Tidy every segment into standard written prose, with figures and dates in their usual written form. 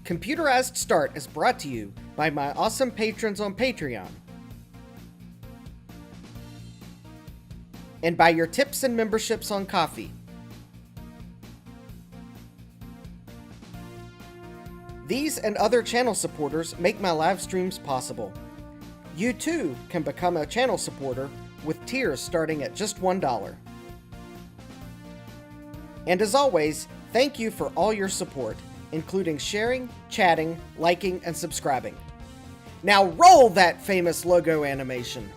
Computerized Start is brought to you by my awesome patrons on Patreon, and by your tips and memberships on Ko-fi. These and other channel supporters make my live streams possible. You too can become a channel supporter with tiers starting at just $1. And as always, thank you for all your support, including sharing, chatting, liking, and subscribing. Now roll that famous logo animation!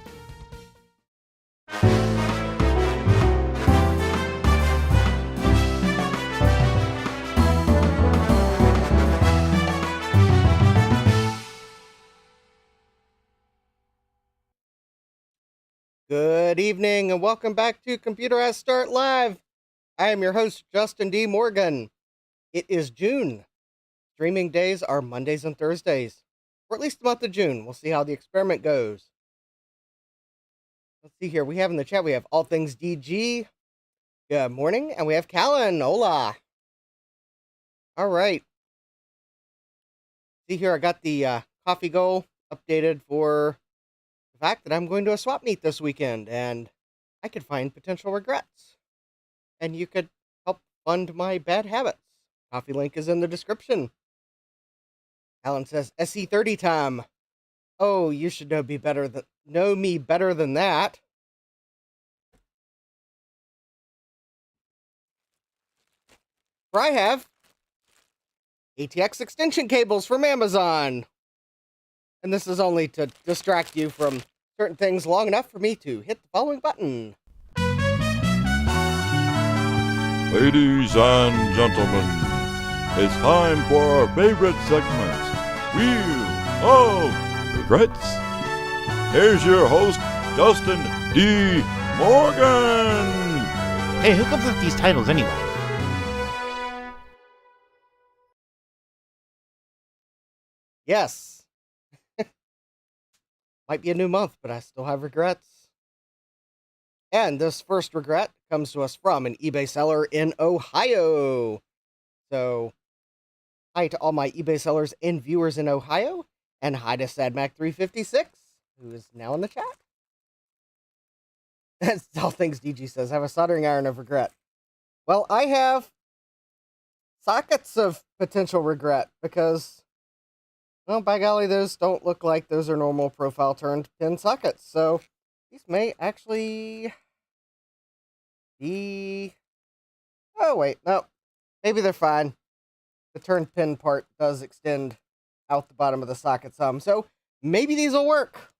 Good evening and welcome back to Computerized Start Live. I am your host, Justin D. Morgan. It is June. Streaming days are Mondays and Thursdays, or at least the month of June. We'll see how the experiment goes. Let's see here. We have in the chat, we have All Things DG. Good morning. And we have Callan. Hola. All right. See here, I got the coffee goal updated for the fact that I'm going to a swap meet this weekend, and I could find potential regrets. And you could help fund my bad habits. Coffee link is in the description. Alan says, SE30 time. Oh, you should know me better than that. For I have ATX extension cables from Amazon. And this is only to distract you from certain things long enough for me to hit the following button. Ladies and gentlemen, it's time for our favorite segment, Wheel of Regrets. Here's your host, Justin D. Morgan. Hey, who comes up with these titles anyway? Yes. Might be a new month, but I still have regrets. And this first regret comes to us from an eBay seller in Ohio. So, hi to all my eBay sellers and viewers in Ohio, and hi to SadMac356, who is now in the chat. That's All Things DG says, I have a soldering iron of regret. Well, I have sockets of potential regret, because, well, by golly, those don't look like those are normal profile turned pin sockets, so these may actually be... Oh, wait, no. Maybe they're fine. The turned pin part does extend out the bottom of the socket some, so maybe these will work.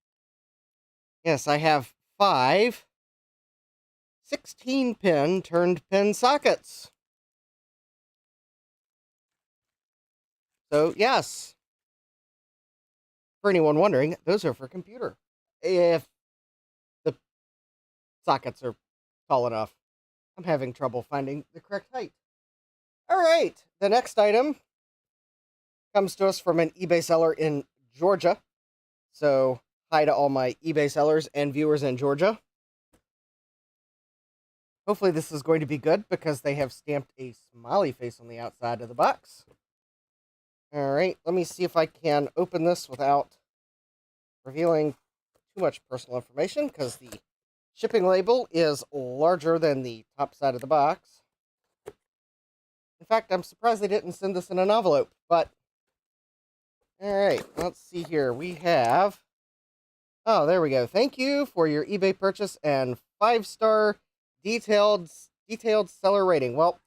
Yes, I have 5 16-pin turned pin sockets. So, yes. For anyone wondering, those are for computer. If the sockets are tall enough. I'm having trouble finding the correct height. All right, the next item comes to us from an eBay seller in Georgia. So, hi to all my eBay sellers and viewers in Georgia. Hopefully this is going to be good because they have stamped a smiley face on the outside of the box. All right, let me see if I can open this without revealing too much personal information, because the shipping label is larger than the top side of the box. In fact, I'm surprised they didn't send this in an envelope, but... Alright, let's see here. We have... Oh, there we go. Thank you for your eBay purchase and 5-star detailed seller rating. Well,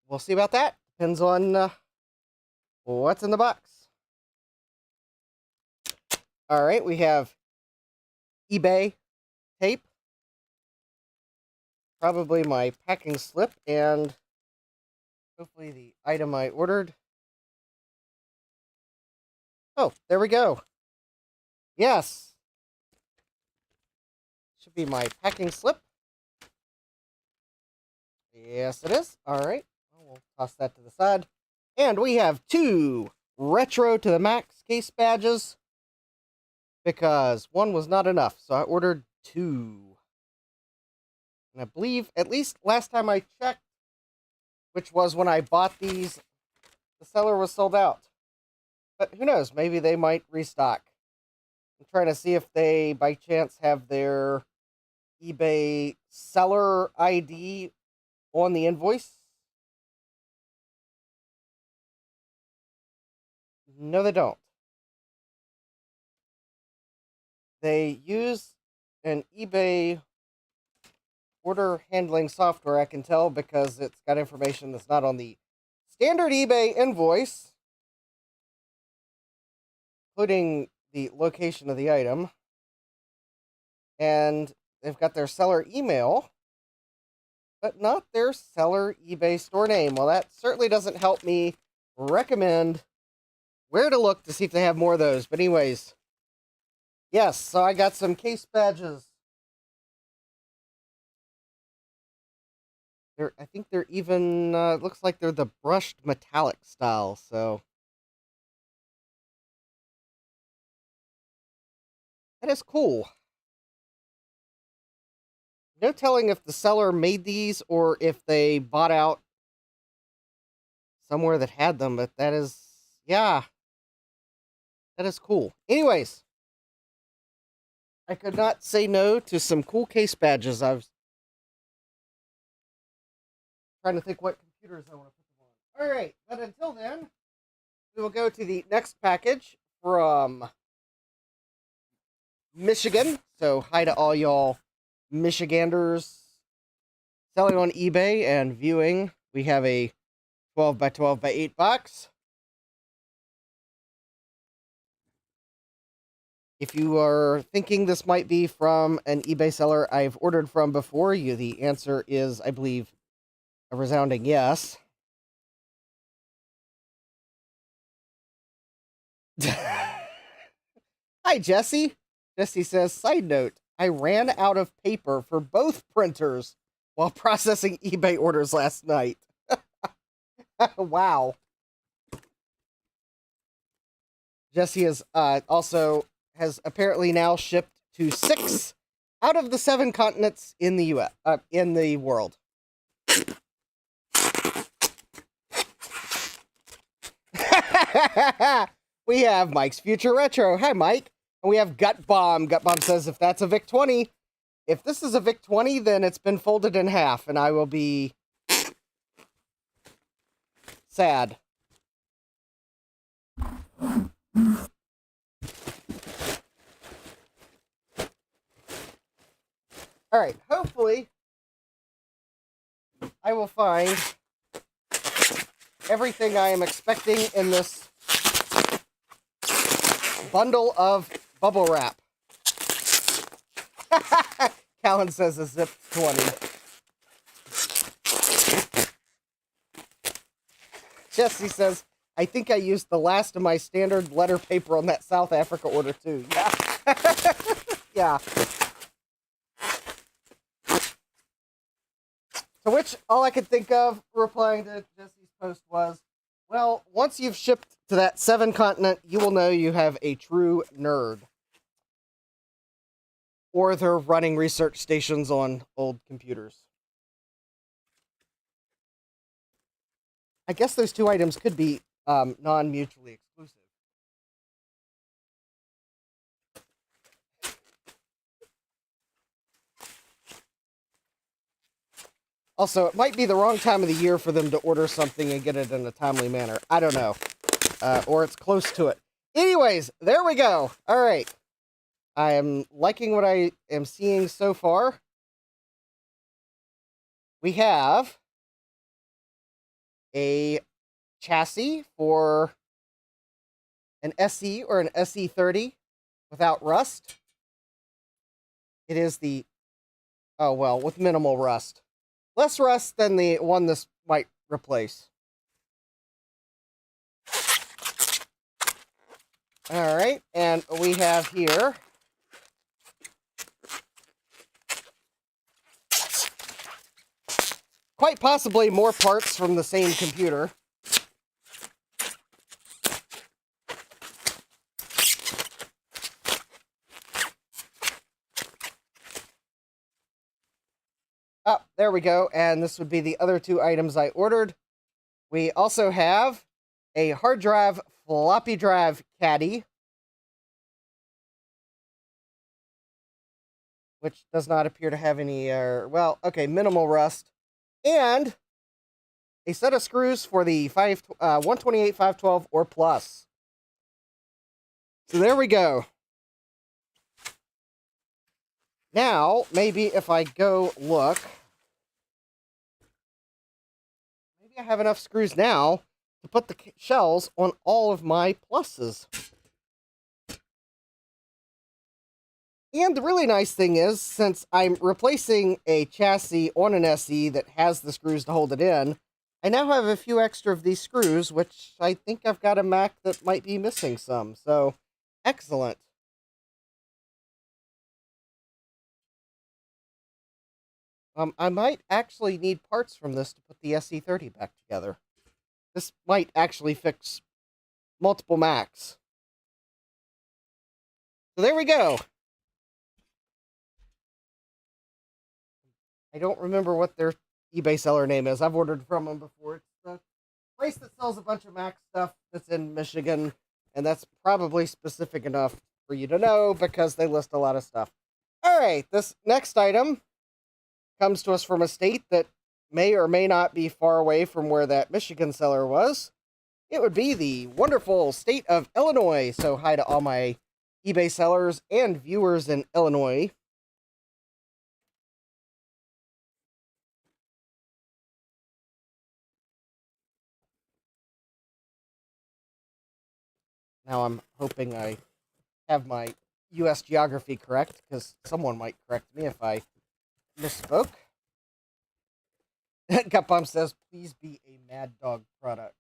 we'll see about that. Depends on what's in the box. Alright, we have eBay tape, probably my packing slip, and hopefully the item I ordered. Oh, there we go. Yes. Should be my packing slip. Yes, it is. All right. Well, we'll toss that to the side. And we have 2 Retro to the Max case badges, because 1 was not enough, so I ordered 2. And I believe, at least last time I checked, which was when I bought these the seller was sold out. But who knows? Maybe they might restock. I'm trying to see if they, by chance, have their eBay seller ID on the invoice. No, they don't. They use an eBay order handling software, I can tell, because it's got information that's not on the standard eBay invoice, including the location of the item. And they've got their seller email, but not their seller eBay store name. Well, that certainly doesn't help me recommend where to look to see if they have more of those. But anyways, yes, so I got some case badges. I think they're even, looks like they're the brushed metallic style, so. That is cool. No telling if the seller made these or if they bought out somewhere that had them, but that is, yeah. That is cool. Anyways, I could not say no to some cool case badges. I was trying to think what computers I want to put them on. All right, but until then, we will go to the next package from Michigan. So hi to all y'all Michiganders selling on eBay and viewing. We have a 12 by 12 by 8 box. If you are thinking this might be from an eBay seller I've ordered from before, the answer is, I believe, a resounding yes. Hi, Jesse. Jesse says, side note, I ran out of paper for both printers while processing eBay orders last night. Wow. Jesse is also has apparently now shipped to 6 out of the 7 continents in the US, in the world. We have Mike's Future Retro. Hi, Mike. And we have Gut Bomb. Gut Bomb says, if that's a VIC-20, if this is a VIC-20, then it's been folded in half, and I will be sad. All right, hopefully I will find everything I am expecting in this bundle of bubble wrap. Callan says a zip 20. Jesse says, I think I used the last of my standard letter paper on that South Africa order too. Yeah. Yeah. To which all I could think of replying to Jesse's post was, well, once you've shipped to that 7 continent, you will know you have a true nerd. Or they're running research stations on old computers. I guess those 2 items could be non-mutually exclusive. Also, it might be the wrong time of the year for them to order something and get it in a timely manner. I don't know. Or it's close to it. Anyways, there we go. All right. I am liking what I am seeing so far. We have a chassis for an SE or an SE30 without rust. It is the, oh well, with minimal rust. Less rust than the one this might replace. All right, and we have here quite possibly more parts from the same computer. Oh, there we go. And this would be the other 2 items I ordered. We also have a hard drive floppy drive caddy, which does not appear to have any, minimal rust, and a set of screws for the 128, 512, or plus. So there we go. Now, maybe if I go look, maybe I have enough screws now to put the shells on all of my pluses. And the really nice thing is, since I'm replacing a chassis on an SE that has the screws to hold it in, I now have a few extra of these screws, which I think I've got a Mac that might be missing some. So, excellent. I might actually need parts from this to put the SE30 back together. This might actually fix multiple Macs. So there we go. I don't remember what their eBay seller name is. I've ordered from them before. It's the place that sells a bunch of Mac stuff that's in Michigan, and that's probably specific enough for you to know because they list a lot of stuff. All right, this next item comes to us from a state that may or may not be far away from where that Michigan seller was. It would be the wonderful state of Illinois. So hi to all my eBay sellers and viewers in Illinois. Now I'm hoping I have my U.S. geography correct, because someone might correct me if I misspoke. Gutbomb says, please be a Mad Dog product.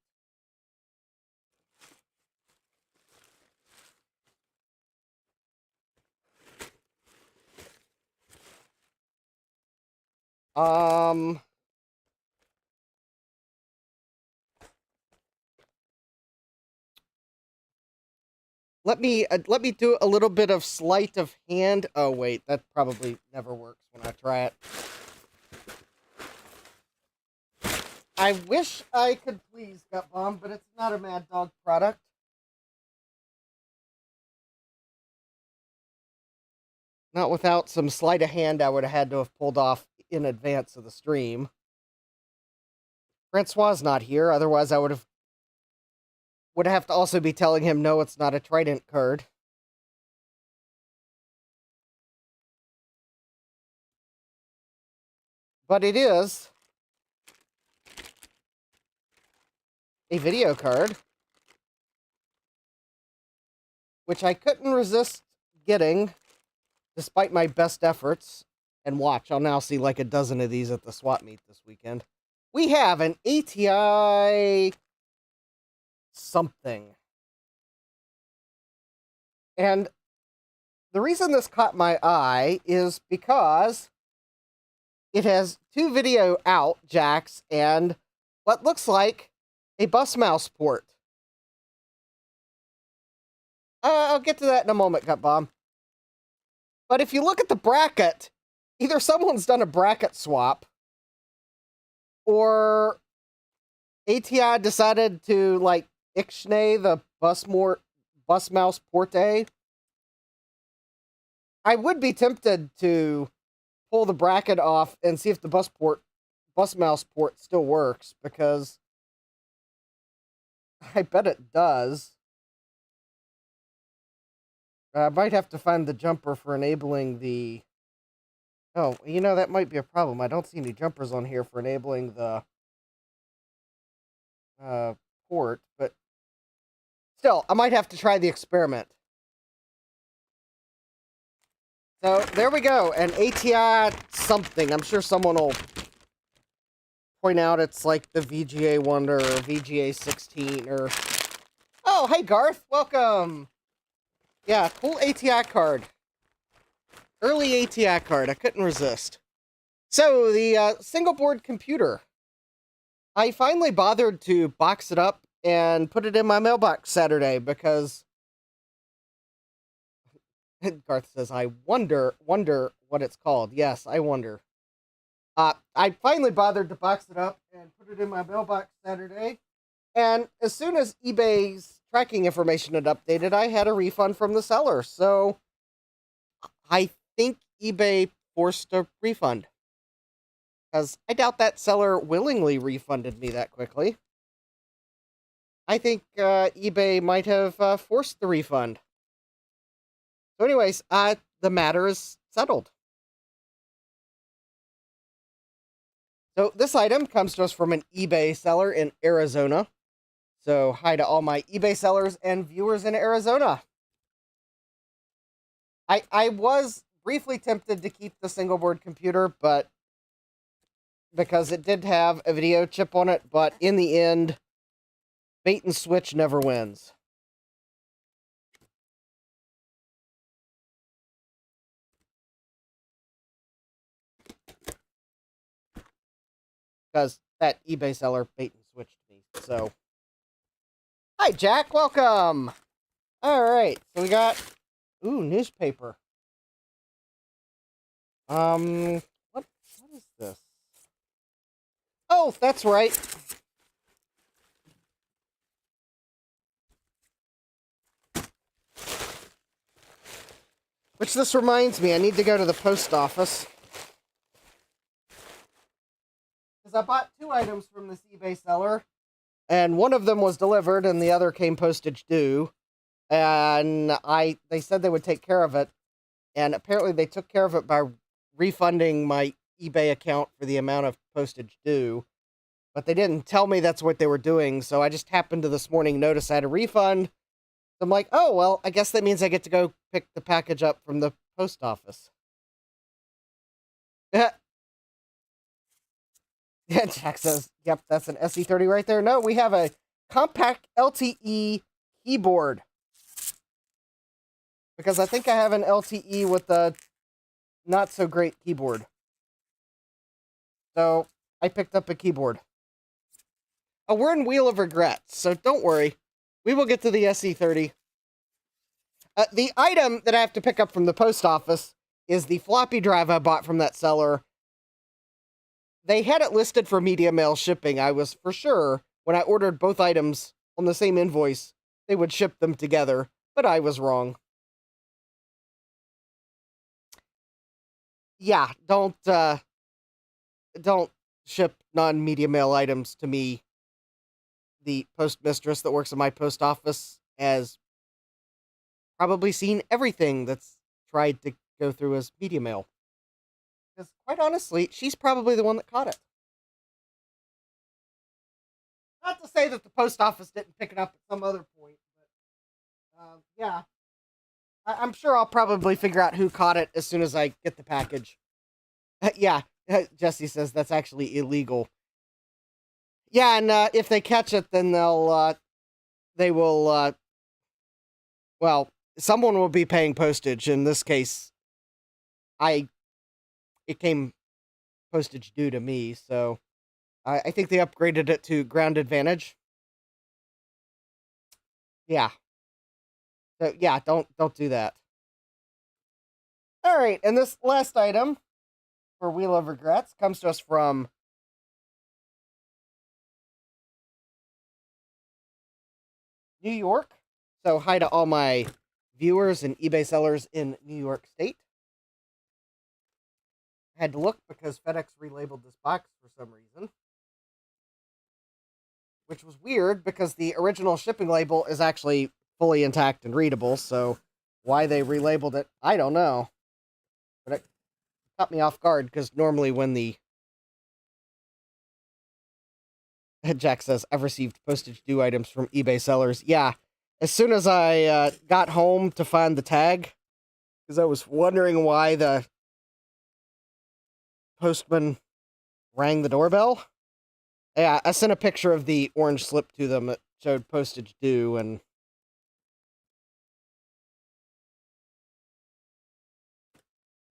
Let me do a little bit of sleight of hand. Oh wait, that probably never works when I try it. I wish I could please Gutbomb, but it's not a Mad Dog product. Not without some sleight of hand I would have had to have pulled off in advance of the stream. Francois not here, otherwise I would have to also be telling him no, it's not a Trident card. But it is a video card, which I couldn't resist getting despite my best efforts. And watch, I'll now see like a dozen of these at the swap meet this weekend. We have an ATI something. And the reason this caught my eye is because it has two video out jacks and what looks like a bus mouse port. I'll get to that in a moment, Gutbomb. But if you look at the bracket, either someone's done a bracket swap, or ATI decided to, like, ixnay the bus mouse porte. I would be tempted to pull the bracket off and see if the bus mouse port still works, because I bet it does. I might have to find the jumper for enabling the... Oh, you know, that might be a problem. I don't see any jumpers on here for enabling the port, but still, I might have to try the experiment. So, there we go, an ATI something. I'm sure someone will point out it's like the VGA Wonder or VGA 16 or... Oh, hey Garth, welcome! Yeah, cool ATI card. Early ATI card, I couldn't resist. So, the single board computer. I finally bothered to box it up and put it in my mailbox Saturday because... Garth says, I wonder what it's called. Yes, I wonder. I finally bothered to box it up and put it in my mailbox Saturday. And as soon as eBay's tracking information had updated, I had a refund from the seller. So I think eBay forced a refund. Because I doubt that seller willingly refunded me that quickly. I think eBay might have forced the refund. So anyways, the matter is settled. So this item comes to us from an eBay seller in Arizona. So hi to all my eBay sellers and viewers in Arizona. I was briefly tempted to keep the single board computer, but because it did have a video chip on it, but in the end, bait and switch never wins. Because that eBay seller bait and switched me. So, hi Jack, welcome. All right, so we got newspaper. What is this? Oh, that's right. Which this reminds me, I need to go to the post office. Because I bought 2 items from this eBay seller, and one of them was delivered and the other came postage due. And they said they would take care of it, and apparently they took care of it by refunding my eBay account for the amount of postage due. But they didn't tell me that's what they were doing, so I just happened to this morning notice I had a refund. I'm like, oh, well, I guess that means I get to go pick the package up from the post office. Yeah, Jack says, yep, that's an SE30 right there. No, we have a compact LTE keyboard. Because I think I have an LTE with a not-so-great keyboard. So, I picked up a keyboard. Oh, we're in Wheel of Regrets, so don't worry. We will get to the SE30. The item that I have to pick up from the post office is the floppy drive I bought from that seller. They had it listed for media mail shipping. I was for sure, when I ordered both items on the same invoice, they would ship them together, but I was wrong. Yeah, don't ship non-media mail items to me. The postmistress that works at my post office has probably seen everything that's tried to go through as media mail. Because, quite honestly, she's probably the one that caught it. Not to say that the post office didn't pick it up at some other point, but, yeah. I'm sure I'll probably figure out who caught it as soon as I get the package. Yeah, Jesse says that's actually illegal. Yeah, and if they catch it, then they will, well, someone will be paying postage. In this case, it came postage due to me, so I think they upgraded it to ground advantage. Yeah. So yeah, don't do that. All right, and this last item for Wheel of Regrets comes to us from New York. So hi to all my viewers and eBay sellers in New York State. I had to look because FedEx relabeled this box for some reason. Which was weird because the original shipping label is actually fully intact and readable, so why they relabeled it, I don't know. But it caught me off guard because normally when the Jack says, I've received postage due items from eBay sellers. Yeah, as soon as I got home to find the tag, because I was wondering why the postman rang the doorbell. Yeah, I sent a picture of the orange slip to them that showed postage due, and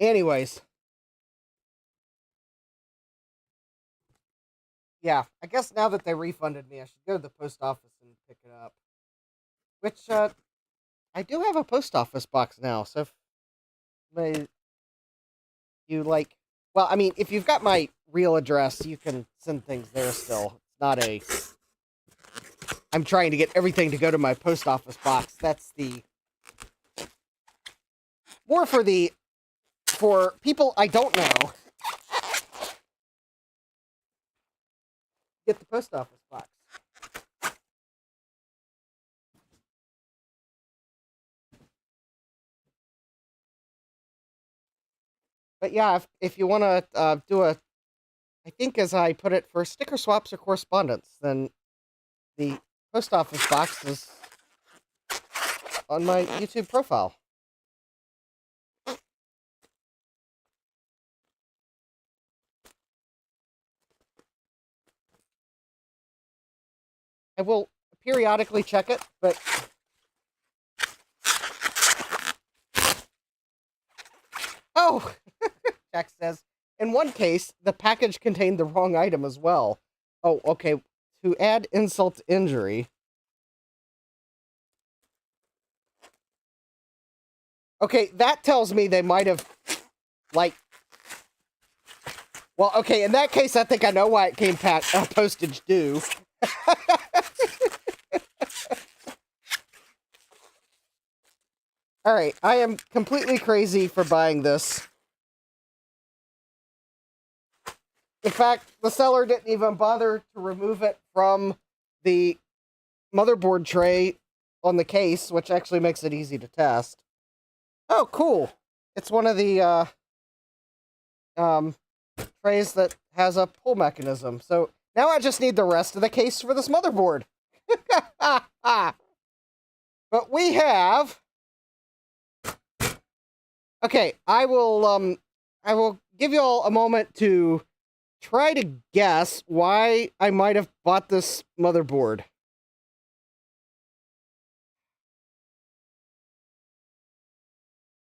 anyways. Yeah, I guess now that they refunded me, I should go to the post office and pick it up. Which, I do have a post office box now, so if you like... Well, I mean, if you've got my real address, you can send things there still. It's not a I'm trying to get everything to go to my post office box. That's the... More for people I don't know. Get the post office box. But yeah, if you want to do a... I think as I put it, for sticker swaps or correspondence, then the post office box is on my YouTube profile. I will periodically check it, but... Oh! Jack says, in one case, the package contained the wrong item as well. Oh, okay. To add insult to injury... Okay, that tells me they might have, like... Well, okay, in that case, I think I know why it came postage due. Alright, I am completely crazy for buying this. In fact, the seller didn't even bother to remove it from the motherboard tray on the case, which actually makes it easy to test. Oh, cool. It's one of the trays that has a pull mechanism. So now I just need the rest of the case for this motherboard. But we have... Okay, I will give you all a moment to try to guess why I might have bought this motherboard.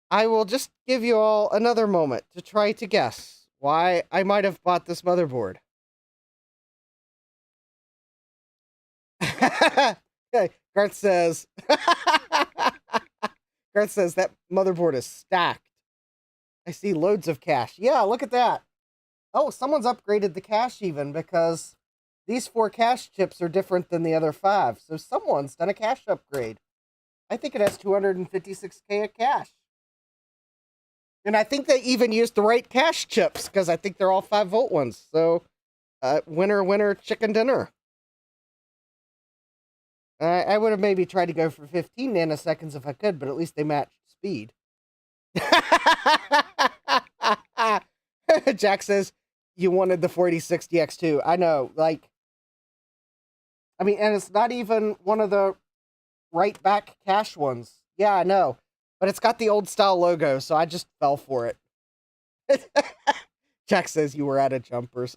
I will just give you all another moment to try to guess why I might have bought this motherboard. Garth says... Garth says that motherboard is stacked. I see loads of cache. Yeah, look at that. Oh, someone's upgraded the cache even, because these 4 cache chips are different than the other 5. So someone's done a cache upgrade. I think it has 256K of cache. And I think they even used the right cache chips, because I think they're all 5-volt ones. So, winner, winner, chicken dinner. I would have maybe tried to go for 15 nanoseconds if I could, but at least they matched speed. Jack says, you wanted the 4060 X2. I know, like... I mean, and it's not even one of the right back cache ones. Yeah, I know. But it's got the old style logo, so I just fell for it. Jack says you were out of jumpers.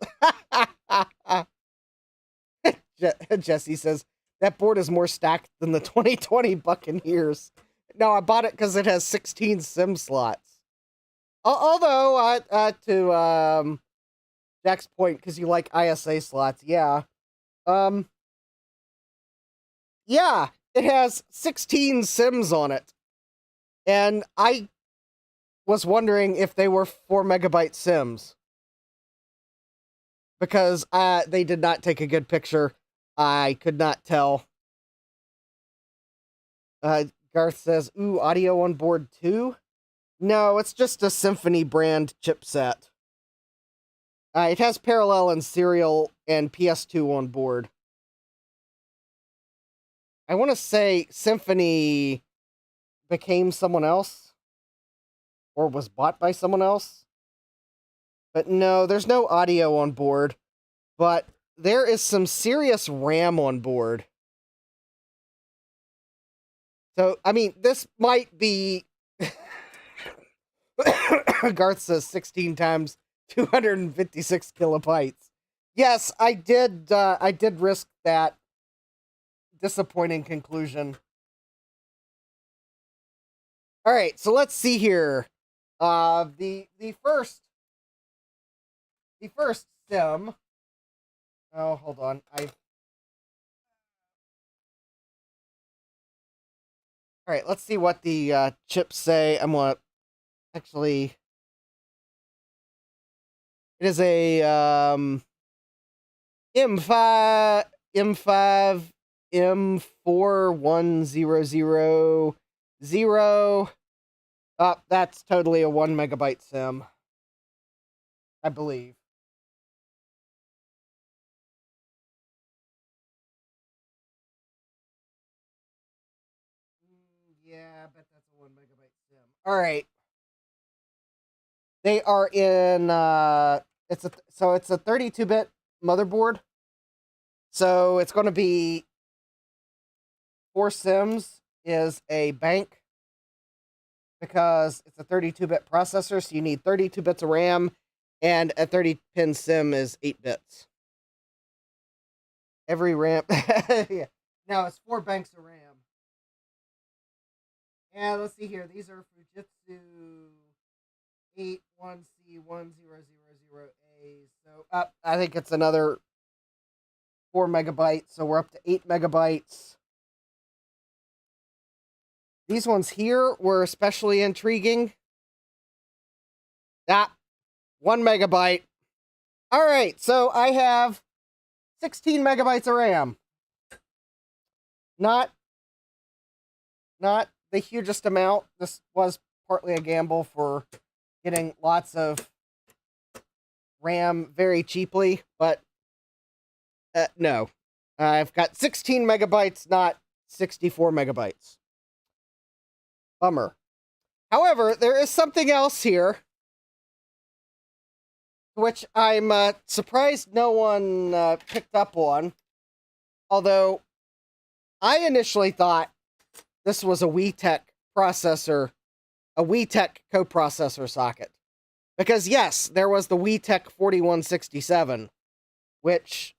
Jesse says, that board is more stacked than the 2020 Buccaneers. No, I bought it because it has 16 SIM slots. Although, to Jack's point, because you like ISA slots, yeah. Yeah, it has 16 SIMs on it. And I was wondering if they were 4 megabyte SIMs. Because they did not take a good picture. I could not tell. Garth says, ooh, audio on board too? No, it's just a Symphony brand chipset. It has parallel and serial and PS2 on board. I want to say Symphony became someone else. Or was bought by someone else. But no, there's no audio on board. But there is some serious RAM on board. So, I mean, this might be... Garth says 16 times 256 kilobytes. Yes, I did risk that disappointing conclusion. All right, so let's see here. The first sim. Oh, hold on. All right, let's see what the chips say. I'm gonna actually. It is a M5 M41000. That's totally a 1 megabyte sim, I believe. Yeah, I bet that's a 1 megabyte sim. All right. They are in it's a 32-bit motherboard. So it's going to be 4 sims is a bank because it's a 32-bit processor, so you need 32 bits of RAM, and a 30-pin sim is 8 bits. Every RAM... yeah. Now, it's 4 banks of RAM. And let's see here. These are Fujitsu 81C1000A. So, I think it's another 4 megabytes, so we're up to 8 megabytes. These ones here were especially intriguing. 1 megabyte. All right, so I have 16 megabytes of RAM. Not the hugest amount. This was partly a gamble for getting lots of RAM very cheaply, but no. I've got 16 megabytes, not 64 megabytes. Bummer. However, there is something else here, which I'm surprised no one picked up on. Although, I initially thought this was a WeTech processor, a WeTech coprocessor socket. Because yes, there was the WeTech 4167, which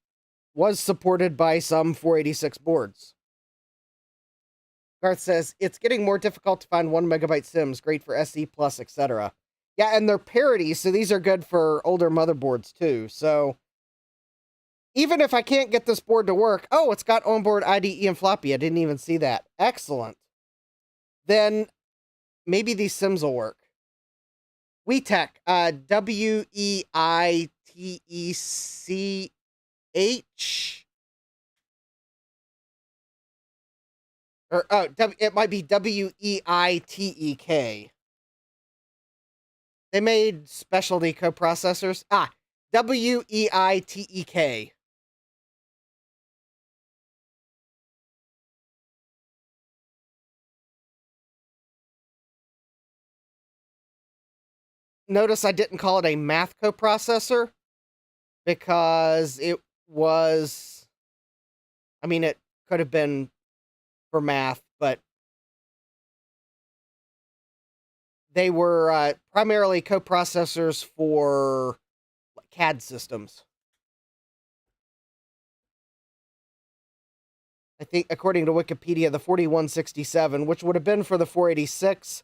was supported by some 486 boards. Garth says, it's getting more difficult to find 1 megabyte sims, great for SE+, etc. Yeah, and they're parity, so these are good for older motherboards too. So, even if I can't get this board to work, oh, it's got onboard IDE and Floppy, I didn't even see that. Excellent. Then, maybe these sims will work. WeTech, WEITECH. Or, oh, it might be WEITEK. They made specialty coprocessors. WEITEK. Notice I didn't call it a math coprocessor because it was, I mean, it could have been for math, but they were primarily coprocessors for CAD systems. I think, according to Wikipedia, the 4167, which would have been for the 486,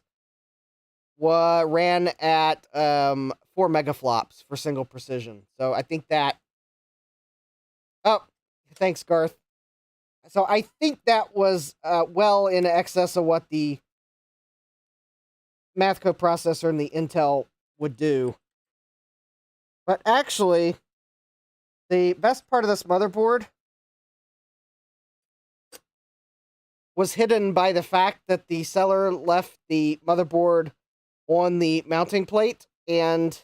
ran at 4 megaflops for single precision. So I think that... Oh, thanks, Garth. So I think that was well in excess of what the math coprocessor and the Intel would do. But actually, the best part of this motherboard was hidden by the fact that the seller left the motherboard on the mounting plate, and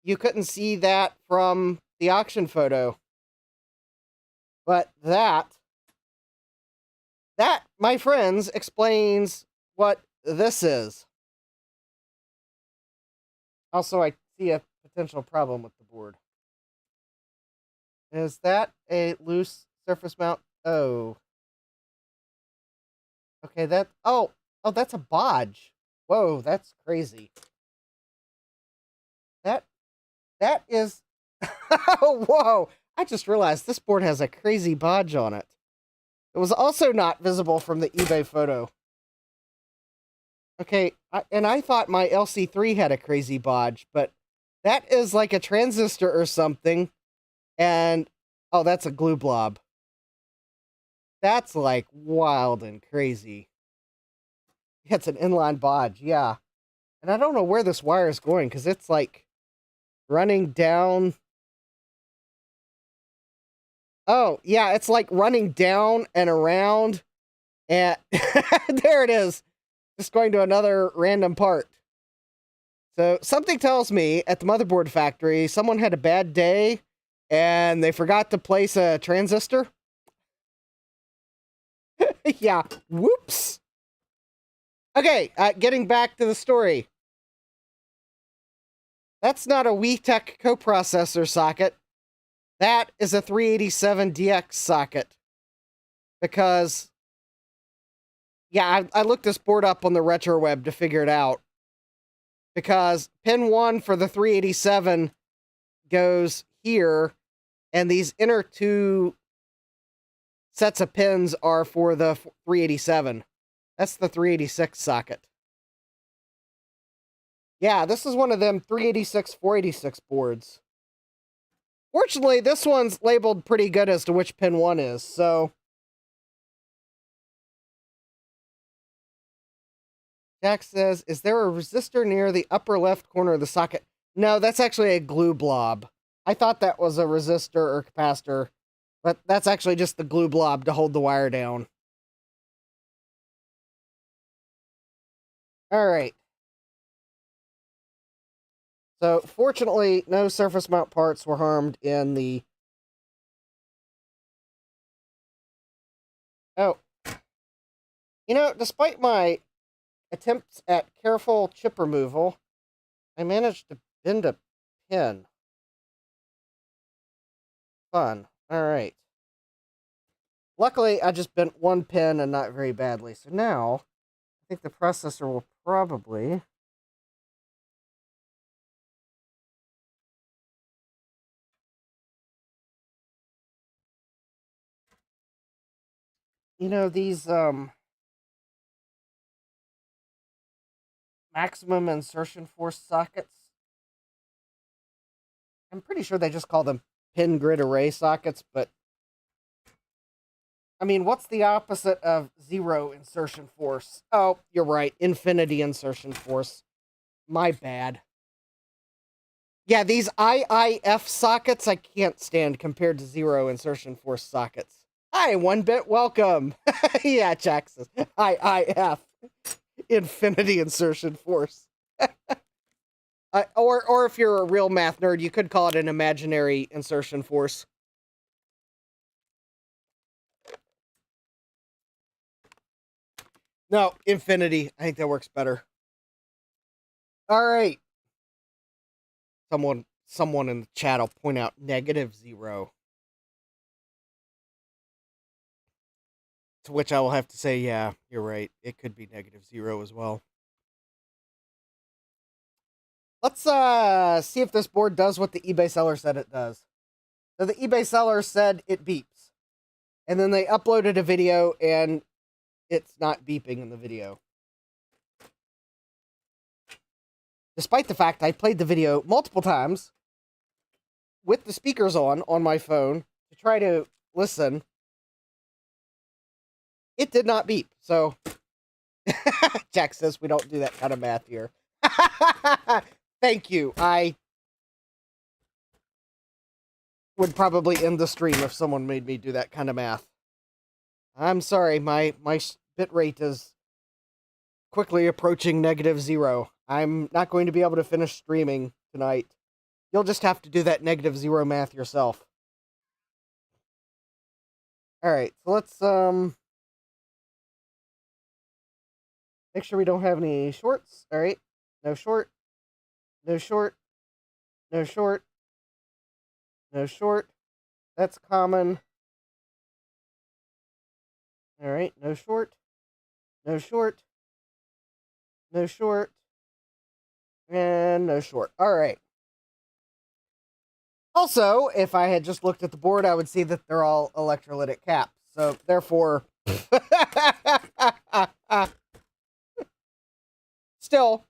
you couldn't see that from the auction photo. But that, my friends, explains what this is. Also, I see a potential problem with the board. Is that a loose surface mount? Oh. Okay, that... Oh, that's a bodge. Whoa, that's crazy. That is... Whoa! I just realized this board has a crazy bodge on it. It was also not visible from the eBay photo. Okay, and I thought my LC3 had a crazy bodge, but that is like a transistor or something. And, oh, that's a glue blob. That's like wild and crazy. Yeah, it's an inline bodge, yeah. And I don't know where this wire is going, because it's like running down... Oh, yeah, it's like running down and around. And there it is. Just going to another random part. So something tells me at the motherboard factory, someone had a bad day and they forgot to place a transistor. Yeah, whoops. Okay, getting back to the story. That's not a WeTech coprocessor socket. That is a 387DX socket. Because, yeah, I looked this board up on the RetroWeb to figure it out. Because pin 1 for the 387 goes here, and these inner two sets of pins are for the 387. That's the 386 socket. Yeah, this is one of them 386, 486 boards. Fortunately, this one's labeled pretty good as to which pin 1 is, so... Jack says, is there a resistor near the upper left corner of the socket? No, that's actually a glue blob. I thought that was a resistor or capacitor, but that's actually just the glue blob to hold the wire down. Alright. So, fortunately, no surface mount parts were harmed in the... Oh. You know, despite my attempts at careful chip removal, I managed to bend a pin. Fun. Alright. Luckily, I just bent one pin and not very badly. So now, I think the processor will probably... You know, these, maximum insertion force sockets. I'm pretty sure they just call them pin grid array sockets, but I mean, what's the opposite of zero insertion force? Oh, you're right, infinity insertion force. My bad. Yeah, these IIF sockets I can't stand compared to zero insertion force sockets. Hi, 1-bit, welcome. Yeah, Jack says IIF. Infinity insertion force. Or if you're a real math nerd, you could call it an imaginary insertion force. No, infinity. I think that works better. All right. Someone in the chat will point out -0. To which I will have to say, yeah, you're right. It could be -0 as well. Let's see if this board does what the eBay seller said it does. So the eBay seller said it beeps. And then they uploaded a video and it's not beeping in the video. Despite the fact I played the video multiple times with the speakers on my phone to try to listen, it did not beep. So Jack says we don't do that kind of math here. Thank you. I would probably end the stream if someone made me do that kind of math. I'm sorry, my bit rate is quickly approaching -0. I'm not going to be able to finish streaming tonight. You'll just have to do that -0 math yourself. Alright, so let's make sure we don't have any shorts. Alright, no short. No short. No short. No short. That's common. Alright, no short. No short. No short. And no short. Alright. Also, if I had just looked at the board, I would see that they're all electrolytic caps. So, therefore... Still,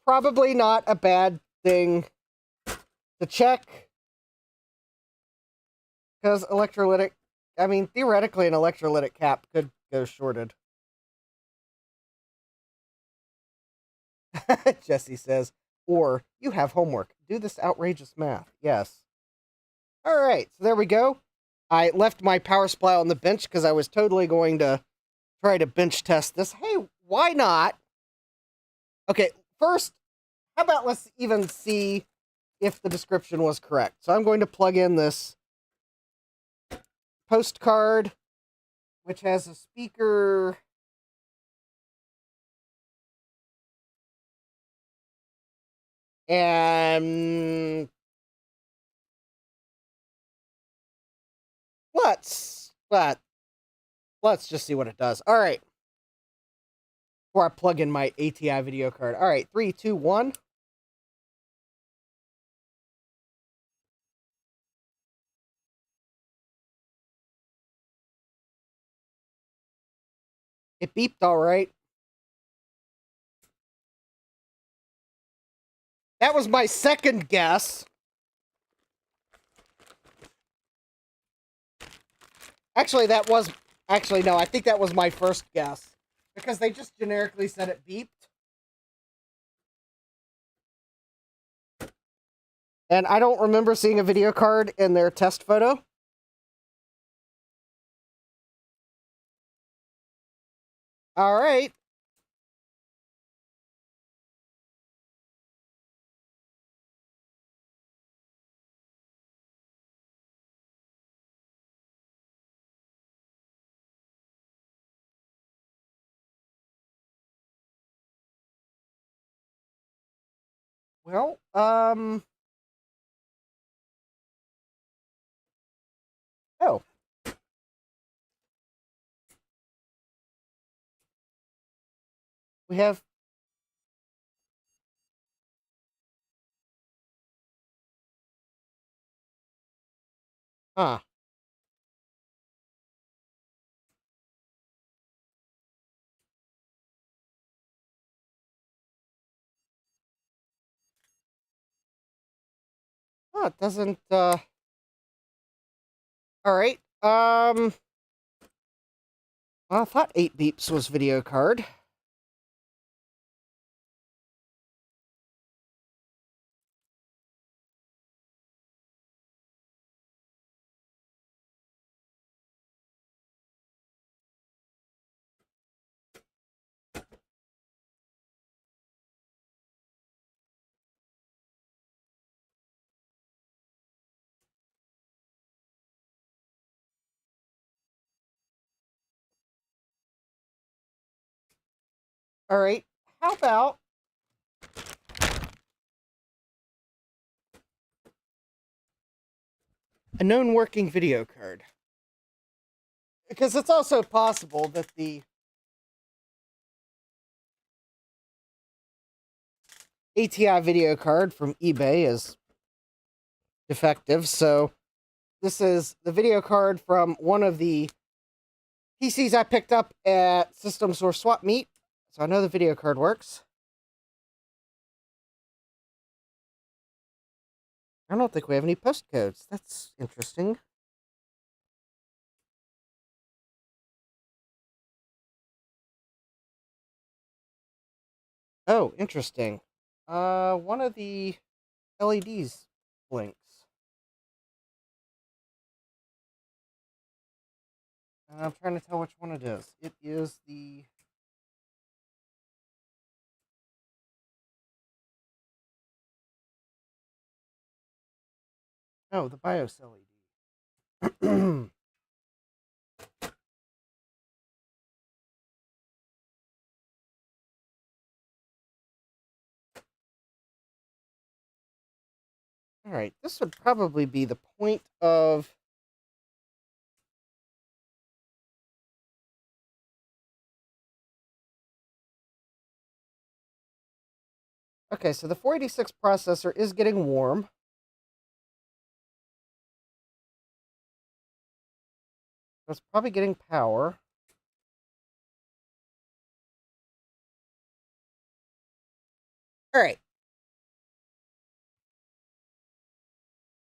probably not a bad thing to check. Because electrolytic... I mean, theoretically, an electrolytic cap could go shorted. Jesse says, or you have homework. Do this outrageous math. Yes. All right, so there we go. I left my power supply on the bench because I was totally going to try to bench test this. Hey, why not? Okay, first, how about let's even see if the description was correct. So I'm going to plug in this postcard, which has a speaker. And let's just see what it does. All right. Before I plug in my ATI video card. All right, 3, 2, 1. It beeped all right. That was my second guess. Actually, no, I think that was my first guess. Because they just generically said it beeped. And I don't remember seeing a video card in their test photo. All right. Well, oh. We have... Huh. Oh, it doesn't, Alright, I thought 8 beeps was video card. Alright, how about... a known working video card? Because it's also possible that the ATI video card from eBay is defective, so this is the video card from one of the PCs I picked up at System Source Swap Meet, so I know the video card works. I don't think we have any postcodes. That's interesting. Oh, interesting. One of the LEDs blinks. And I'm trying to tell which one it is. It is the... Oh, the BIOS LED. Alright, this would probably be the point of... Okay, so the 486 processor is getting warm. So it's probably getting power. Alright.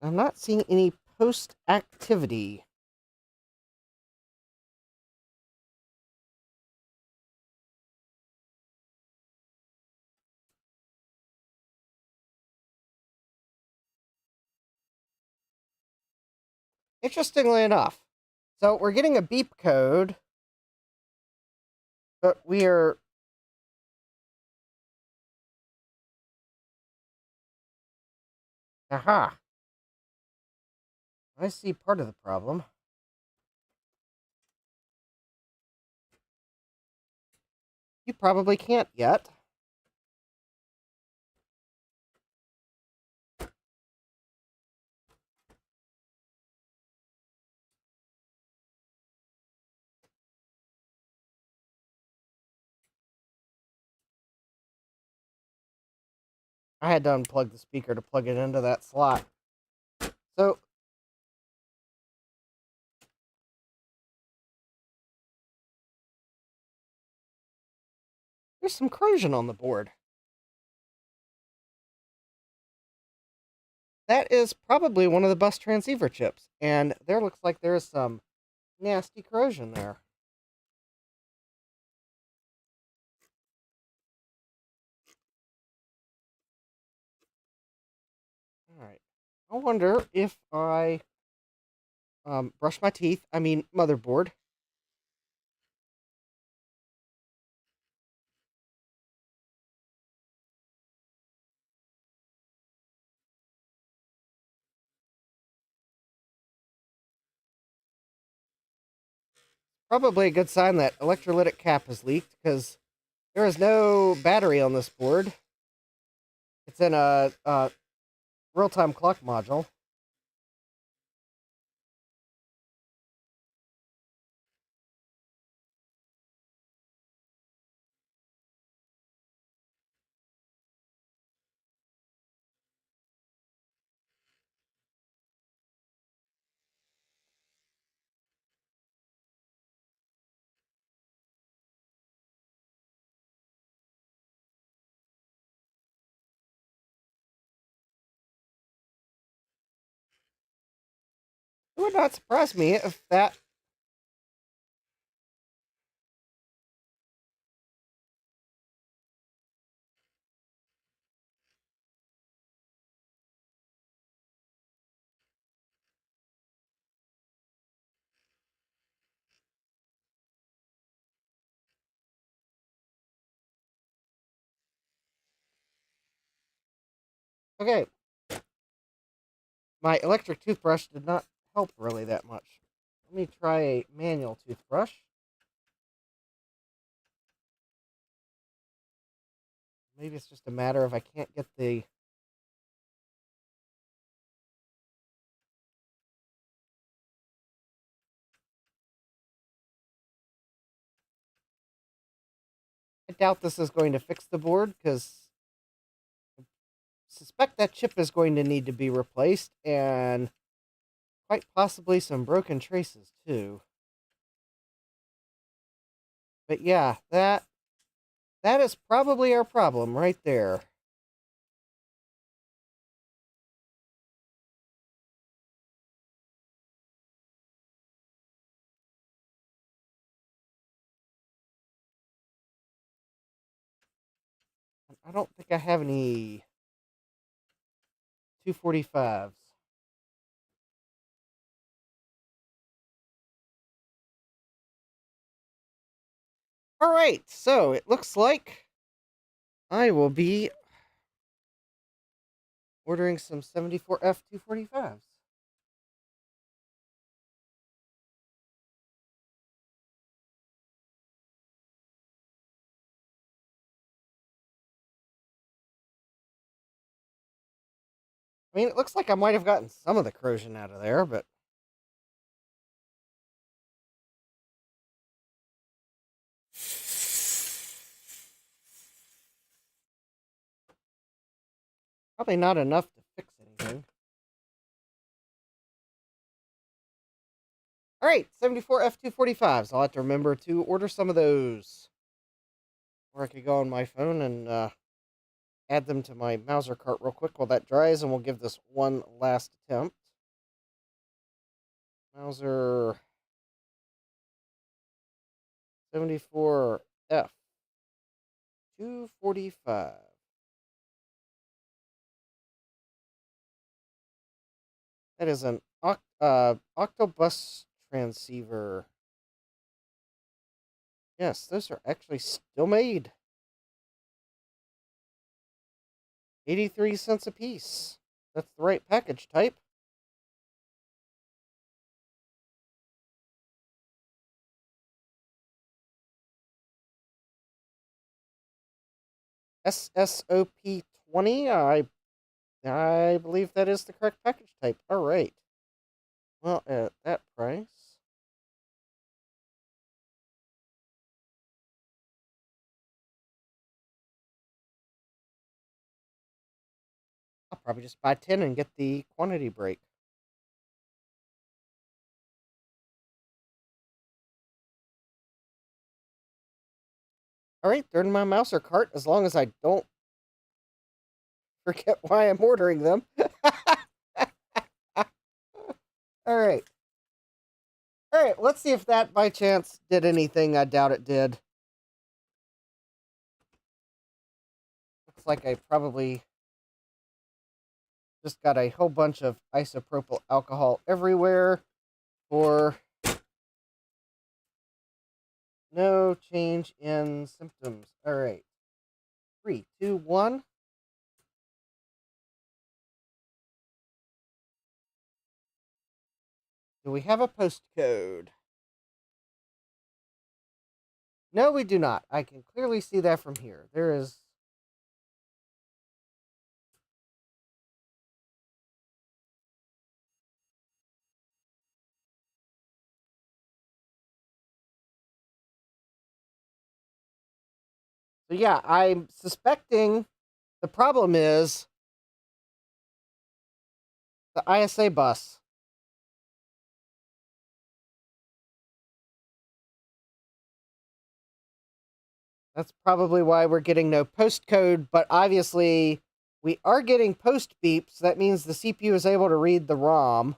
I'm not seeing any post activity. Interestingly enough, so we're getting a beep code, but we are... Aha! I see part of the problem. You probably can't yet. I had to unplug the speaker to plug it into that slot. So, there's some corrosion on the board. That is probably one of the bus transceiver chips, and there looks like there is some nasty corrosion there. Alright. I wonder if I brush my teeth, motherboard. Probably a good sign that electrolytic cap has leaked, because there is no battery on this board. It's in a real-time clock module. It would not surprise me if that... Okay. My electric toothbrush did not help really that much. Let me try a manual toothbrush. Maybe it's just a matter of I can't get the... I doubt this is going to fix the board, because I suspect that chip is going to need to be replaced, and quite possibly some broken traces, too. But yeah, that is probably our problem right there. I don't think I have any 245s. All right, so it looks like I will be ordering some 74F 245s. I mean, it looks like I might have gotten some of the corrosion out of there, but... probably not enough to fix anything. Alright, 74F 245s. I'll have to remember to order some of those. Or I could go on my phone and add them to my Mauser cart real quick while that dries, and we'll give this one last attempt. Mauser 74F 245. That is an octobus transceiver. Yes, those are actually still made. 83 cents a piece. That's the right package type. SSOP 20. I believe that is the correct package type. All right. Well, at that price. I'll probably just buy 10 and get the quantity break. All right, they're in my mouser cart as long as I don't forget why I'm ordering them. All right. All right, let's see if that by chance did anything. I doubt it did. Looks like I probably just got a whole bunch of isopropyl alcohol everywhere for no change in symptoms. All right. 3, 2, 1. Do we have a postcode? No, we do not. I can clearly see that from here. There is... So yeah, I'm suspecting the problem is the ISA bus. That's probably why we're getting no postcode, but obviously we are getting post beeps. That means the CPU is able to read the ROM.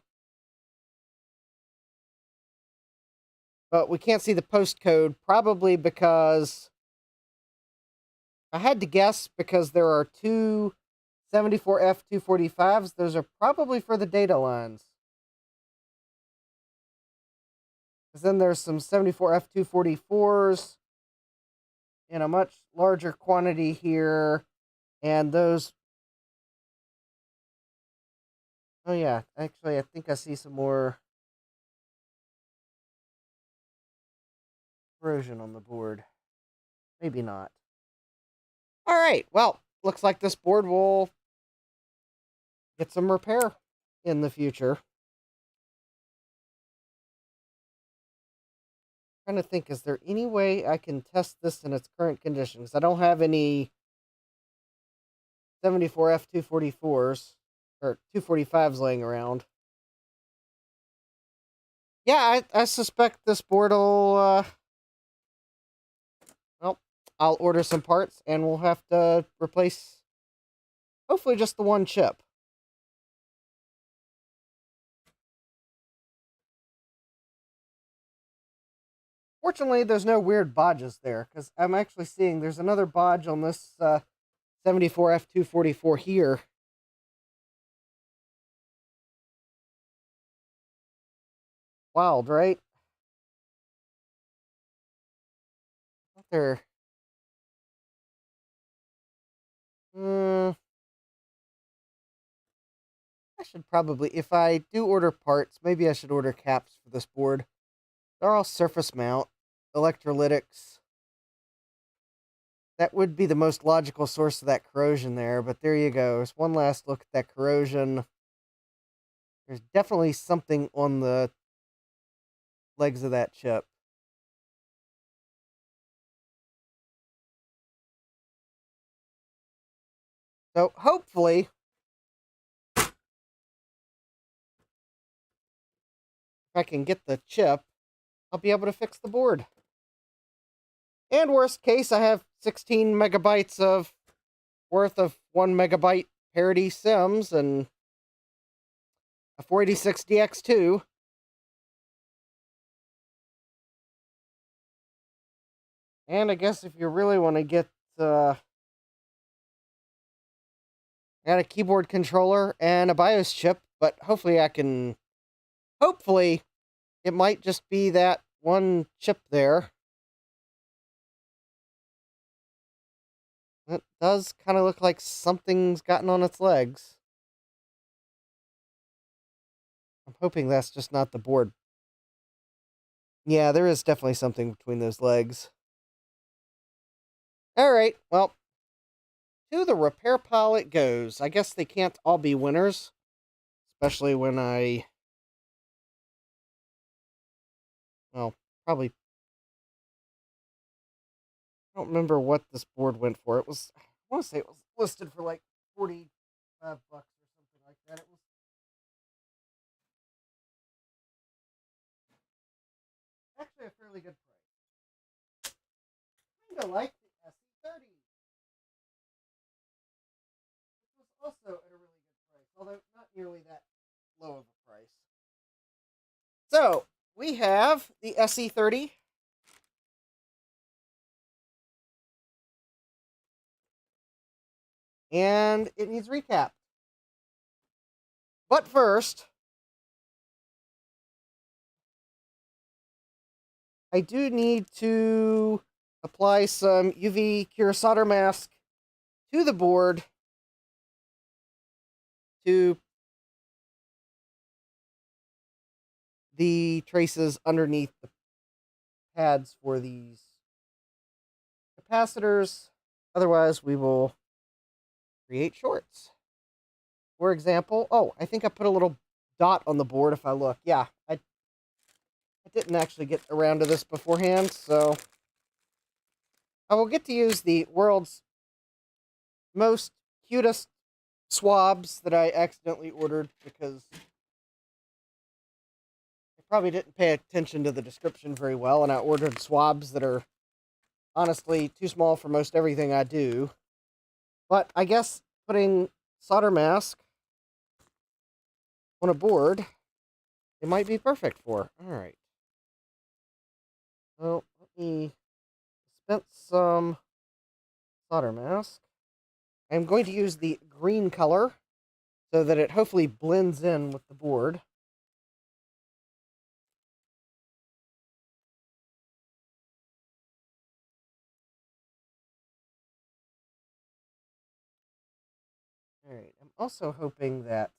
But we can't see the postcode, probably because... I had to guess because there are two 74F245s. Those are probably for the data lines. Because then there's some 74F244s in a much larger quantity here. And those... Oh yeah, actually I think I see some more corrosion on the board. Maybe not. Alright, well, looks like this board will get some repair in the future. Trying to think, is there any way I can test this in its current conditions? I don't have any 74F244s or 245s laying around. Yeah, I suspect this board will, well, I'll order some parts and we'll have to replace, hopefully, just the one chip. Fortunately, there's no weird bodges there, because I'm actually seeing there's another bodge on this 74F244 here. Wild, right? There. I should probably, if I do order parts, maybe I should order caps for this board. They're all surface mount, electrolytics. That would be the most logical source of that corrosion there, but there you go. There's one last look at that corrosion. There's definitely something on the legs of that chip. So hopefully, if I can get the chip, I'll be able to fix the board. And worst case, I have 16 megabytes of worth of 1 megabyte parity sims and a 486 DX2. And I guess if you really want to get, I got a keyboard controller and a BIOS chip, but hopefully I can hopefully it might just be that one chip there. It does kind of look like something's gotten on its legs. I'm hoping that's just not the board. Yeah, there is definitely something between those legs. Alright, well, to the repair pile it goes. I guess they can't all be winners. Especially when well, probably, I don't remember what this board went for. It was, I want to say it was listed for like 45 bucks or something like that. It was actually a fairly good price. Kinda like the SE30. Which was also at a really good price, although not nearly that low of a price. So, we have the SE30. And it needs recap. But first, I do need to apply some UV cure solder mask to the board to the traces underneath the pads for these capacitors. Otherwise, we will create shorts. For example, oh, I think I put a little dot on the board if I look. Yeah, I didn't actually get around to this beforehand, so I will get to use the world's most cutest swabs that I accidentally ordered because I probably didn't pay attention to the description very well, and I ordered swabs that are honestly too small for most everything I do. But I guess putting solder mask on a board, it might be perfect for. Alright. So, let me dispense some solder mask. I'm going to use the green color so that it hopefully blends in with the board. Alright, I'm also hoping that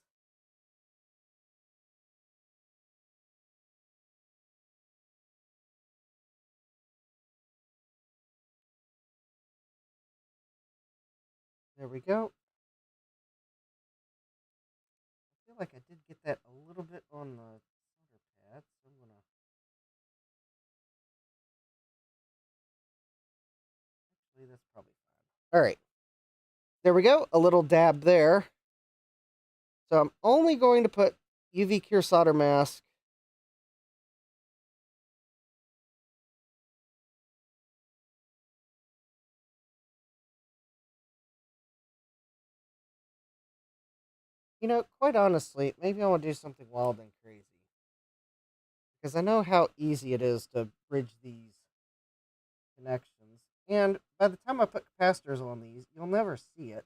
there we go. I feel like I did get that a little bit on the solder pad, so I'm gonna... Actually, that's probably fine. Alright. There we go. A little dab there. So I'm only going to put UV Cure solder mask quite honestly, maybe I want to do something wild and crazy. Because I know how easy it is to bridge these connections. And by the time I put capacitors on these, you'll never see it.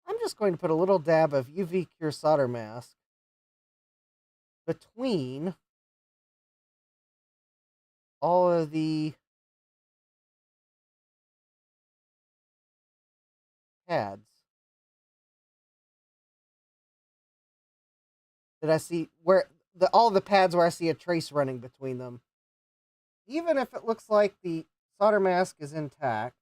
I'm just going to put a little dab of UV Cure solder mask between all of the pads that I see where all the pads where I see a trace running between them. Even if it looks like the solder mask is intact,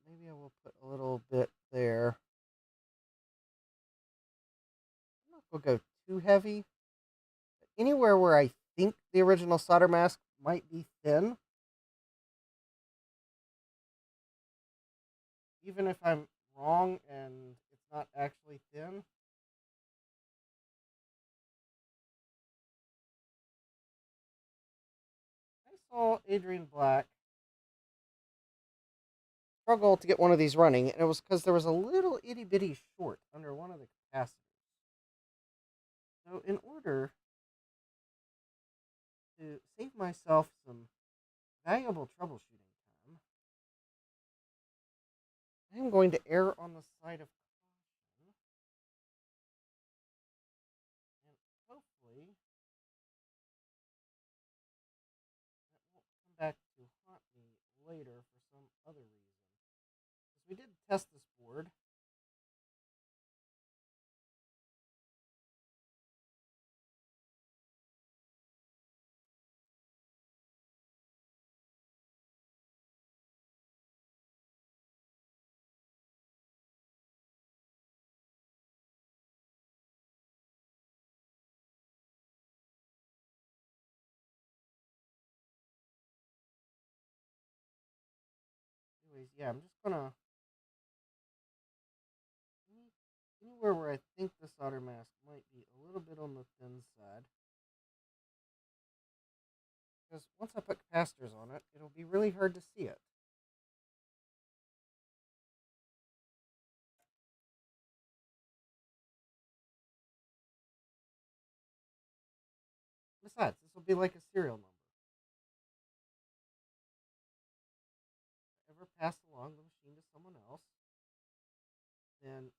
maybe I will put a little bit there. I'm not going to go too heavy. But anywhere where I think the original solder mask might be thin, even if I'm wrong and it's not actually thin, I saw Adrian Black struggle to get one of these running, and it was because there was a little itty bitty short under one of the capacitors. So in order save myself some valuable troubleshooting time, I'm going to err on the side of caution. And hopefully that won't come back to haunt me later for some other reason. Because we did test this board. Anyways, yeah, I'm just gonna anywhere where I think the solder mask might be a little bit on the thin side. Because once I put capacitors on it, it'll be really hard to see it. Besides, this will be like a serial number. If I ever pass along the machine to someone else, then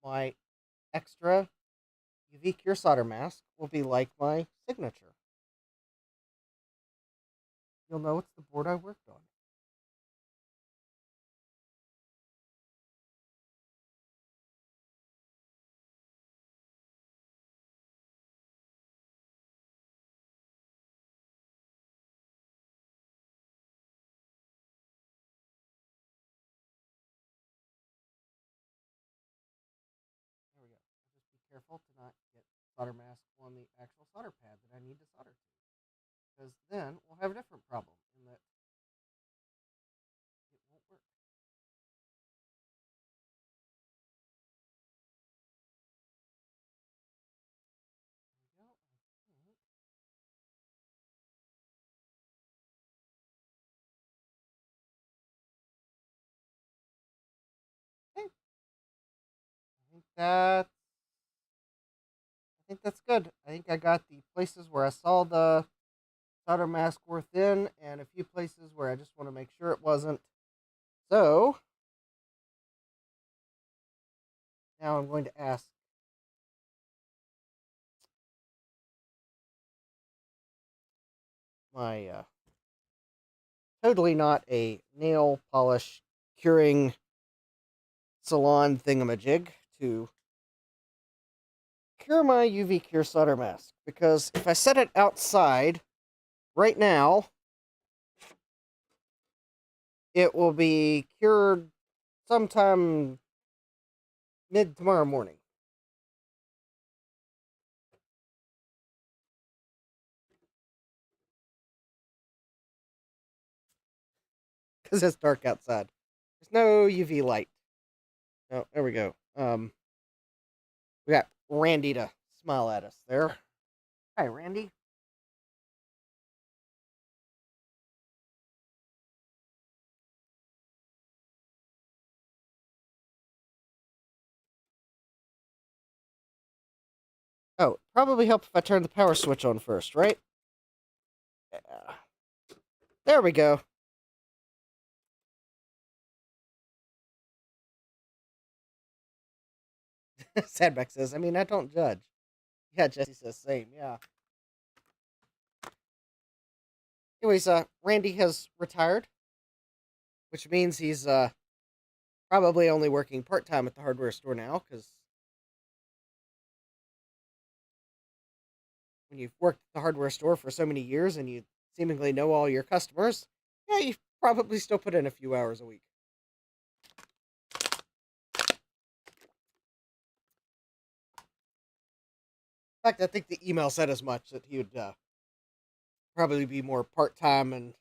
my extra UV cure solder mask will be like my signature. You'll know it's the board I worked on. There we go. I'll just be careful to not get solder mask on the actual solder pad that I need to solder to. Because then we'll have a different problem in that it won't work. There we go. Okay. I think that's good. I think I got the places where I saw the solder mask wore thin and a few places where I just want to make sure it wasn't. So now I'm going to ask my totally not a nail polish curing salon thingamajig to cure my UV cure solder mask, because if I set it outside right now, it will be cured sometime mid tomorrow morning. Because it's dark outside. There's no UV light. Oh, there we go. We got Randy to smile at us there. Hi, Randy. Oh, probably help if I turn the power switch on first, right? Yeah. There we go. Sadback says, I mean, I don't judge. Yeah, Jesse says same, yeah. Anyways, Randy has retired, which means he's probably only working part-time at the hardware store now, because when you've worked at the hardware store for so many years and you seemingly know all your customers, yeah, you probably still put in a few hours a week. In fact, I think the email said as much, that he would probably be more part-time and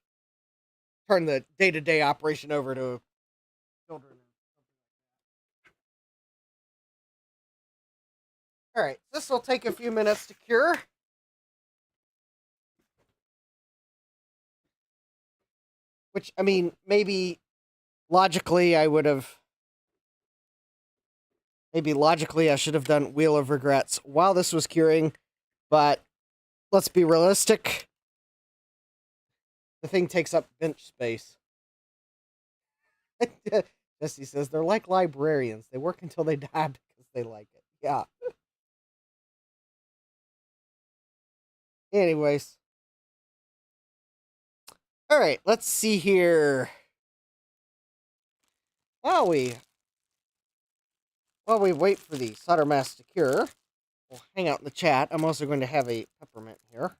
turn the day-to-day operation over to children. All right, this will take a few minutes to cure. Which, I mean, maybe logically I would have. Maybe logically I should have done Wheel of Regrets while this was curing, but let's be realistic. The thing takes up bench space. Jesse says they're like librarians. They work until they die because they like it. Yeah. Anyways. All right, let's see here. While we wait for the solder mask to cure, we'll hang out in the chat. I'm also going to have a peppermint here.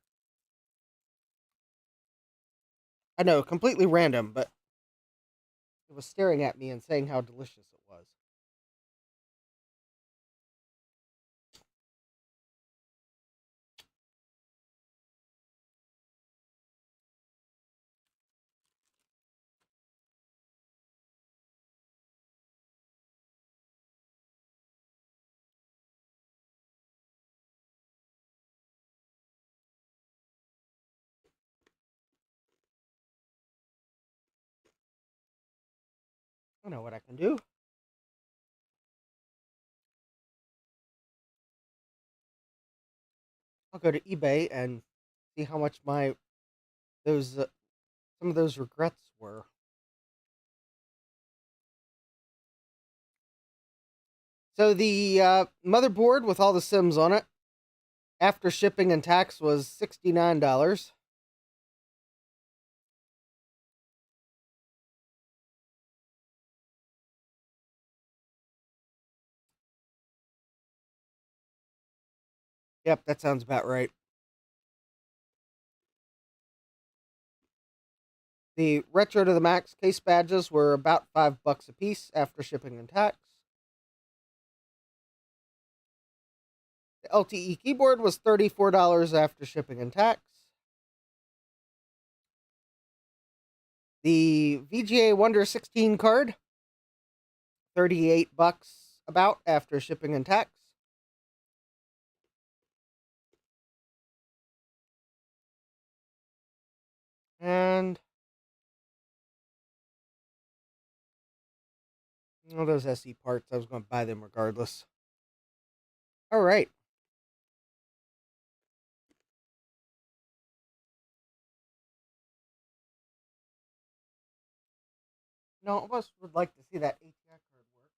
I know, completely random, but it was staring at me and saying how delicious it was. I know what I can do. I'll go to eBay and see how much those some of those regrets were. So the motherboard with all the Sims on it, after shipping and tax, was $69. Yep, that sounds about right. The Retro to the Max case badges were about $5 a piece after shipping and tax. The LTE keyboard was $34 after shipping and tax. The VGA Wonder 16 card, $38 about after shipping and tax. And all those SE parts, I was going to buy them regardless. All right. No, of us would like to see that ATI card work.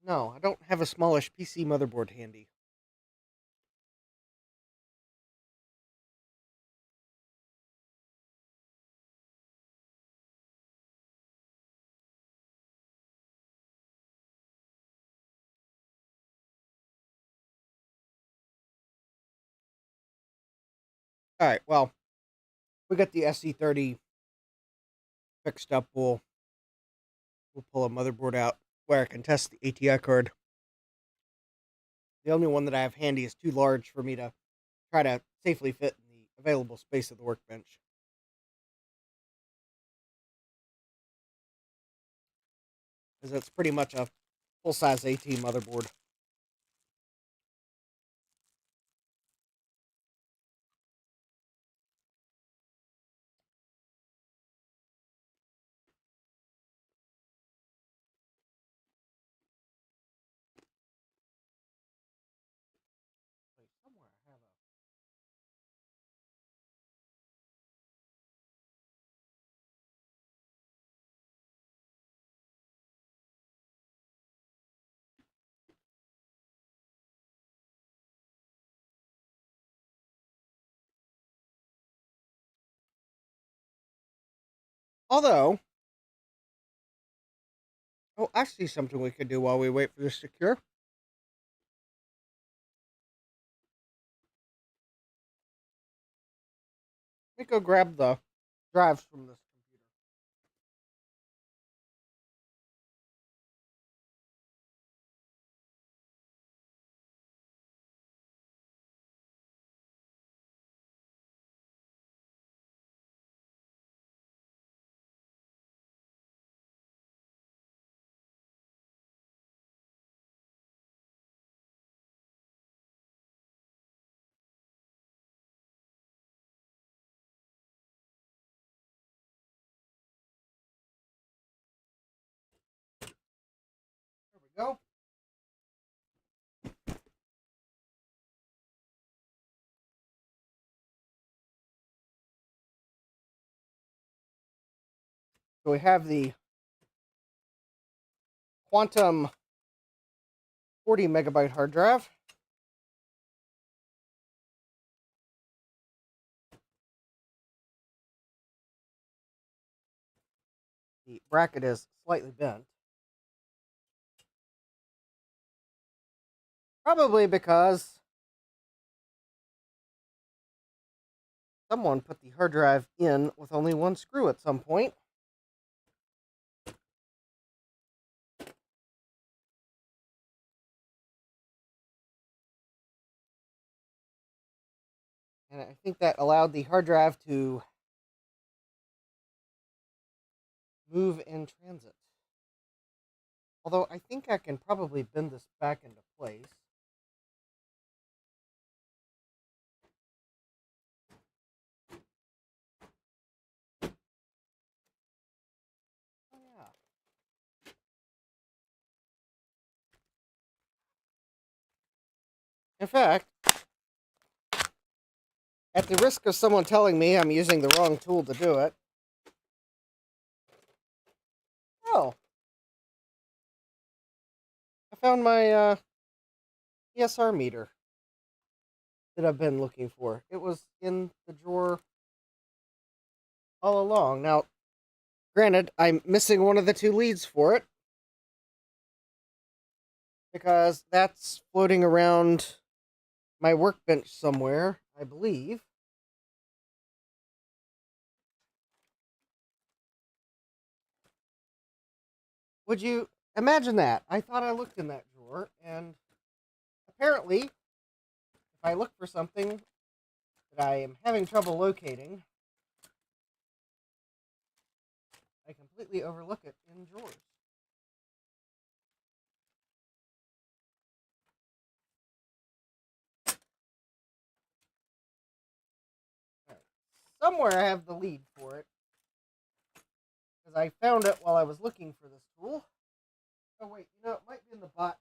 No, I don't have a smallish PC motherboard handy. All right, well, we got the SE30 fixed up. We'll pull a motherboard out where I can test the ATI card. The only one that I have handy is too large for me to try to safely fit in the available space of the workbench. Because it's pretty much a full-size AT motherboard. Somewhere I have a... Although, oh, I see something we could do while we wait for this to cure. Let me go grab the drives from this computer. There we go. So we have the Quantum 40 megabyte hard drive. The bracket is slightly bent. Probably because someone put the hard drive in with only one screw at some point. And I think that allowed the hard drive to move in transit. Although I think I can probably bend this back into place. Oh, yeah. In fact, at the risk of someone telling me I'm using the wrong tool to do it. Oh. I found my ESR meter that I've been looking for. It was in the drawer all along. Now, granted, I'm missing one of the two leads for it because that's floating around my workbench somewhere, I believe. Would you imagine that? I thought I looked in that drawer, and apparently, if I look for something that I am having trouble locating, I completely overlook it in drawers. All right. Somewhere I have the lead for it, because I found it while I was looking for this tool. Oh wait, it might be in the box.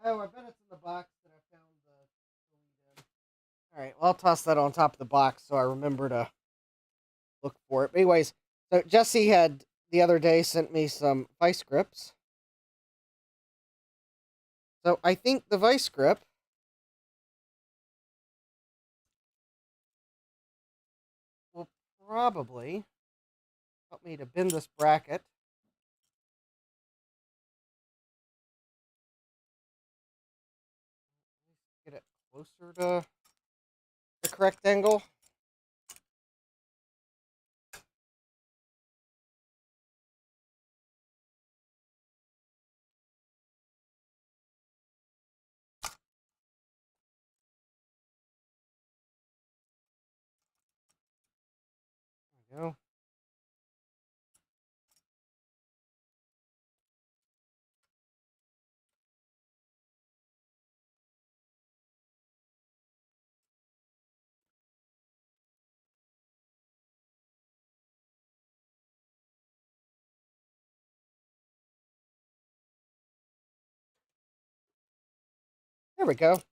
Oh, I bet it's in the box that I found the lead in. All right, well, I'll toss that on top of the box so I remember to look for it. But anyways, so Jesse had the other day sent me some vice grips. So I think the vice grip will probably help me to bend this bracket. Get it closer to the correct angle. There we go. There we go.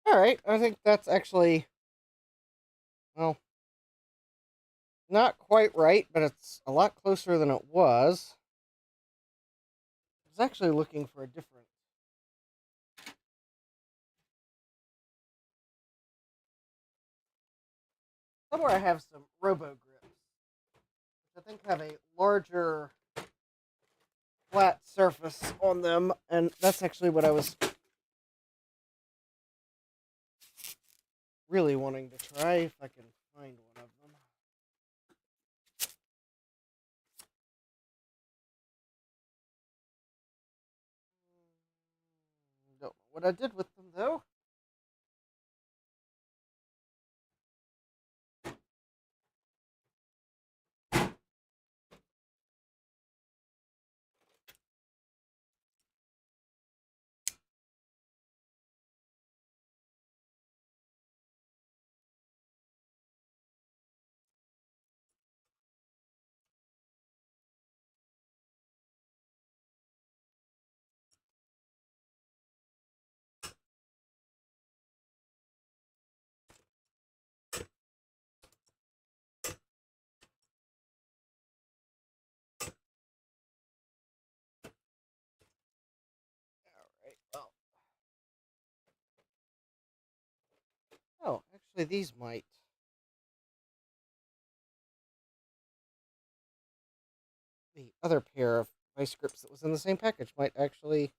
All right, I think that's actually, well, not quite right, but it's a lot closer than it was. I was actually looking for a different. Somewhere I have some robo grips, which I think have a larger flat surface on them, and that's actually what I was really wanting to try, if I can find one of them. Don't know what I did with them, though. Actually, these might. The other pair of vice grips that was in the same package might actually.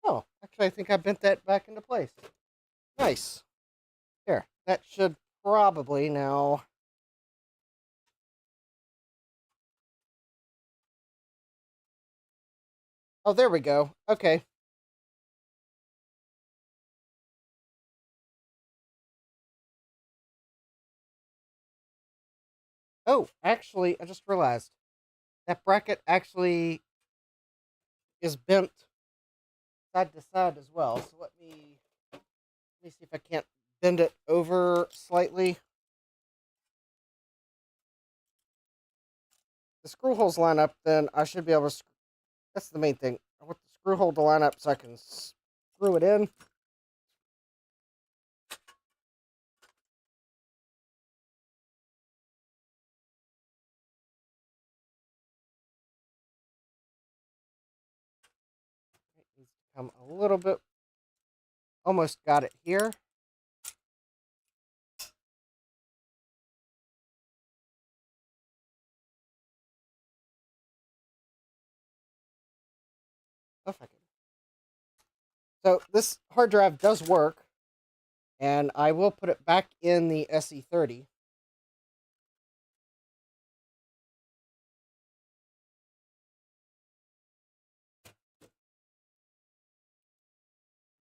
Oh, actually, I think I bent that back into place. Nice. There. That should probably now. Oh, there we go. Okay. Oh, actually, I just realized that bracket actually is bent side to side as well. So let me see if I can't bend it over slightly. The screw holes line up, then I should be able to. That's the main thing. I want the screw hole to line up so I can screw it in. It needs to come a little bit. Almost got it here. If I can. So this hard drive does work, and I will put it back in the SE30.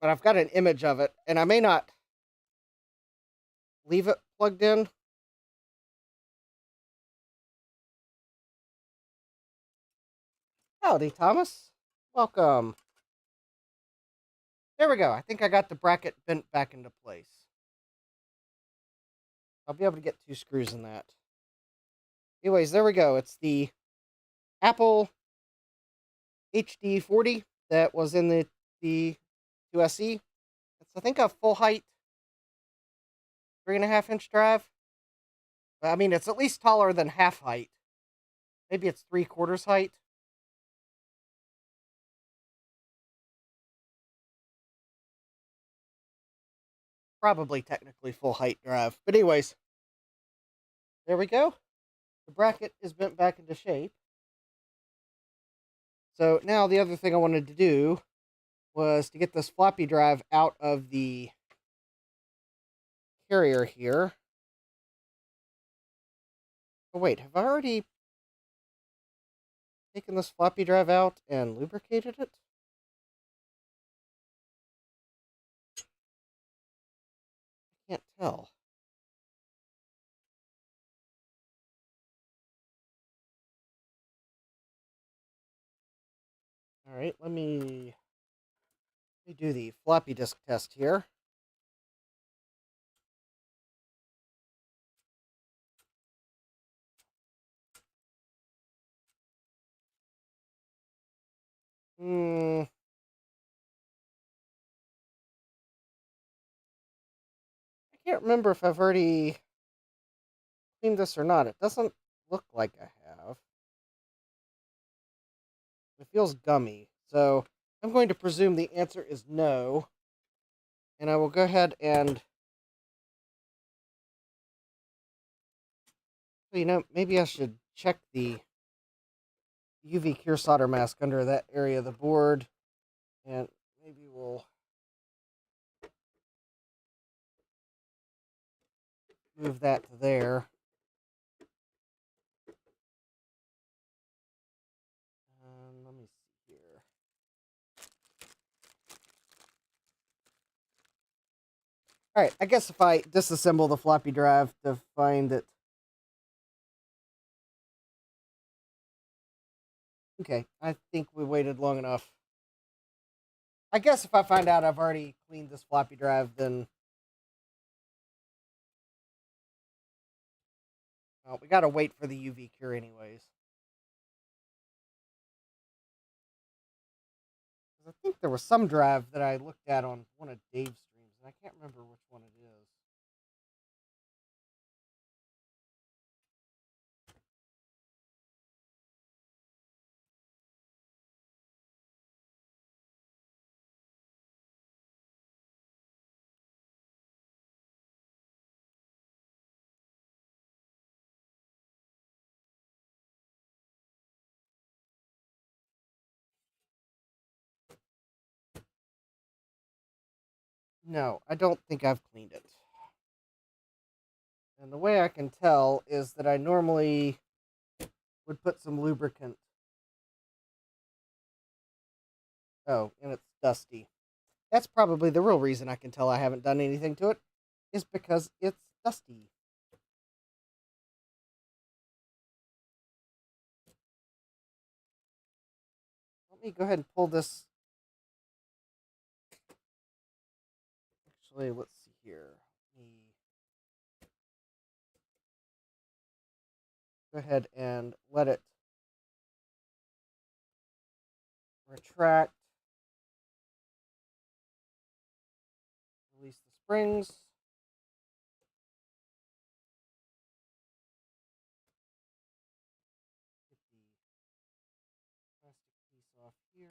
But I've got an image of it, and I may not leave it plugged in. Howdy, Thomas. Welcome. There we go. I think I got the bracket bent back into place. I'll be able to get 2 screws in that. Anyways, there we go. It's the Apple HD40 that was in the 2SE. It's, I think, a full height 3.5-inch drive. I mean, it's at least taller than half height. Maybe it's 3/4 height. Probably technically full height drive. But anyways, there we go. The bracket is bent back into shape. So now the other thing I wanted to do was to get this floppy drive out of the carrier here. Oh wait, have I already taken this floppy drive out and lubricated it? I can't tell. Alright, let me do the floppy disk test here. I can't remember if I've already cleaned this or not. It doesn't look like I have. It feels gummy. So I'm going to presume the answer is no. And I will go ahead and, maybe I should check the UV cure solder mask under that area of the board. And maybe we'll move that to there. Let me see here. Alright, I guess if I disassemble the floppy drive to find it. Okay, I think we waited long enough. I guess if I find out I've already cleaned this floppy drive, then... Well, we gotta wait for the UV cure anyways. I think there was some drive that I looked at on one of Dave's streams, and I can't remember which one it is. No, I don't think I've cleaned it. And the way I can tell is that I normally would put some lubricant. Oh, and it's dusty. That's probably the real reason I can tell I haven't done anything to it, is because it's dusty. Let me go ahead and pull this. Actually, let's see here. Let me go ahead and let it retract. Release the springs. Get the plastic piece off here.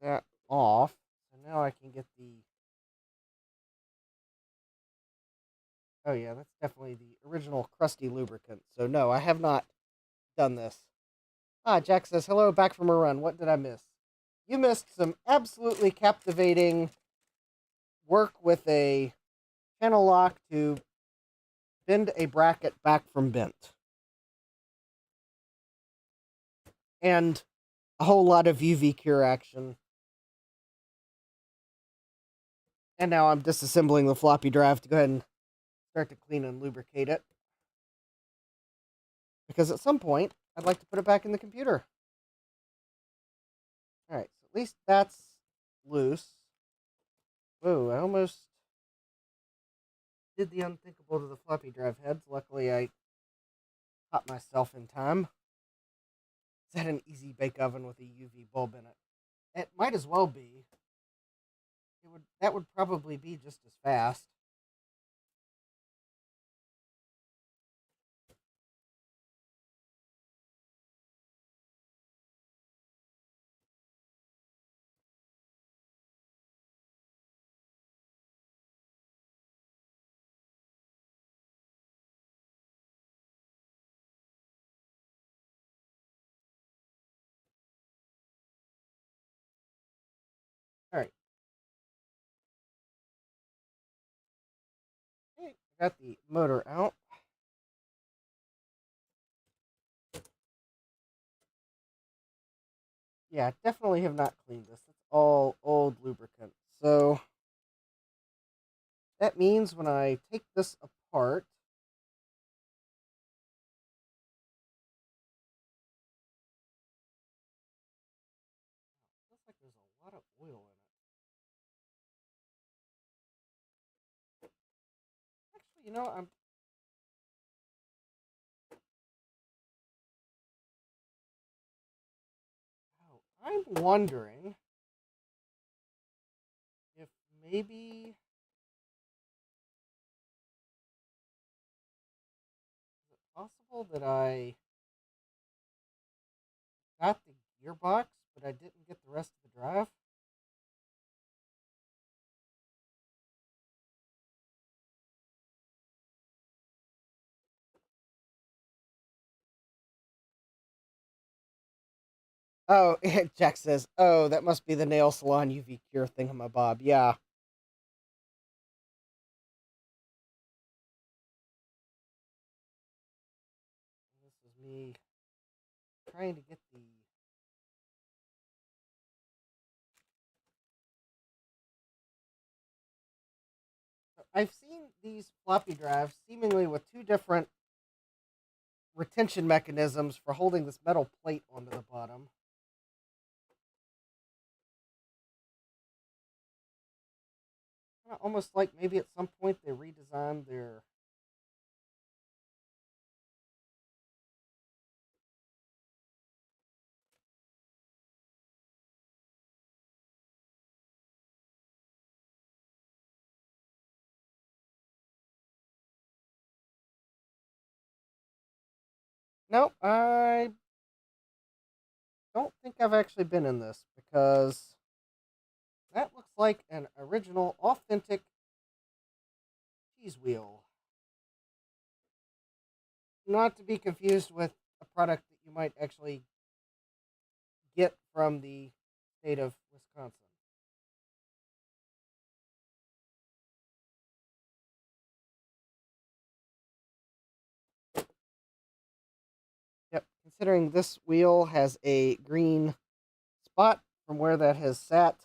Get that off. So now I can get the... Oh yeah, that's definitely the original crusty lubricant. So no, I have not done this. Ah, Jack says, hello, back from a run. What did I miss? You missed some absolutely captivating work with a channel lock to bend a bracket back from bent. And a whole lot of UV cure action. And now I'm disassembling the floppy drive to go ahead and start to clean and lubricate it. Because at some point, I'd like to put it back in the computer. Alright, so at least that's loose. Whoa, I almost did the unthinkable to the floppy drive heads. Luckily, I caught myself in time. Is that an easy bake oven with a UV bulb in it? It might as well be. That would probably be just as fast. Alright. Okay, got the motor out. Yeah, definitely have not cleaned this. It's all old lubricant. So that means when I take this apart, it feels like there's a lot of oil in it. Actually, I'm wondering if maybe is it possible that I got the gearbox, but I didn't get the rest of the drive? Oh, Jack says, oh, that must be the nail salon UV cure thingamabob. Yeah. This is me trying to get the... I've seen these floppy drives seemingly with two different retention mechanisms for holding this metal plate onto the bottom. Almost like maybe at some point they redesigned their No, I don't think I've actually been in this because that looks like an original, authentic cheese wheel. Not to be confused with a product that you might actually get from the state of Wisconsin. Yep, considering this wheel has a green spot from where that has sat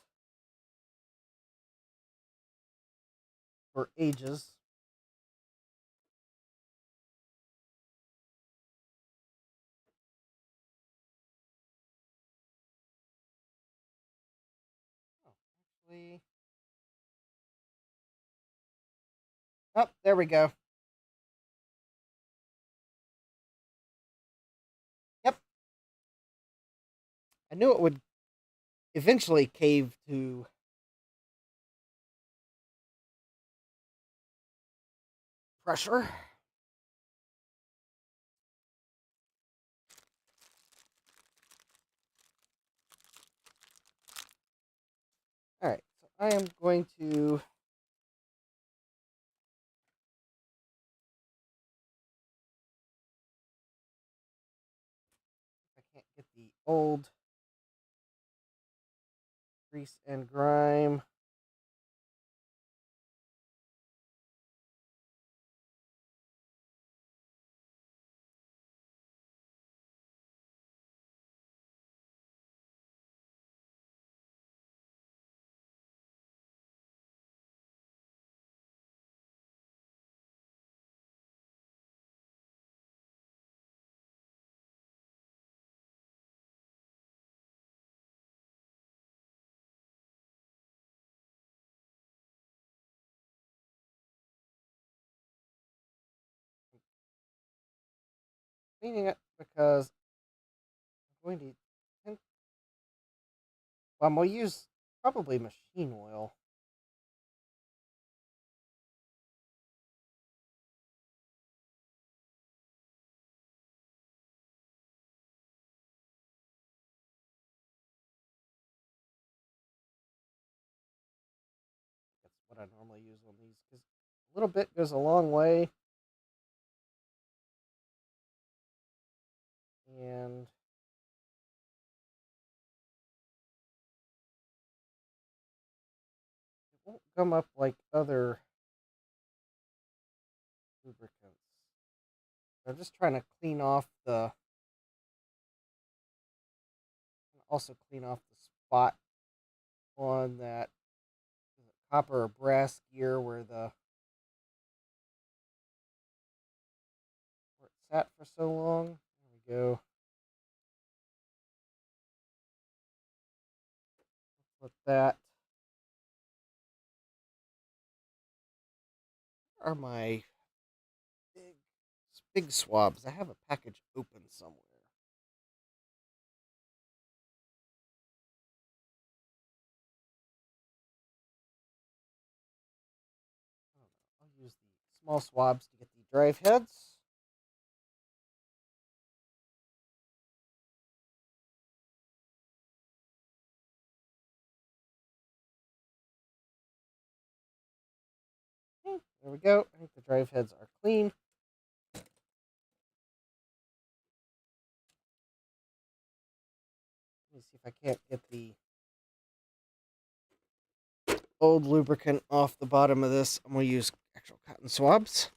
for ages. Oh, actually. Oh, there we go. Yep. I knew it would eventually cave to pressure. Alright, so I am going to I can't get the old grease and grime. Cleaning it because I'm going to well, I'm going to use probably machine oil. That's what I normally use on these because a little bit goes a long way. And it won't come up like other lubricants. I'm just trying to clean off the also clean off the spot on that copper or brass gear where it sat for so long. There we go. Let that. Where are my big big swabs? I have a package open somewhere. I don't know. I'll use the small swabs to get the drive heads. Okay, there we go. I think the drive heads are clean. Let me see if I can't get the old lubricant off the bottom of this. I'm going to use actual cotton swabs.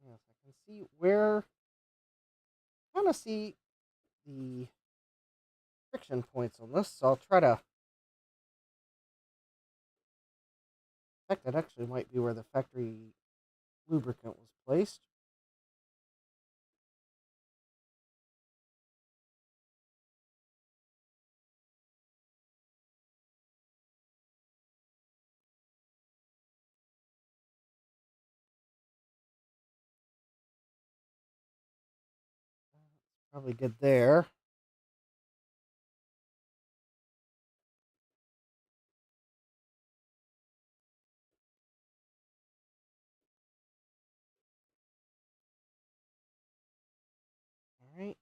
Yes, I can see where. I want to see the friction points on this, so I'll try to. In fact, that actually might be where the factory lubricant was placed. Probably good there. All right.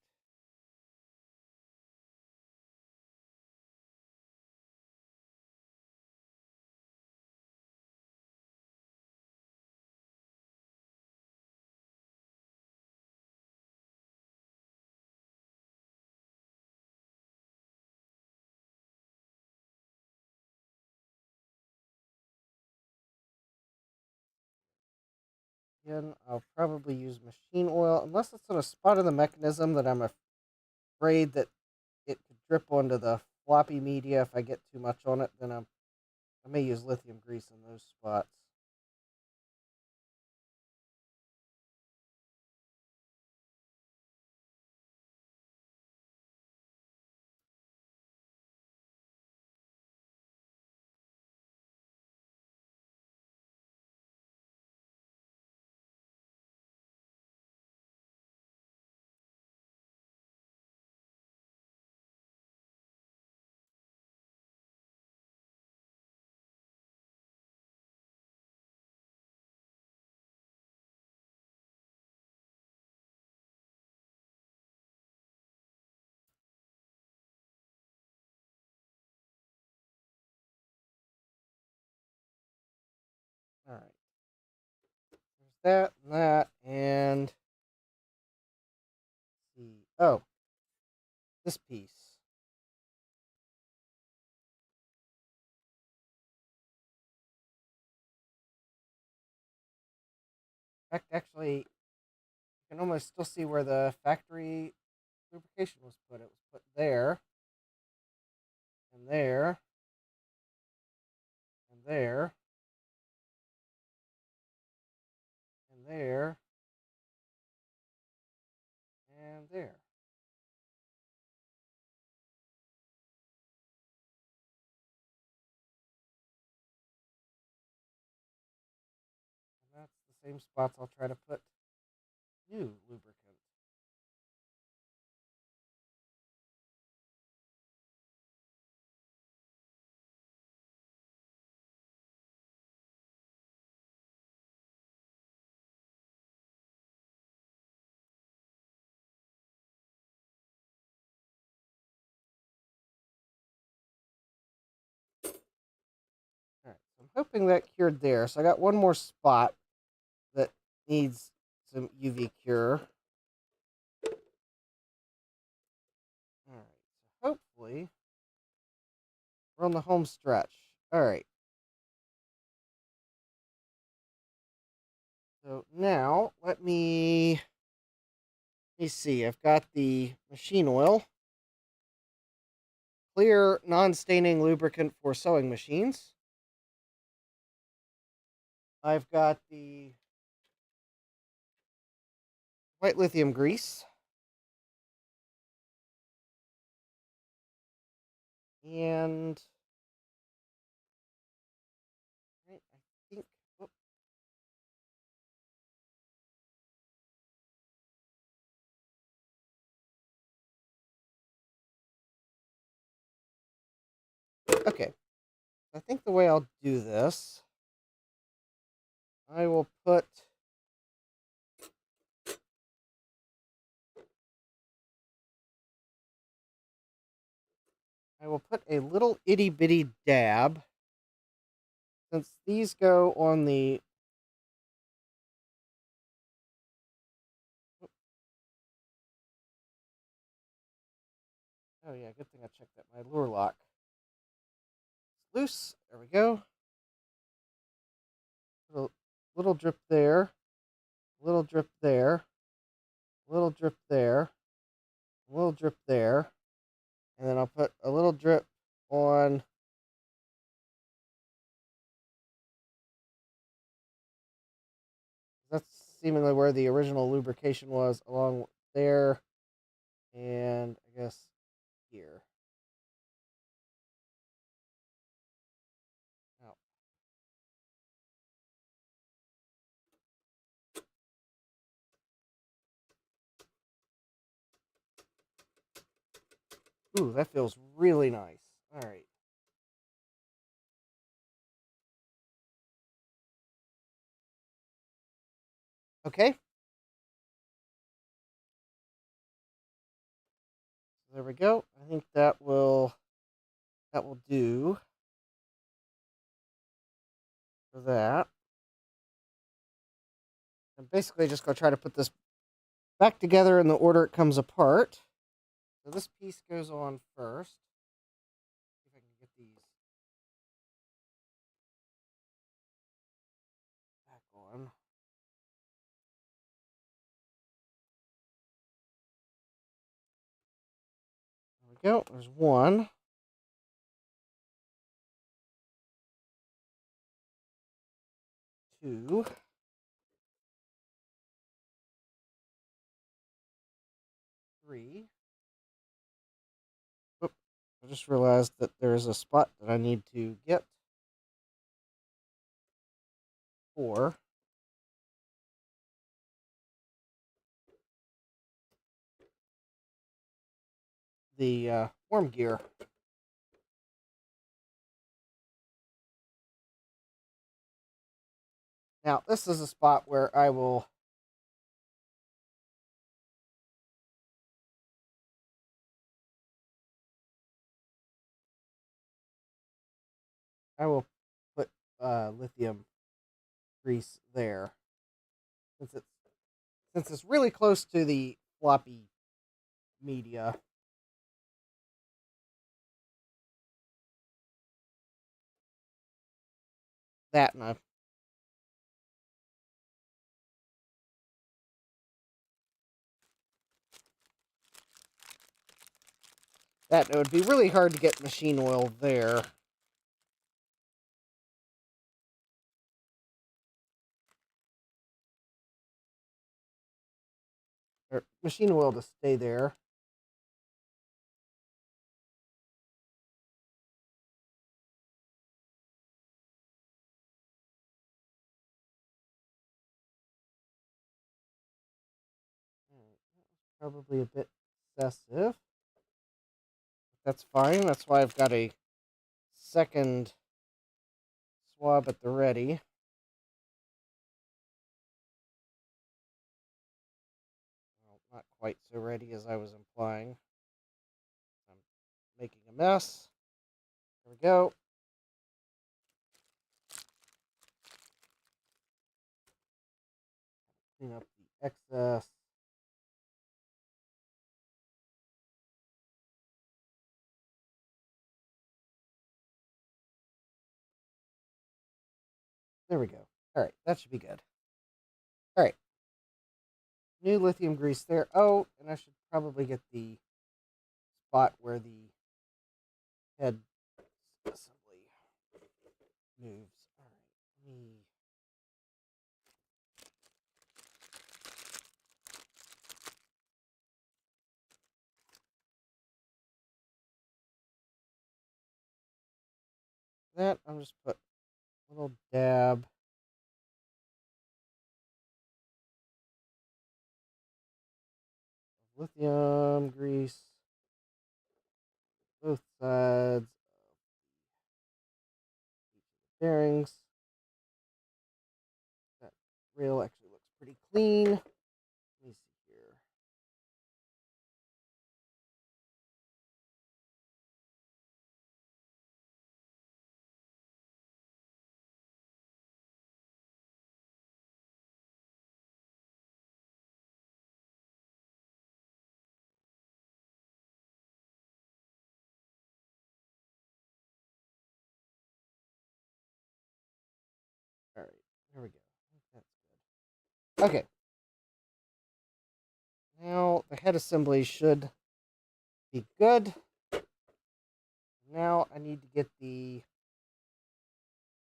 Again, I'll probably use machine oil, unless it's in a spot of the mechanism that I'm afraid that it could drip onto the floppy media if I get too much on it. Then I may use lithium grease in those spots. All right. There's and see. Oh, this piece. In fact, actually, you can almost still see where the factory lubrication was put. It was put there, and there, and there, and there, and there. And that's the same spots I'll try to put new lubricant. All right, so I'm hoping that cured there. So I got one more spot that needs some UV cure. All right, so hopefully we're on the home stretch. All right. So now let me see. I've got the machine oil, clear non-staining lubricant for sewing machines. I've got the white lithium grease. And right, I think whoop, okay. I think the way I'll do this, I will put a little itty bitty dab, since these go on the oh yeah, good thing I checked that my lure lock is loose. There we go. Little drip there, little drip there, little drip there, little drip there, and then I'll put a little drip on that's seemingly where the original lubrication was, along there, and I guess here. Now, Ooh, that feels really nice. All right. Okay. There we go. I think that will do for that. I'm basically just going to try to put this back together in the order it comes apart. So this piece goes on first. See if I can get these back on. There we go. There's one. Two. Three. Oop. I just realized that there's a spot that I need to get. Four. The worm gear. Now, this is a spot where I will put lithium grease there, since it's really close to the floppy media. That and it would be really hard to get machine oil there. Or machine oil to stay there. Probably a bit excessive. That's fine. That's why I've got a second swab at the ready. Well, not quite so ready as I was implying. I'm making a mess. There we go. Clean up the excess. There we go. All right, that should be good. All right. New lithium grease there. Oh, and I should probably get the spot where the head assembly moves. All right. Let me that. I'm just put a little dab. Lithium grease. Both sides of the bearings. That rail actually looks pretty clean. Let me see here. All right, there we go. That's good. Okay. Now the head assembly should be good. Now I need to get the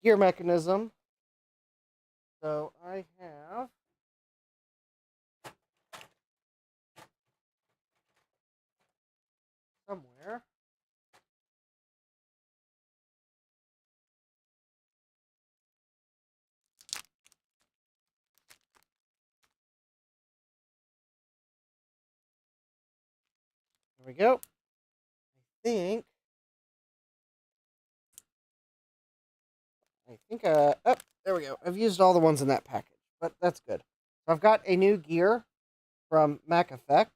gear mechanism. So I have somewhere. There we go. think oh, there we go. I've used all the ones in that package, but that's good. So I've got a new gear from Mac Effects.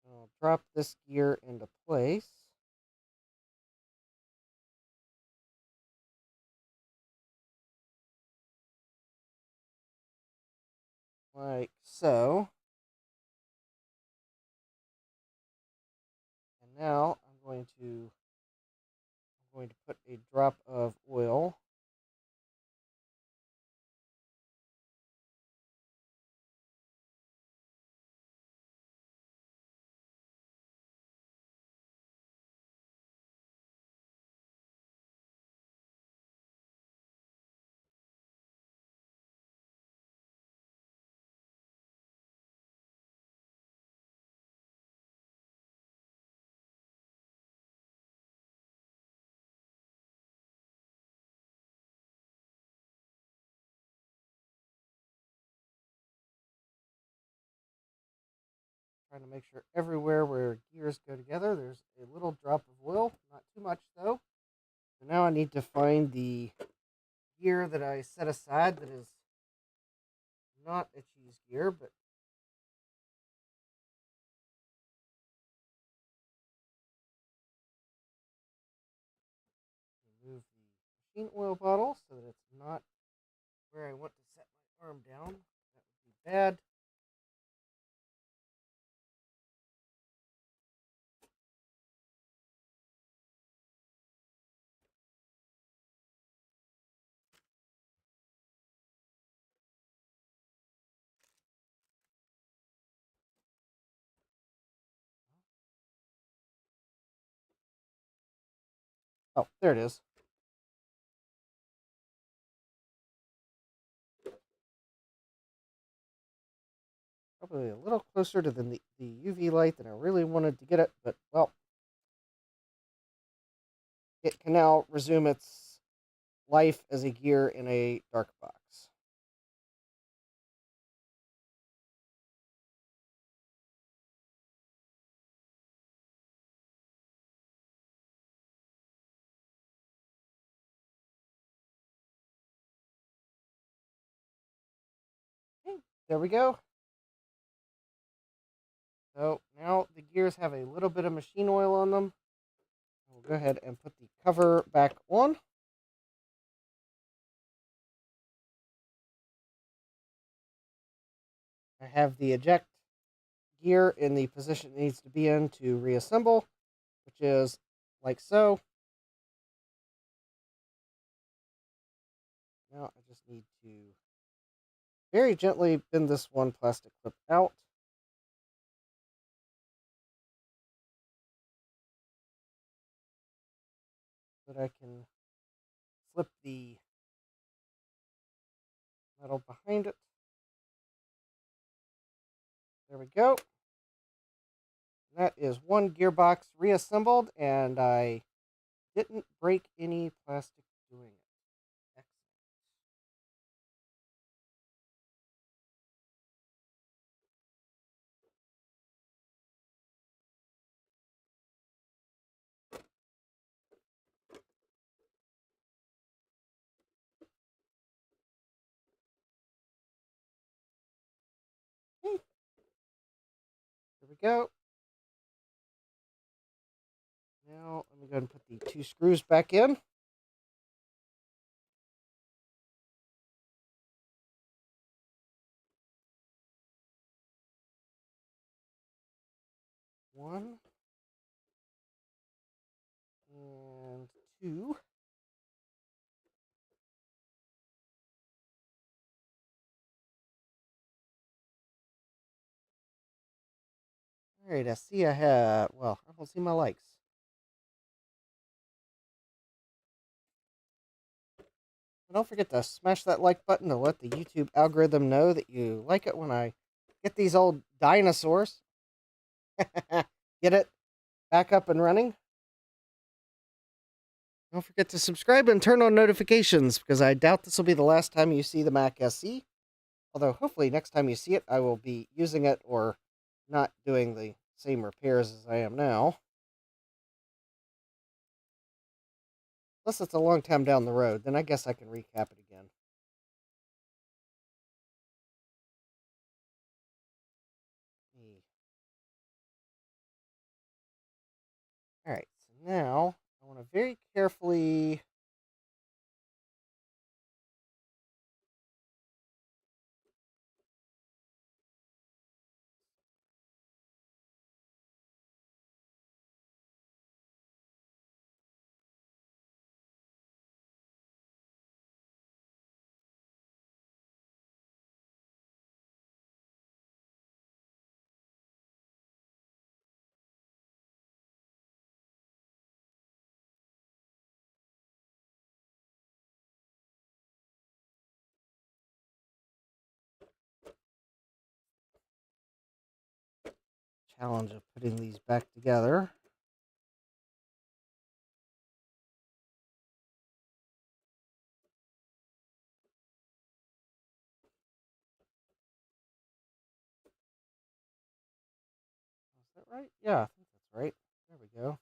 I'll drop this gear into place. Like so. And now I'm going to put a drop of oil trying to make sure everywhere where gears go together, there's a little drop of oil. Not too much, though. So now I need to find the gear that I set aside that is not a cheese gear, but remove the machine oil bottle so that it's not where I want to set my arm down. That would be bad. Oh, there it is. Probably a little closer to the UV light than I really wanted to get it, but well, it can now resume its life as a gear in a dark box. Okay, there we go. So now the gears have a little bit of machine oil on them. We'll go ahead and put the cover back on. I have the eject gear in the position it needs to be in to reassemble, which is like so. Now I just need to very gently bend this one plastic clip out. So that I can flip the metal behind it. There we go. That is one gearbox reassembled, and I didn't break any plastic doing it. Excellent. Okay. There we go. Now let me go ahead and put the two screws back in. One and two. All right, I see I have, well, I don't see my likes. Don't forget to smash that like button to let the YouTube algorithm know that you like it when I get these old dinosaurs. Get it back up and running. Don't forget to subscribe and turn on notifications because I doubt this will be the last time you see the Mac SE. Although hopefully next time you see it, I will be using it or not doing the same repairs as I am now. Unless it's a long time down the road, then I guess I can recap it again. Alright, so now I want to very carefully challenge of putting these back together. Is that right? Yeah, I think that's right. There we go.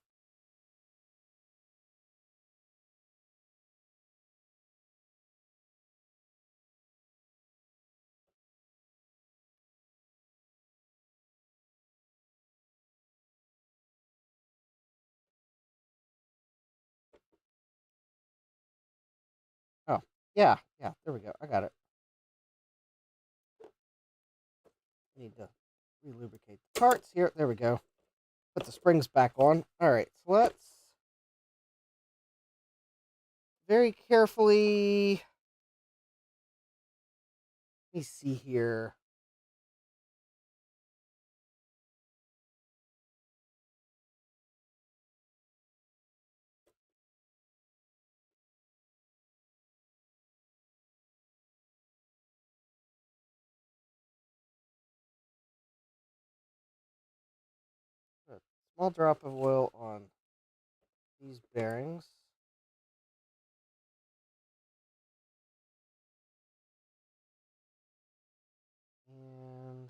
Oh, yeah, there we go. I got it. Need to re-lubricate the parts here. There we go. Put the springs back on. Alright, so let's very carefully. Let me see here. A small drop of oil on these bearings. And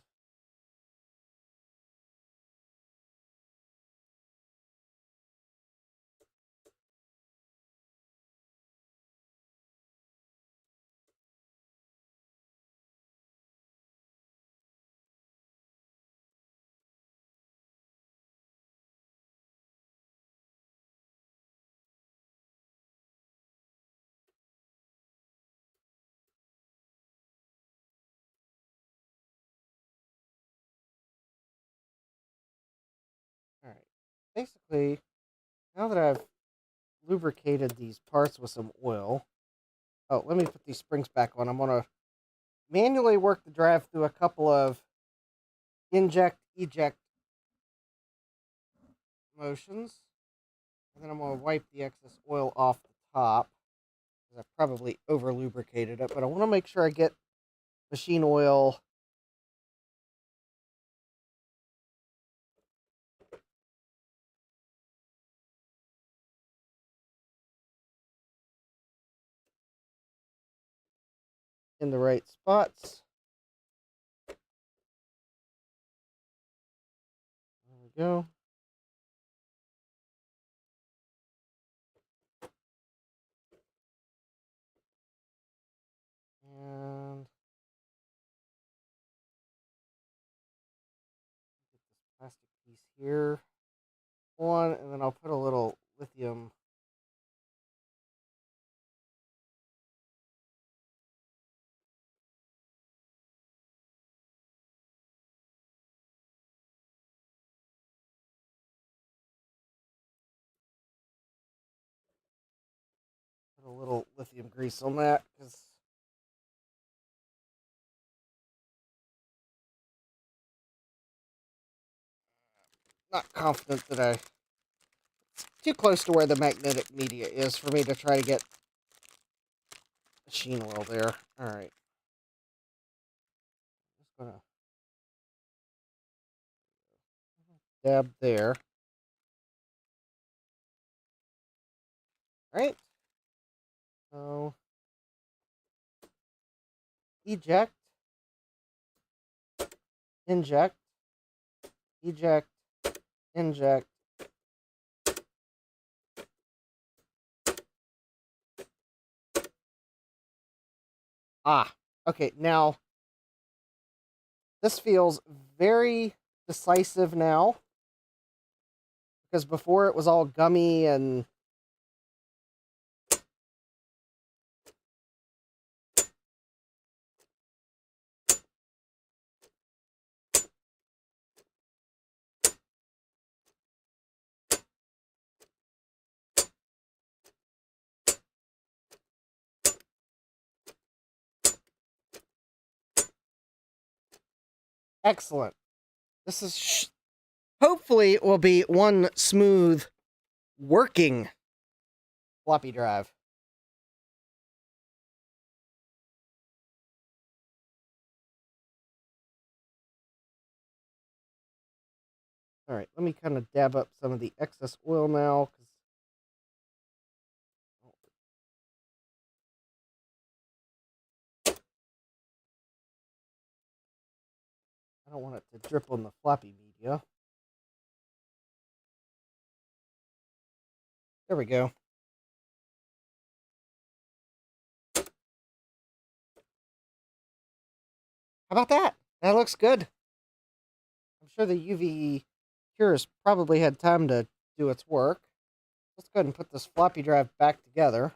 alright. Basically, now that I've lubricated these parts with some oil. Oh, let me put these springs back on. I'm going to manually work the drive through a couple of inject, eject motions. And then I'm going to wipe the excess oil off the top. Because I've probably over lubricated it. But I want to make sure I get machine oil in the right spots. There we go. And get this plastic piece here on, and then I'll put a little lithium grease on that because not confident that it's too close to where the magnetic media is for me to try to get machine oil there. All right. Just gonna dab there. All right. So eject, inject, eject, inject. Okay, now this feels very decisive now, because before it was all gummy and excellent. This is hopefully it will be one smooth working floppy drive. All right, let me kind of dab up some of the excess oil now. I don't want it to drip on the floppy media. There we go. How about that? That looks good. I'm sure the UV cures probably had time to do its work. Let's go ahead and put this floppy drive back together.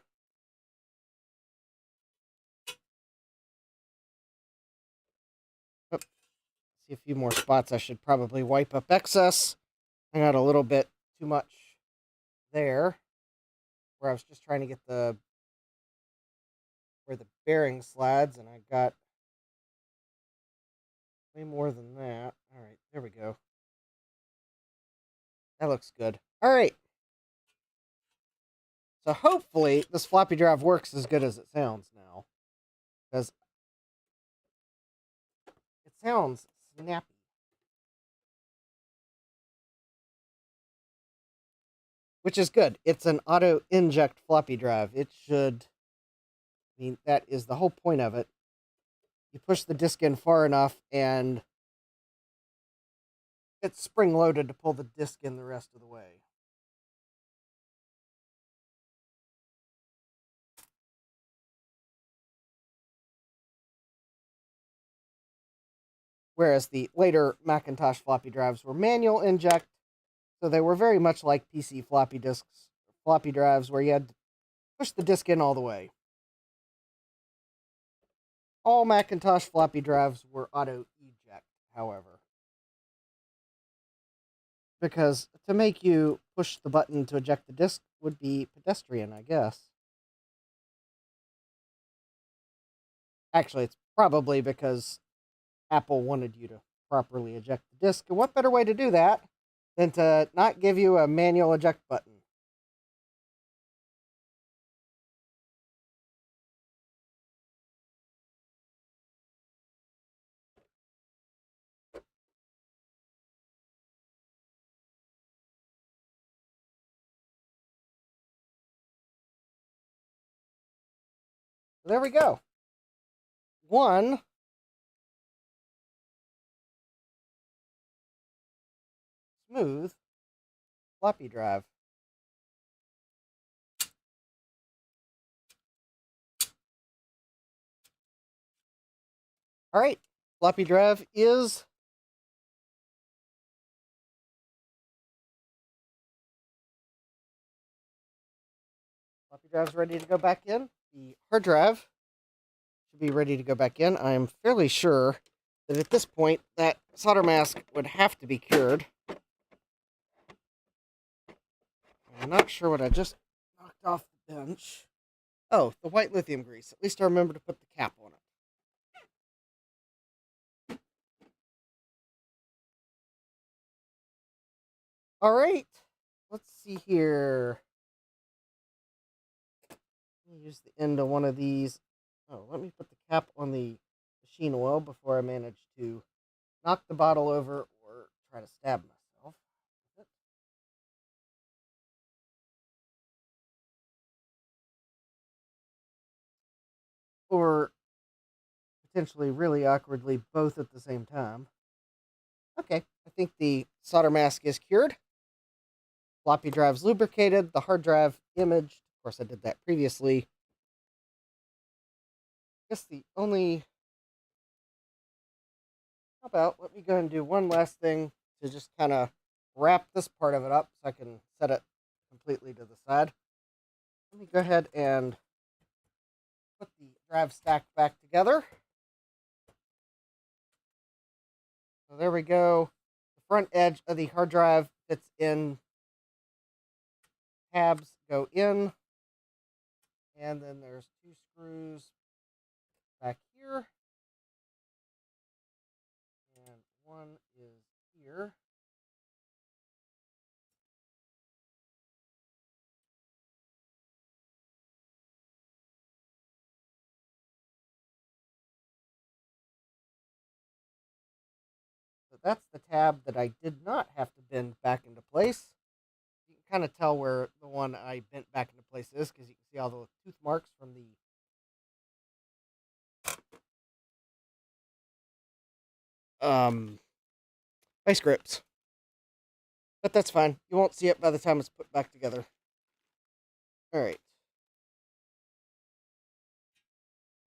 Oop. See a few more spots. I should probably wipe up excess. I got a little bit too much there, where I was just trying to get where the bearing slides, and I got way more than that. All right, there we go. That looks good. All right. So hopefully this floppy drive works as good as it sounds now, because it sounds snappy. Which is good. It's an auto inject floppy drive. It should, I mean, that is the whole point of it. You push the disk in far enough and it's spring loaded to pull the disk in the rest of the way. Whereas the later Macintosh floppy drives were manual inject, so they were very much like PC floppy drives, where you had to push the disk in all the way. All Macintosh floppy drives were auto eject, however, because to make you push the button to eject the disk would be pedestrian, I guess. Actually, it's probably because Apple wanted you to properly eject the disk. And what better way to do that than to not give you a manual eject button? There we go. One smooth floppy drive. All right, floppy drive is floppy drive's ready to go back in. The hard drive should be ready to go back in. I am fairly sure that at this point that solder mask would have to be cured. I'm not sure what I just knocked off the bench. Oh, the white lithium grease. At least I remember to put the cap on it. All right, let's see here. Let me use the end of one of these. Oh, let me put the cap on the machine oil before I manage to knock the bottle over or try to stab myself. Or potentially really awkwardly both at the same time. Okay, I think the solder mask is cured. floppy drive's lubricated, the hard drive imaged. Of course, I did that previously. I guess the only... How about, let me go ahead and do one last thing to just kind of wrap this part of it up so I can set it completely to the side. Let me go ahead and put the drive stack back together. So there we go. The front edge of the hard drive fits in. Tabs go in. And then there's 2 screws back here. And one is here. So that's the tab that I did not have to bend back into place. You can kind of tell where the one I bent back into place is because you can see all the tooth marks from the vice grips. But that's fine. You won't see it by the time it's put back together. Alright.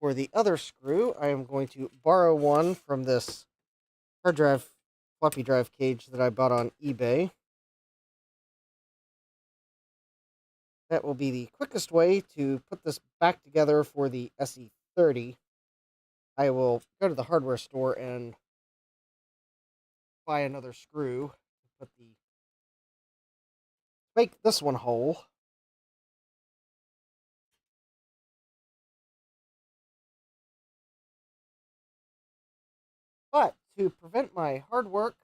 For the other screw, I am going to borrow one from this hard drive, floppy drive cage that I bought on eBay. That will be the quickest way to put this back together for the SE30. I will go to the hardware store and buy another screw to put the... make this one whole. But to prevent my hard work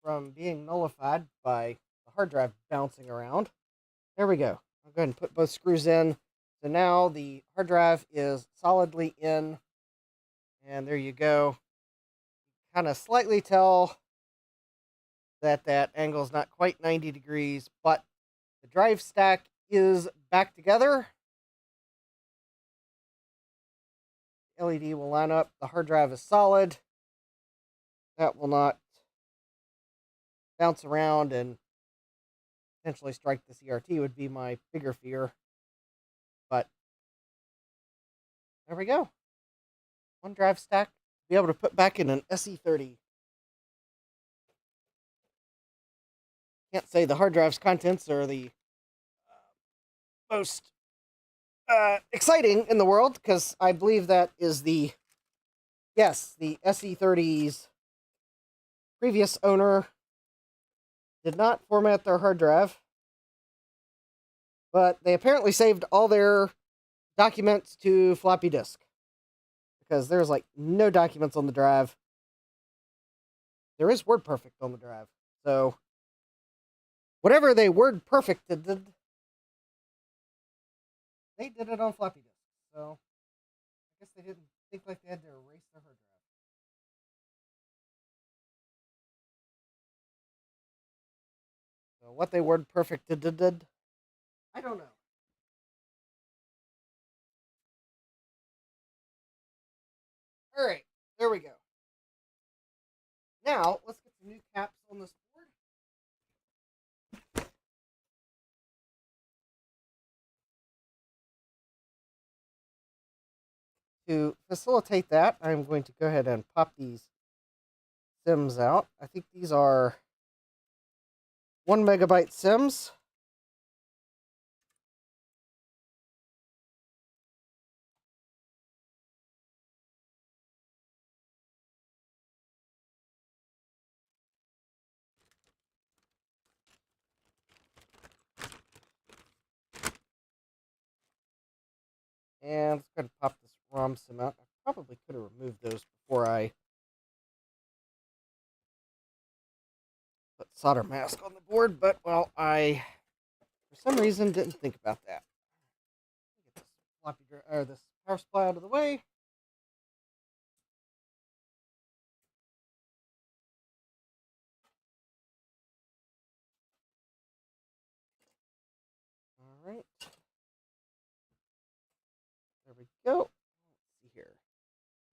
from being nullified by the hard drive bouncing around, there we go. I'll go ahead and put both screws in. So now the hard drive is solidly in. And there you go. Kind of slightly tell that that angle is not quite 90 degrees, but the drive stack is back together. The LED will line up. The hard drive is solid. That will not bounce around and potentially strike the CRT would be my bigger fear. But there we go. One drive stack to be able to put back in an SE30. Can't say the hard drive's contents are the most exciting in the world, because I believe that is the SE30's previous owner did not format their hard drive, but they apparently saved all their documents to floppy disk, because there's like no documents on the drive. There is WordPerfect on the drive, so whatever they WordPerfected, they did it on floppy disk. So I guess they didn't think like they had to erase their hard drive. So what they WordPerfected, I don't know. All right, there we go. Now let's get some new caps on this board. To facilitate that, I'm going to go ahead and pop these sims out. I think these are 1 megabyte sims. And let's go ahead and pop this ROM sim out. I probably could have removed those before I put solder mask on the board, but, well, I, for some reason, didn't think about that. Get this floppy or this power supply out of the way. All right. There we go. Let's see here.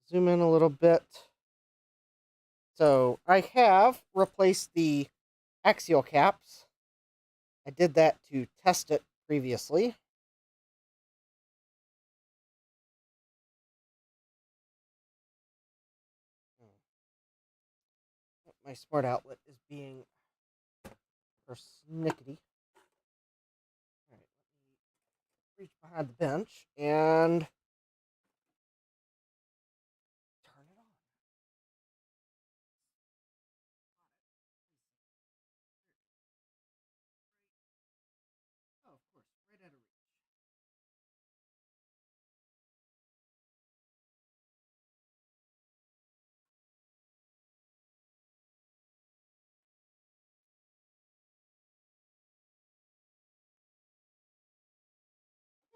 Zoom in a little bit. So I have replaced the axial caps, I did that to test it previously. My smart outlet is being persnickety. All right, let me reach behind the bench and turn it on. Oh, of course, right out of reach.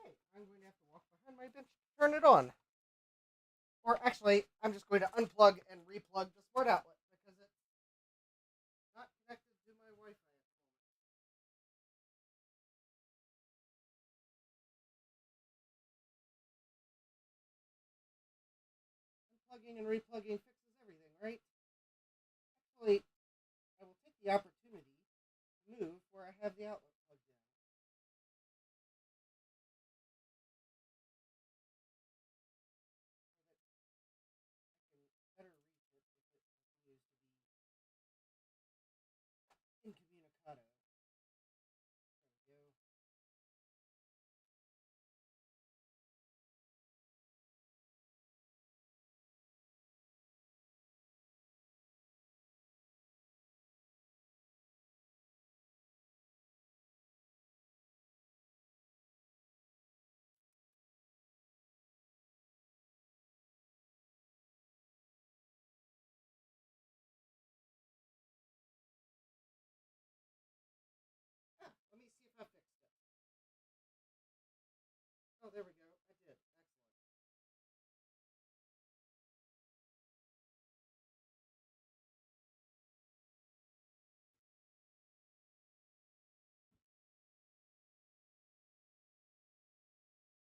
Okay, I'm going to have to walk behind my bench to turn it on. Or actually, I'm just going to unplug and replug the smart outlet because it's not connected to my Wi-Fi at the moment. Unplugging and replugging fixes everything, right? Actually, I will take the opportunity to move where I have the outlet plugged in. So that I can better reach it if it continues to be incommunicado. There we go. Let me see if I fixed it. Oh, there we go. I did. Excellent.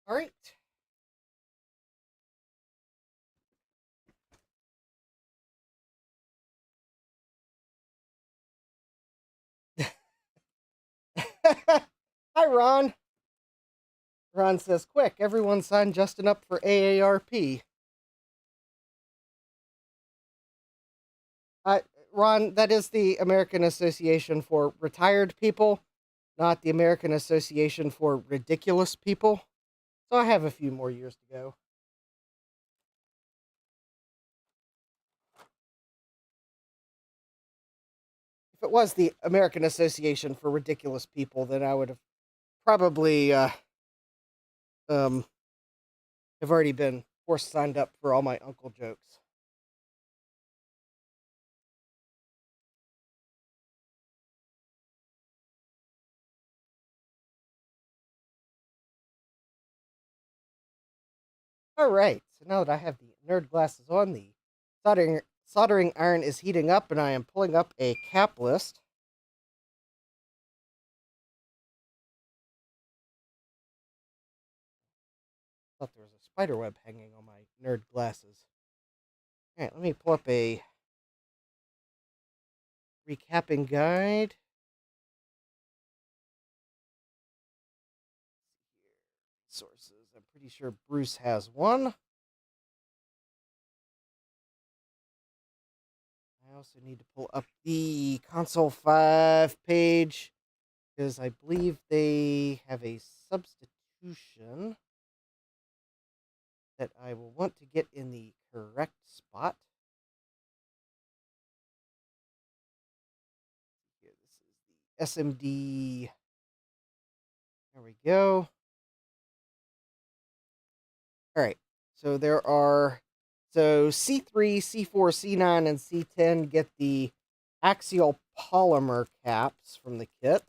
All right. Hi, Ron. Ron says, quick, everyone sign Justin up for AARP. Uh, Ron, that is the American Association for Retired People, not the American Association for Ridiculous People. So I have a few more years to go. If it was the American Association for Ridiculous People, then I would have probably have already been forced signed up for all my uncle jokes. All right, so now that I have the nerd glasses on, the soldering iron is heating up, and I am pulling up a cap list. Thought there was a spider web hanging on my nerd glasses. All right, let me pull up a recapping guide. Sources. I'm pretty sure Bruce has one. I also need to pull up the console 5 page because I believe they have a substitution that I will want to get in the correct spot. Here, this is the SMD. There we go. All right. So there are C3, C4, C9, and C10 get the axial polymer caps from the kit.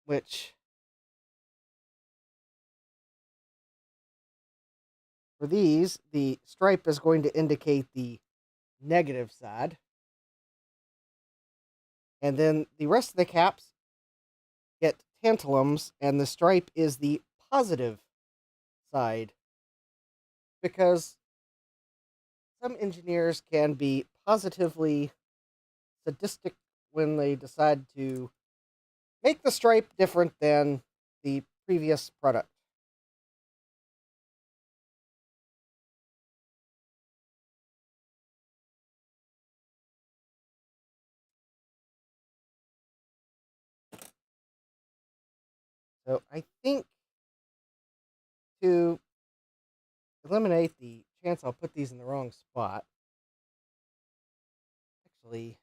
Which, for these, the stripe is going to indicate the negative side. And then the rest of the caps get tantalums, and the stripe is the positive side. because some engineers can be positively sadistic when they decide to make the stripe different than the previous product. So I think to eliminate the chance I'll put these in the wrong spot, actually,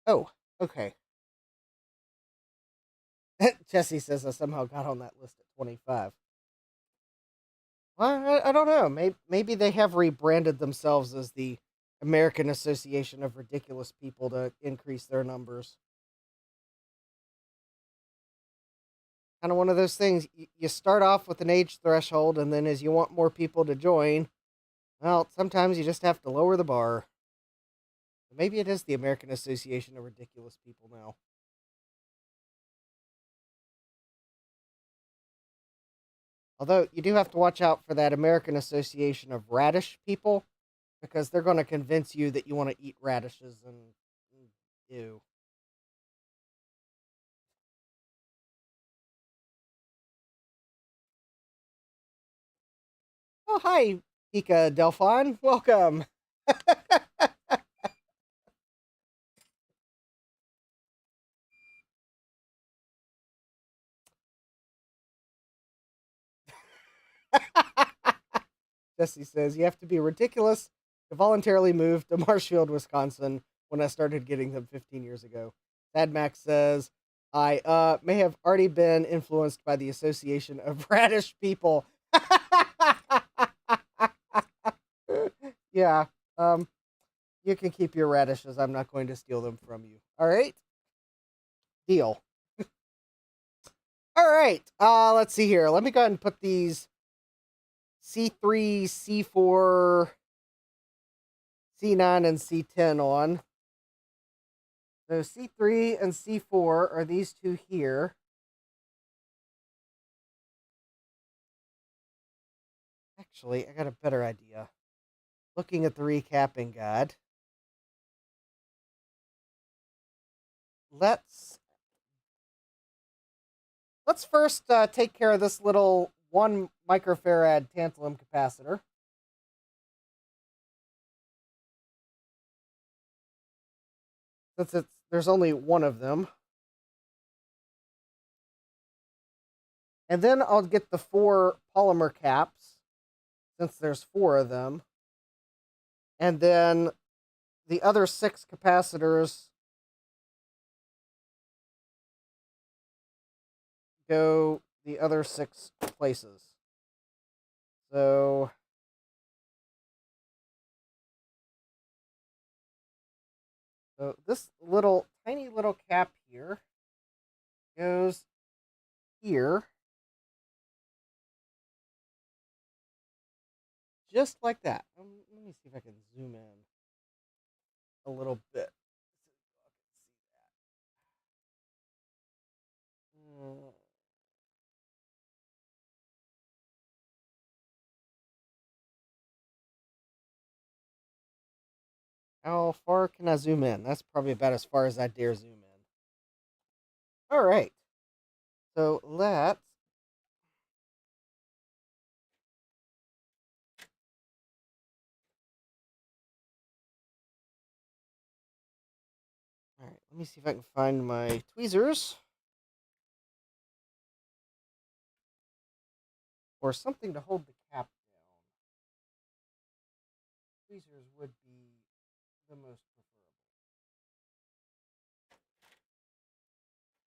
oh, okay. Jesse says I somehow got on that list at 25. Well, I don't know. Maybe they have rebranded themselves as the American Association of Ridiculous People to increase their numbers. Kind of one of those things. You start off with an age threshold, and then as you want more people to join, well, sometimes you just have to lower the bar. Maybe it is the American Association of Ridiculous People now. Although you do have to watch out for that American Association of Radish People, because they're going to convince you that you want to eat radishes and ew. Oh, hi, Pika Delphine. Welcome. Jesse says, you have to be ridiculous to voluntarily move to Marshfield, Wisconsin when I started getting them 15 years ago. Thad Max says, I may have already been influenced by the Association of Radish People. Yeah, you can keep your radishes. I'm not going to steal them from you. All right? Deal. All right, let's see here. Let me go ahead and put these C3, C4, C9, and C10 on. So C3 and C4 are these two here. Actually, I got a better idea. Looking at the recapping guide, let's first take care of this little 1 microfarad tantalum capacitor. Since there's only one of them. And then I'll get the 4 polymer caps, since there's 4 of them. And then the other 6 capacitors go the other 6 places. So this little tiny little cap here goes here, just like that. Let me see if I can zoom in a little bit. How far can I zoom in? That's probably about as far as I dare zoom in. All right. So let's all right, let me see if I can find my tweezers or something to hold the cap down. Tweezers would be the most preferable.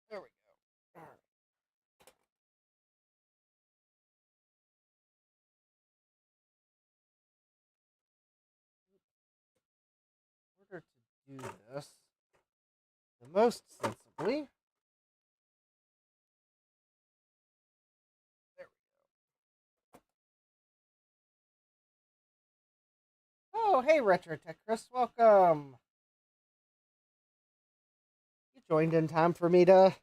There we go. All right. In order to do this the most sensibly, there hey, Retrotech Chris, welcome. You joined in time for me to.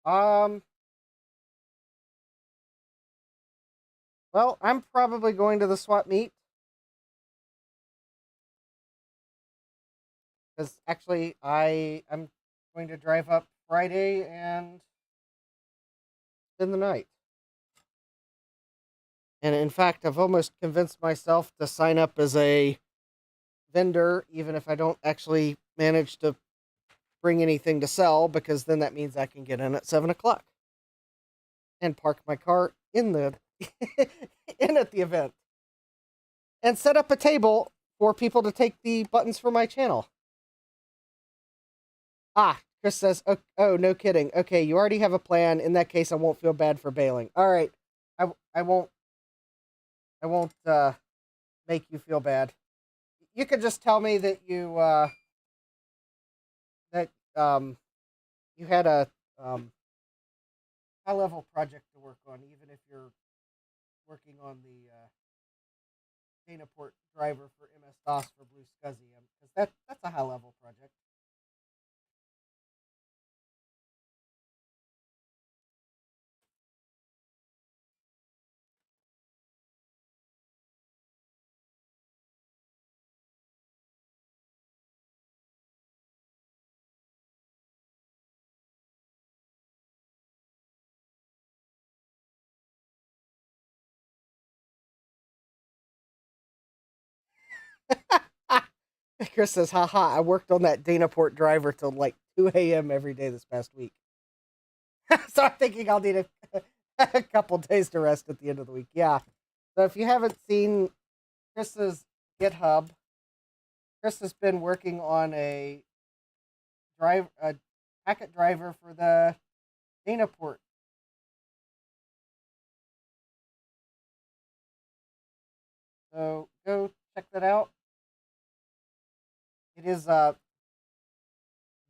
Um, well, I'm probably going to the swap meet. Because actually, I'm going to drive up Friday and spend the night. And in fact, I've almost convinced myself to sign up as a vendor, even if I don't actually manage to bring anything to sell, because then that means I can get in at 7 o'clock and park my car in the in at the event and set up a table for people to take the buttons for my channel. Ah, Chris says, oh, no kidding. Okay, you already have a plan. In that case, I won't feel bad for bailing. All right, I won't make you feel bad. You could just tell me that that you had a high level project to work on, even if you're working on the data port driver for MS DOS for Blue Scuzzy, because that's a high level project. Chris says, haha, I worked on that Danaport driver till like 2 a.m. every day this past week. So I'm thinking I'll need a couple days to rest at the end of the week. Yeah. So if you haven't seen Chris's GitHub, Chris has been working on a packet driver for the Danaport. So go check that out. It is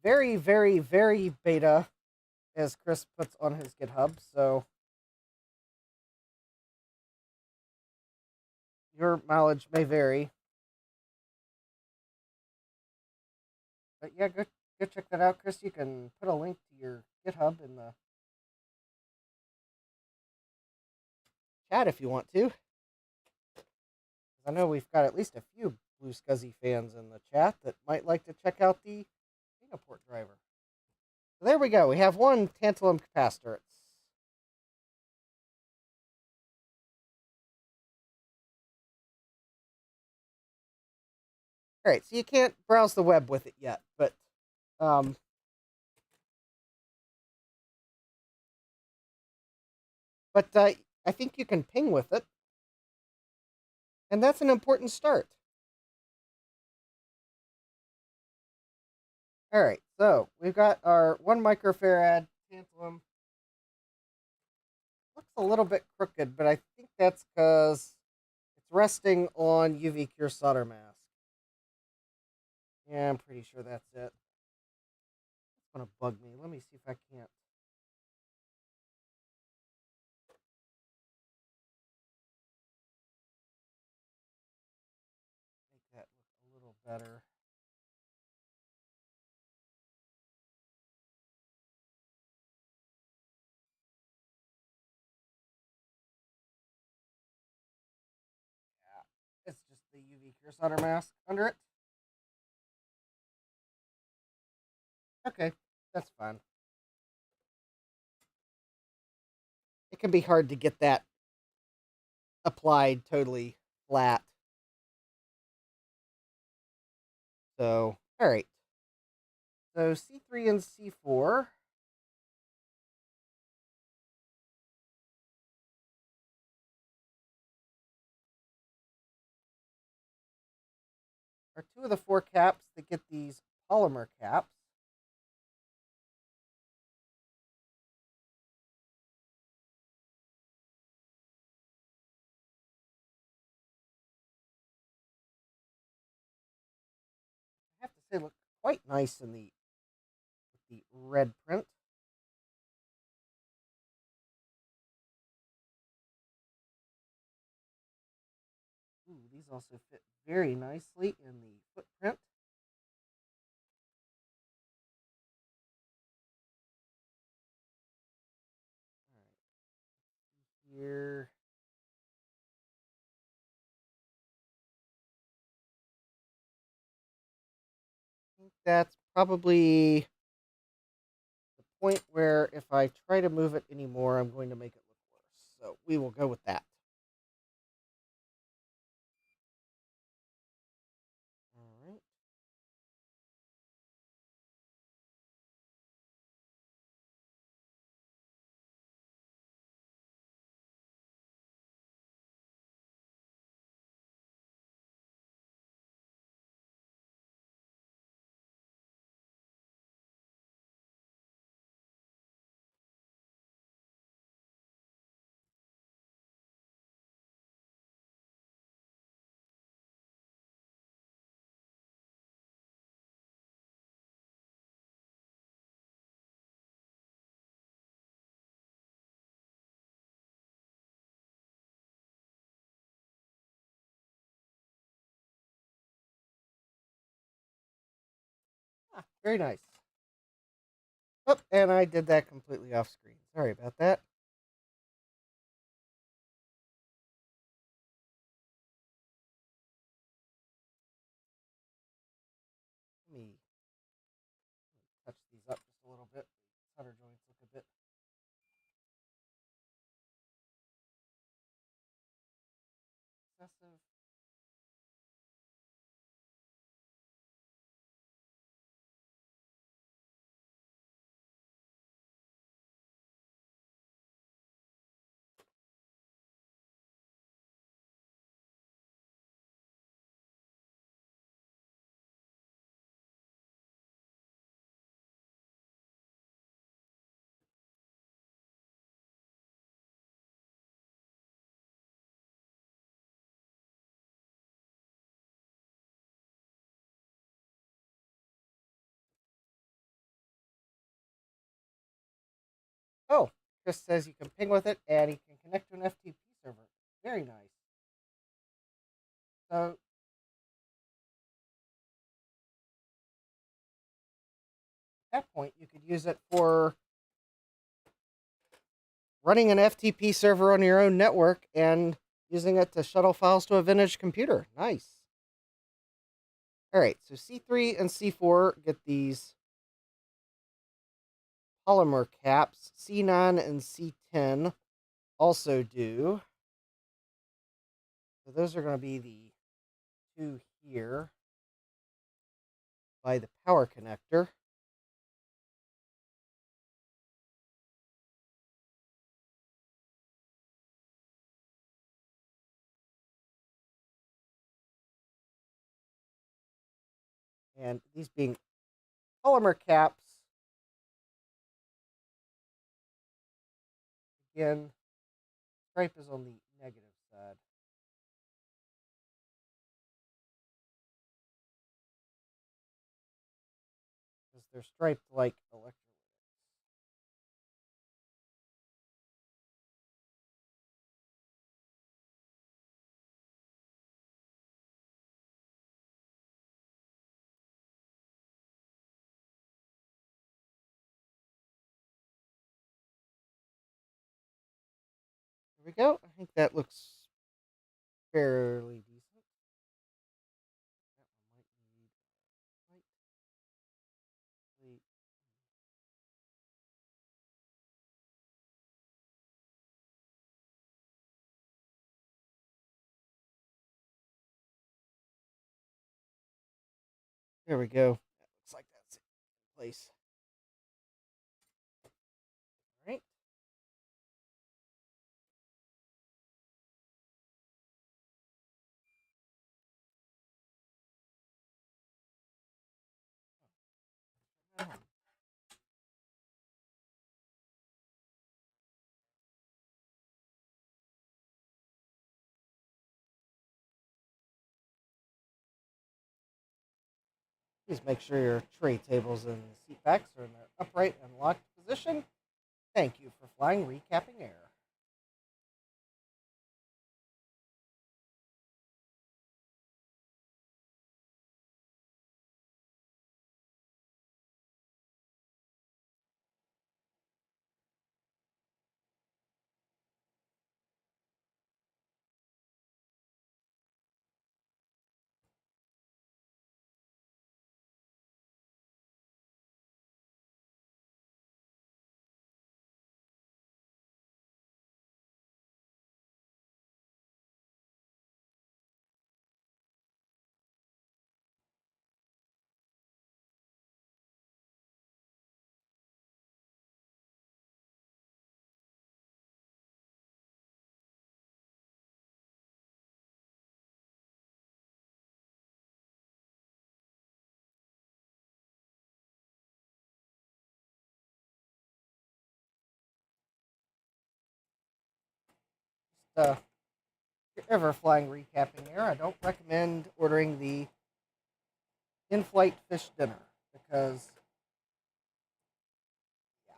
very, very, very beta, as Chris puts on his GitHub. So your mileage may vary. But yeah, go check that out, Chris. You can put a link to your GitHub in the chat if you want to. I know we've got at least a few Blue Scuzzy fans in the chat that might like to check out the Singapore driver. So there we go. We have one tantalum capacitor. All right, so you can't browse the web with it yet, but I think you can ping with it, and that's an important start. All right, so we've got our 1 microfarad tantalum. Looks a little bit crooked, but I think that's because it's resting on UV cure solder mask. Yeah, I'm pretty sure that's it. It's gonna bug me. Let me see if I can't. Make that look a little better. Yeah, it's just the UV cure solder mask under it. Okay, that's fine. It can be hard to get that applied totally flat. So, all right. So C3 and C4. Are two of the 4 caps that get these polymer caps. I have to say, look quite nice in the red print. also fit very nicely in the footprint. All right. Here. I think that's probably the point where if I try to move it anymore, I'm going to make it look worse. So we will go with that. All right. Very nice. Oh, and I did that completely off screen. Sorry about that. Let me touch these up just a little bit. The solder joints look a bit excessive. Oh, Chris says you can ping with it and he can connect to an FTP server. Very nice. So at that point, you could use it for running an FTP server on your own network and using it to shuttle files to a vintage computer. Nice. All right, so C3 and C4 get these polymer caps. C9 and C10 also do. So those are going to be the two here by the power connector. And these being polymer caps, again, stripe is on the negative side. Because they're striped like electrolytes. There we go. I think that looks fairly decent. That one might need slightly. There we go. That looks like that's in place. All right. Please make sure your tray tables and seat backs are in their upright and locked position. Thank you for flying recapping air. you're ever flying recapping here, I don't recommend ordering the in-flight fish dinner because, yeah.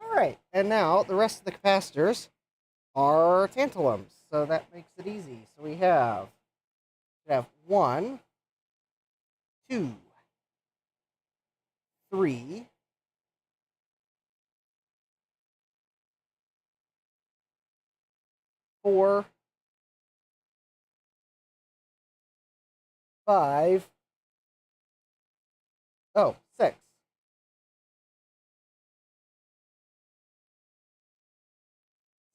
All right, and now the rest of the capacitors are tantalums, so that makes it easy. So we have 1, 2, 3, 4, 5, oh, 6.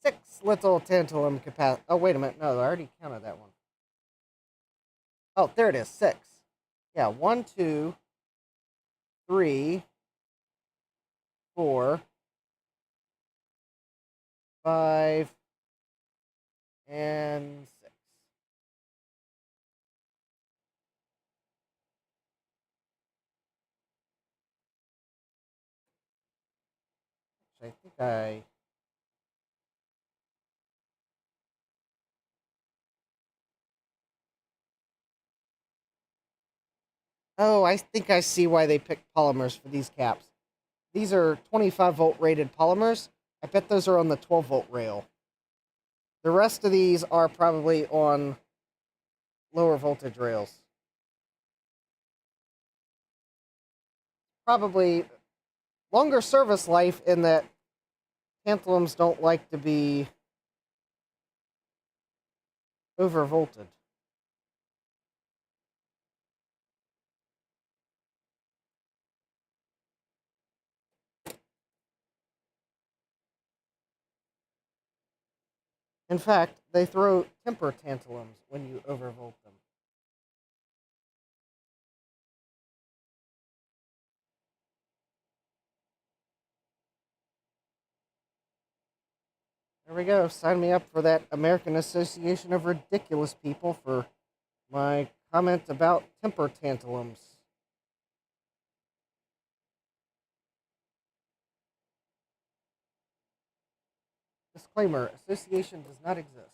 6 little tantalum capacitors. Oh, wait a minute. No, I already counted that one. Oh, there it is. 6. Yeah, 1, 2, 3, 4, 5, and 6. Actually, I think I. Oh, I think I see why they picked polymers for these caps. These are 25-volt rated polymers. I bet those are on the 12-volt rail. The rest of these are probably on lower voltage rails. Probably longer service life in that tantalums don't like to be overvolted. In fact, they throw temper tantalums when you overvolt them. There we go. Sign me up for that American Association of Ridiculous People for my comment about temper tantalums. Disclaimer, association does not exist.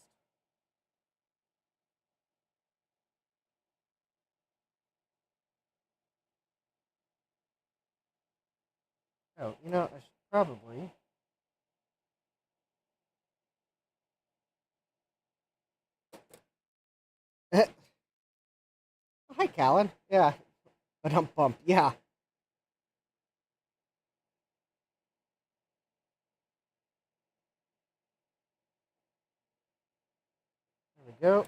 Oh, I should probably. Hi, Callan. Yeah, but I'm bump. Yeah. There we go.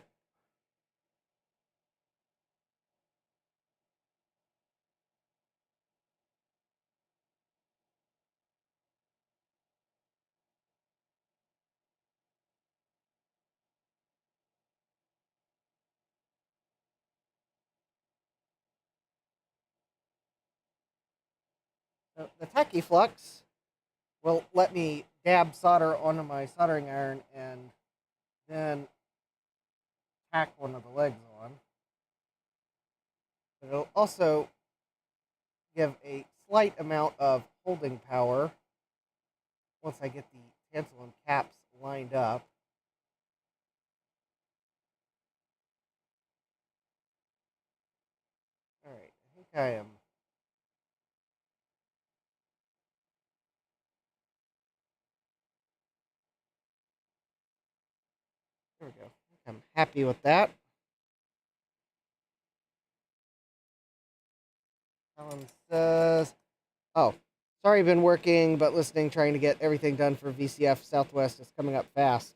So the Techie Flux will let me dab solder onto my soldering iron and then tack one of the legs on. It'll also give a slight amount of holding power once I get the tantalum caps lined up. Alright, I think I am. There we go. I'm happy with that. Alan says, oh, sorry, been working, but listening, trying to get everything done for VCF Southwest is coming up fast.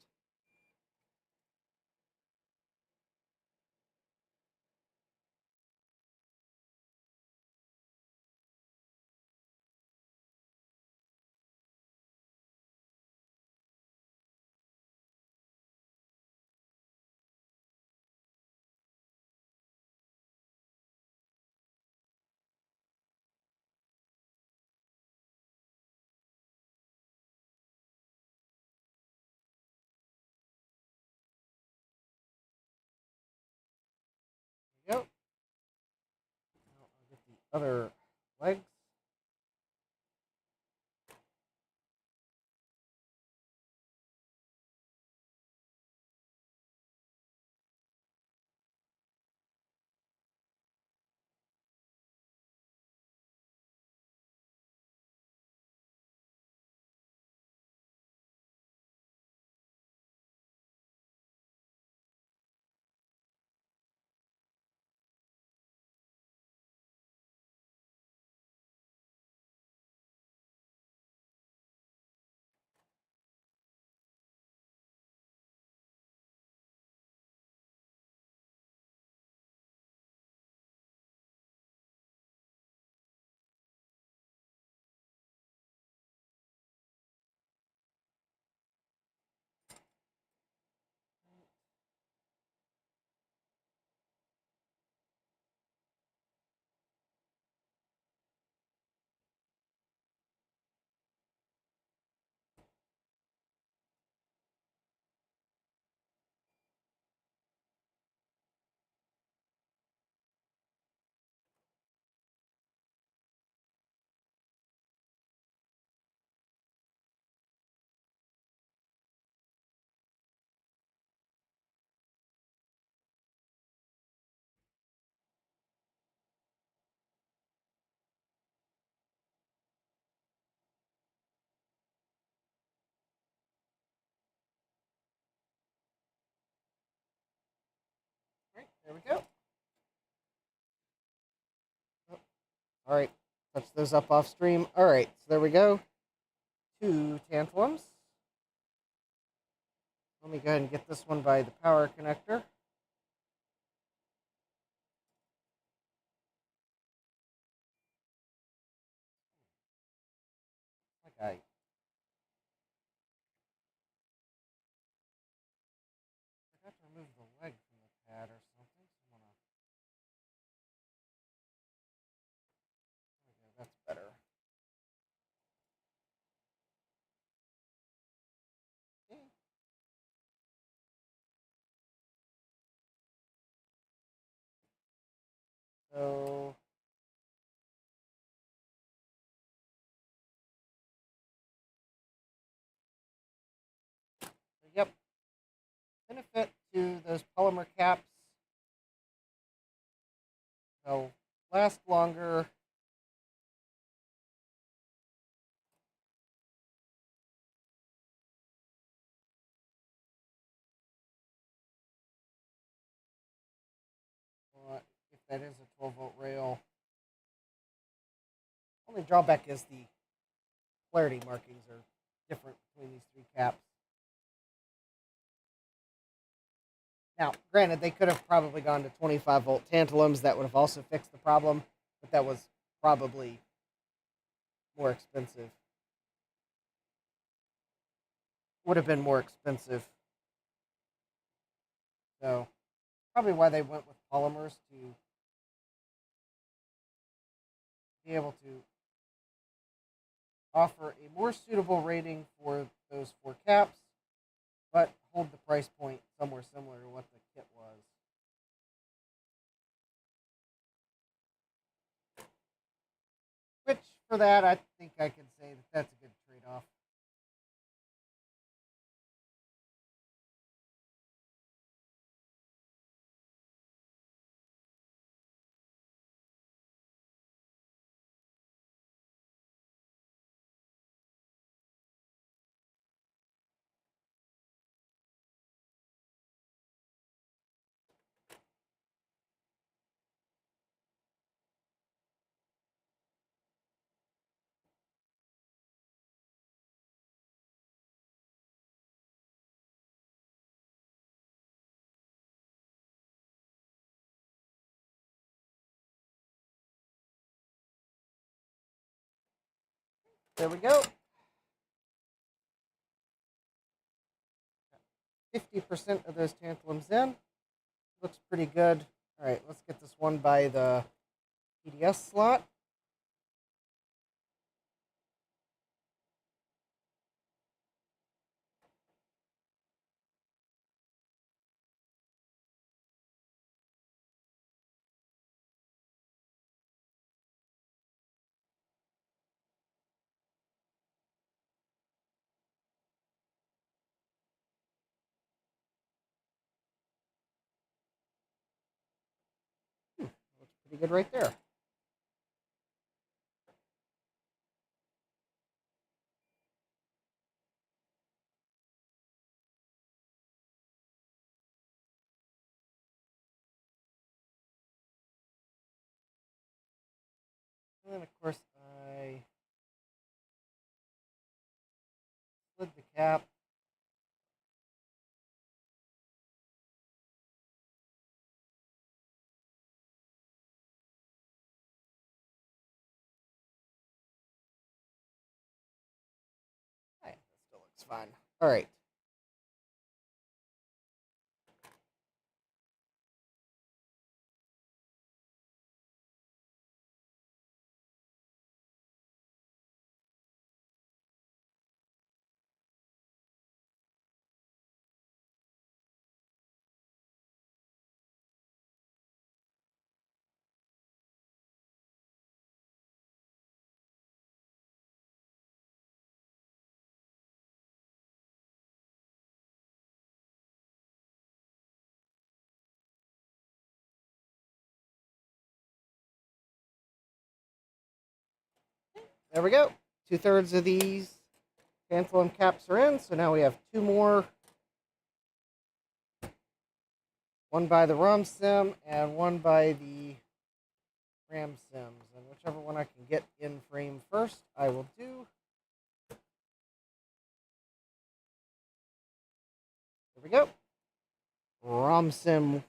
other legs. Right, there we go. Oh, all right, touch those up off stream. All right, so there we go. 2 tantalums. Let me go ahead and get this one by the power connector. Okay. I forgot to remove the leg from the pad or something. So I'm gonna. There we go. That's better. Okay. So yep. Benefit to those polymer caps. They'll last longer. If that is a 12-volt rail. Only drawback is the polarity markings are different between these 3 caps. Now, granted, they could have probably gone to 25-volt tantalums. That would have also fixed the problem, but that was probably more expensive. Would have been more expensive. So, probably why they went with polymers to be able to offer a more suitable rating for those 4 caps, but hold the price point somewhere similar to what the kit was. Which, for that, I think I can say that that's a good trade-off. There we go. 50% of those tantalums in. Looks pretty good. All right, let's get this one by the PDS slot. pretty good right there. And then, of course, I slid the cap. Hey, that still looks fine. All right. There we go. 2/3 of these tantalum caps are in, so now we have two more. One by the ROM sim and one by the RAM sims. And whichever one I can get in frame first, I will do. There we go. ROM sim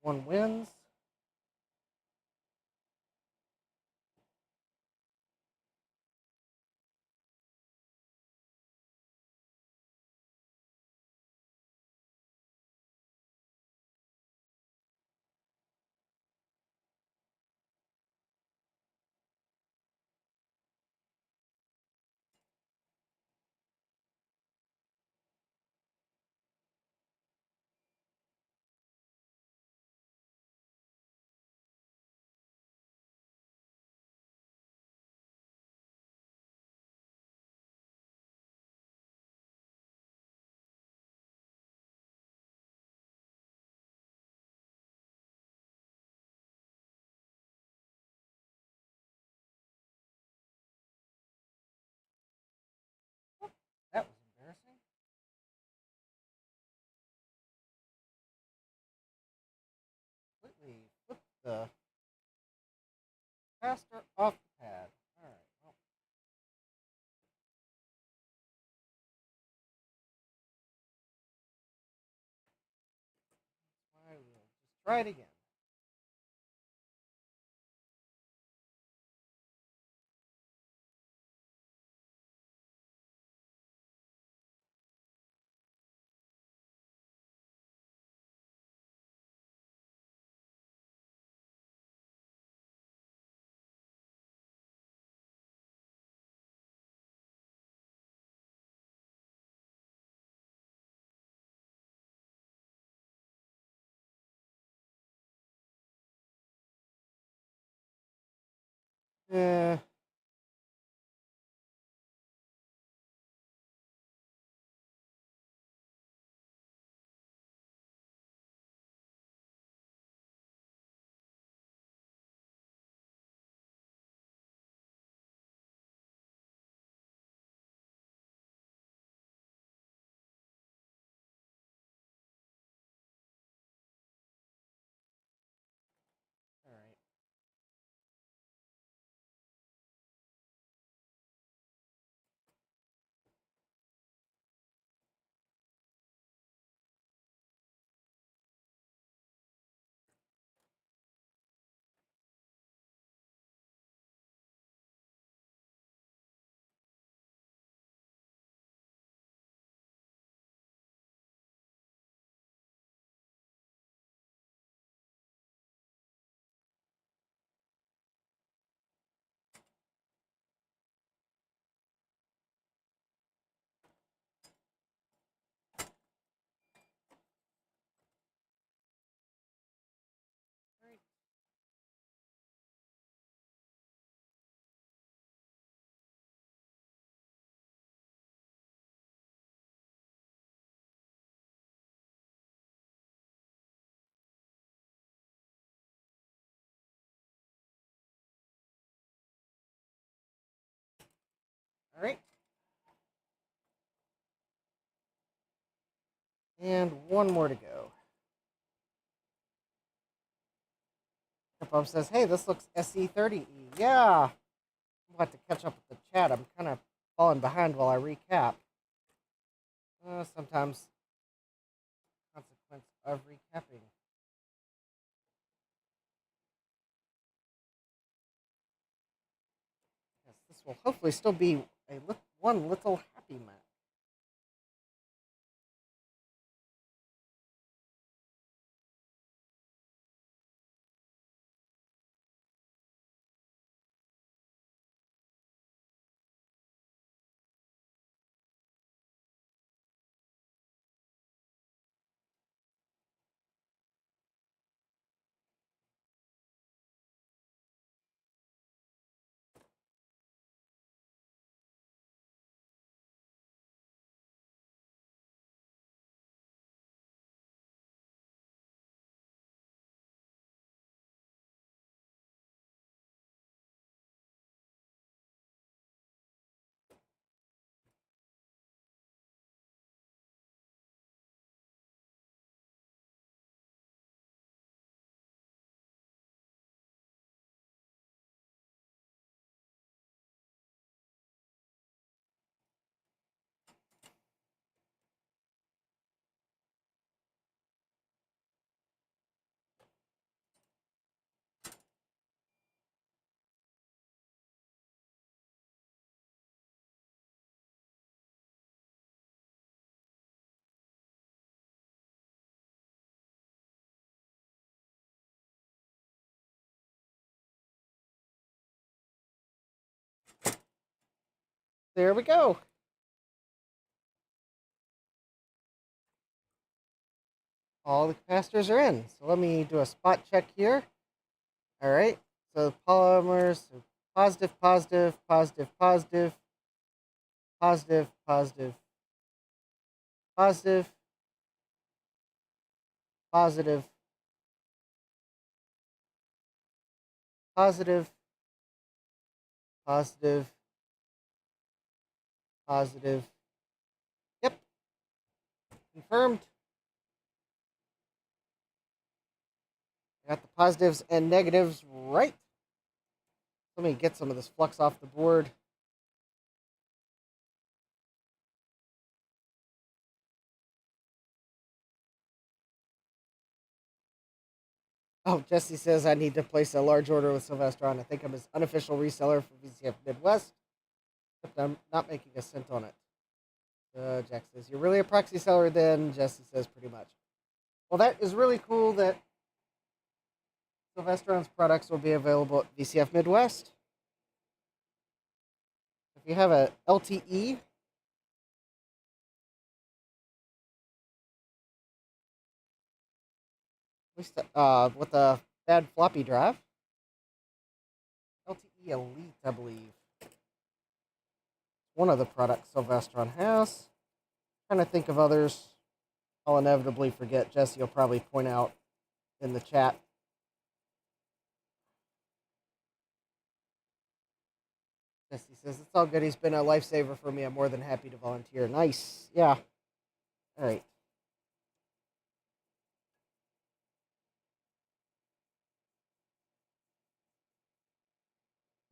1 wins. That was embarrassing. Completely flipped the capacitor off the pad. All right. Well, I will just try it again. All right. And one more to go. Bob says, hey, this looks SE30E. Yeah. I'll have to catch up with the chat. I'm kind of falling behind while I recap. Sometimes consequence of recapping. Yes, this will hopefully still be one little happy Mac. There we go. All the capacitors are in. So let me do a spot check here. All right. So polymers, so positive, positive, positive, positive, positive, positive, positive, positive, positive, positive, positive. Yep. Confirmed. Got the positives and negatives right. Let me get some of this flux off the board. Oh, Jesse says I need to place a large order with Sylvestron. I think I'm his unofficial reseller for VCF Midwest. Except I'm not making a cent on it. Jack says, you're really a proxy seller then? Jesse says, pretty much. Well, that is really cool that Sylvestron's products will be available at VCF Midwest. If you have a LTE, at least with a bad floppy drive, LTE Elite, I believe. One of the products Sylvestron has. Trying to think of others. I'll inevitably forget. Jesse will probably point out in the chat. Jesse says, it's all good. He's been a lifesaver for me. I'm more than happy to volunteer. Nice. Yeah. All right.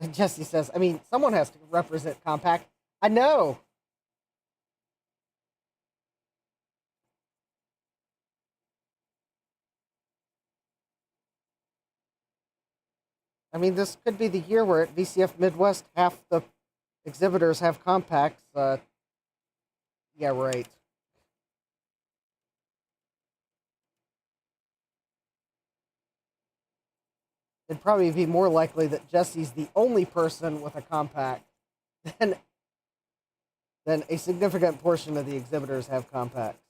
And Jesse says, I mean, someone has to represent Compact. I know. I mean, this could be the year where at VCF Midwest, half the exhibitors have compacts. Yeah, right. It'd probably be more likely that Jesse's the only person with a compact than, than a significant portion of the exhibitors have compacts.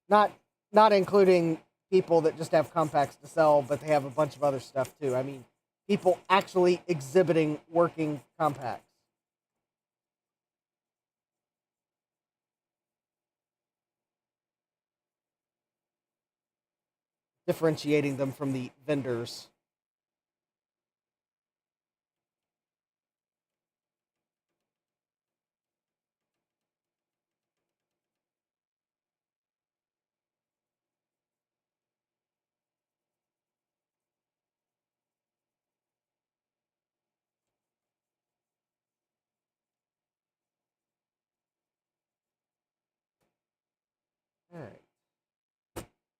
Not not including people that just have compacts to sell, but they have a bunch of other stuff too. I mean, people actually exhibiting working compacts. Differentiating them from the vendors. Alright.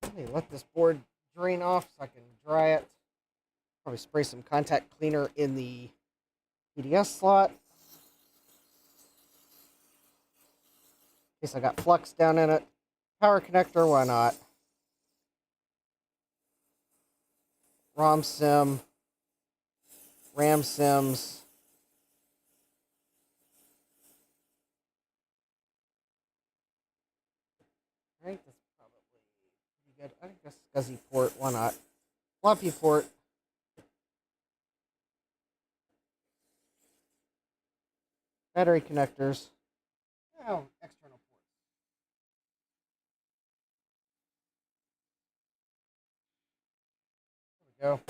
Let me let this board drain off so I can dry it. Probably spray some contact cleaner in the PDS slot. In case I got flux down in it. Power connector, why not? ROM sim. RAM sims. Alright, that's probably pretty good. I think that's SCSI port, why not? Floppy port. Battery connectors. Oh, external ports. There we go.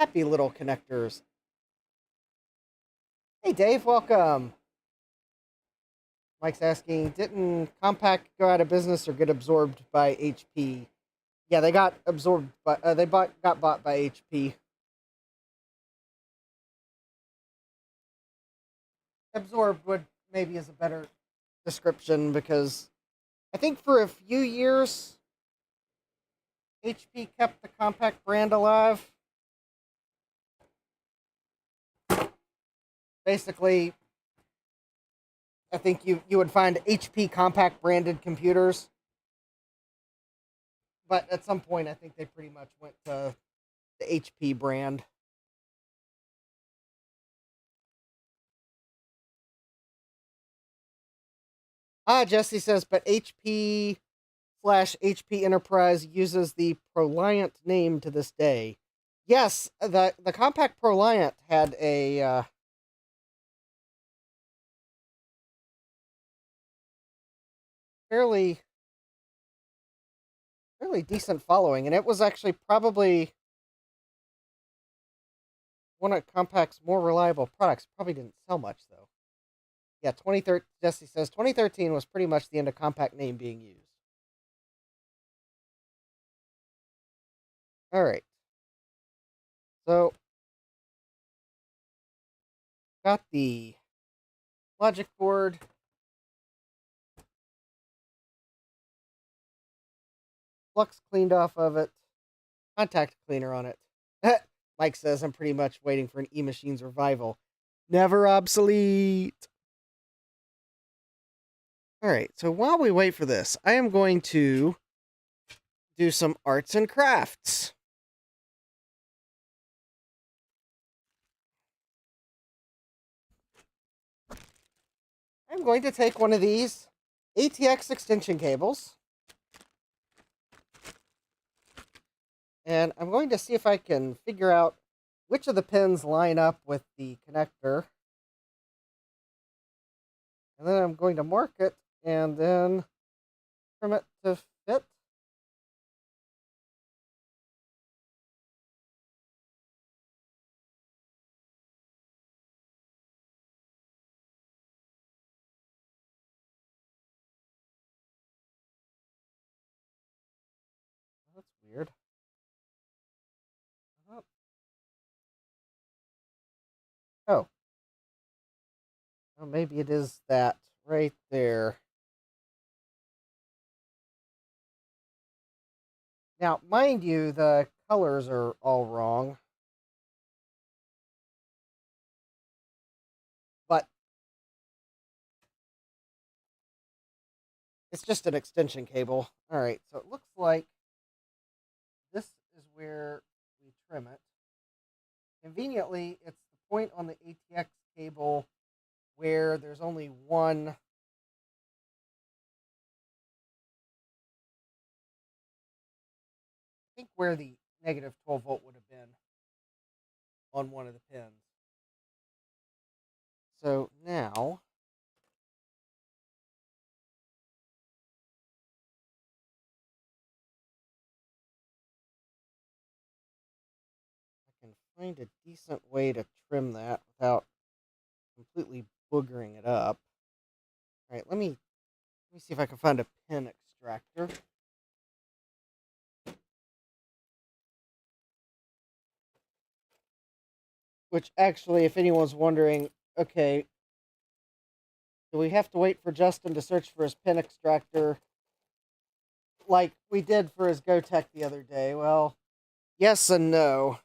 Happy little connectors. Hey Dave, welcome. Mike's asking, didn't Compaq go out of business or get absorbed by HP? Yeah, they got absorbed by got bought by HP. Absorbed would maybe is a better description because I think for a few years HP kept the Compaq brand alive. Basically, I think you would find HP Compaq branded computers. But at some point I think they pretty much went to the HP brand. Jesse says, but HP / HP Enterprise uses the Proliant name to this day. Yes, the Compaq Proliant had a fairly decent following, and it was actually probably one of Compaq's more reliable products. Probably didn't sell much though. Yeah, 2013. Jesse says 2013 was pretty much the end of Compaq name being used. All right. So, got the logic board. Flux cleaned off of it. Contact cleaner on it. Mike says I'm pretty much waiting for an E-Machine's revival. Never obsolete. Alright, so while we wait for this, I am going to do some arts and crafts. I'm going to take one of these ATX extension cables. And I'm going to see if I can figure out which of the pins line up with the connector. And then I'm going to mark it and then trim it to fit. That's weird. Oh. Well, maybe it is that right there. Now, mind you, the colors are all wrong. But it's just an extension cable. Alright, so it looks like this is where we trim it. Conveniently, it's the point on the ATX cable where there's only one I think where the negative 12 volt would have been on one of the pins. So now I can find a decent way to trim that without completely boogering it up. All right, let me see if I can find a pin extractor. Which actually, if anyone's wondering, okay, do we have to wait for Justin to search for his pin extractor like we did for his GoTech the other day. Well, yes and no.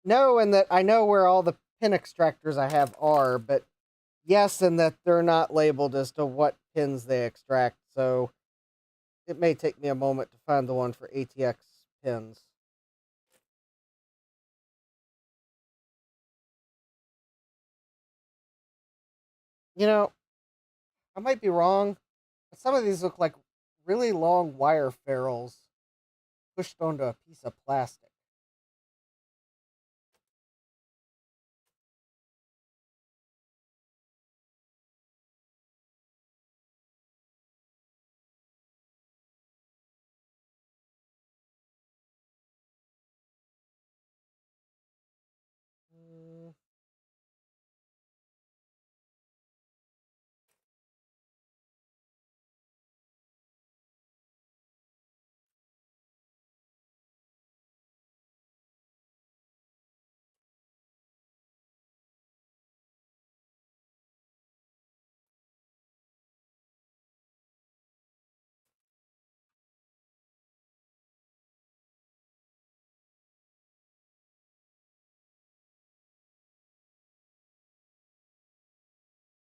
No, in that I know where all the pin extractors I have are, but yes, in that they're not labeled as to what pins they extract, so it may take me a moment to find the one for ATX pins. You know, I might be wrong, but some of these look like really long wire ferrules pushed onto a piece of plastic. Mm,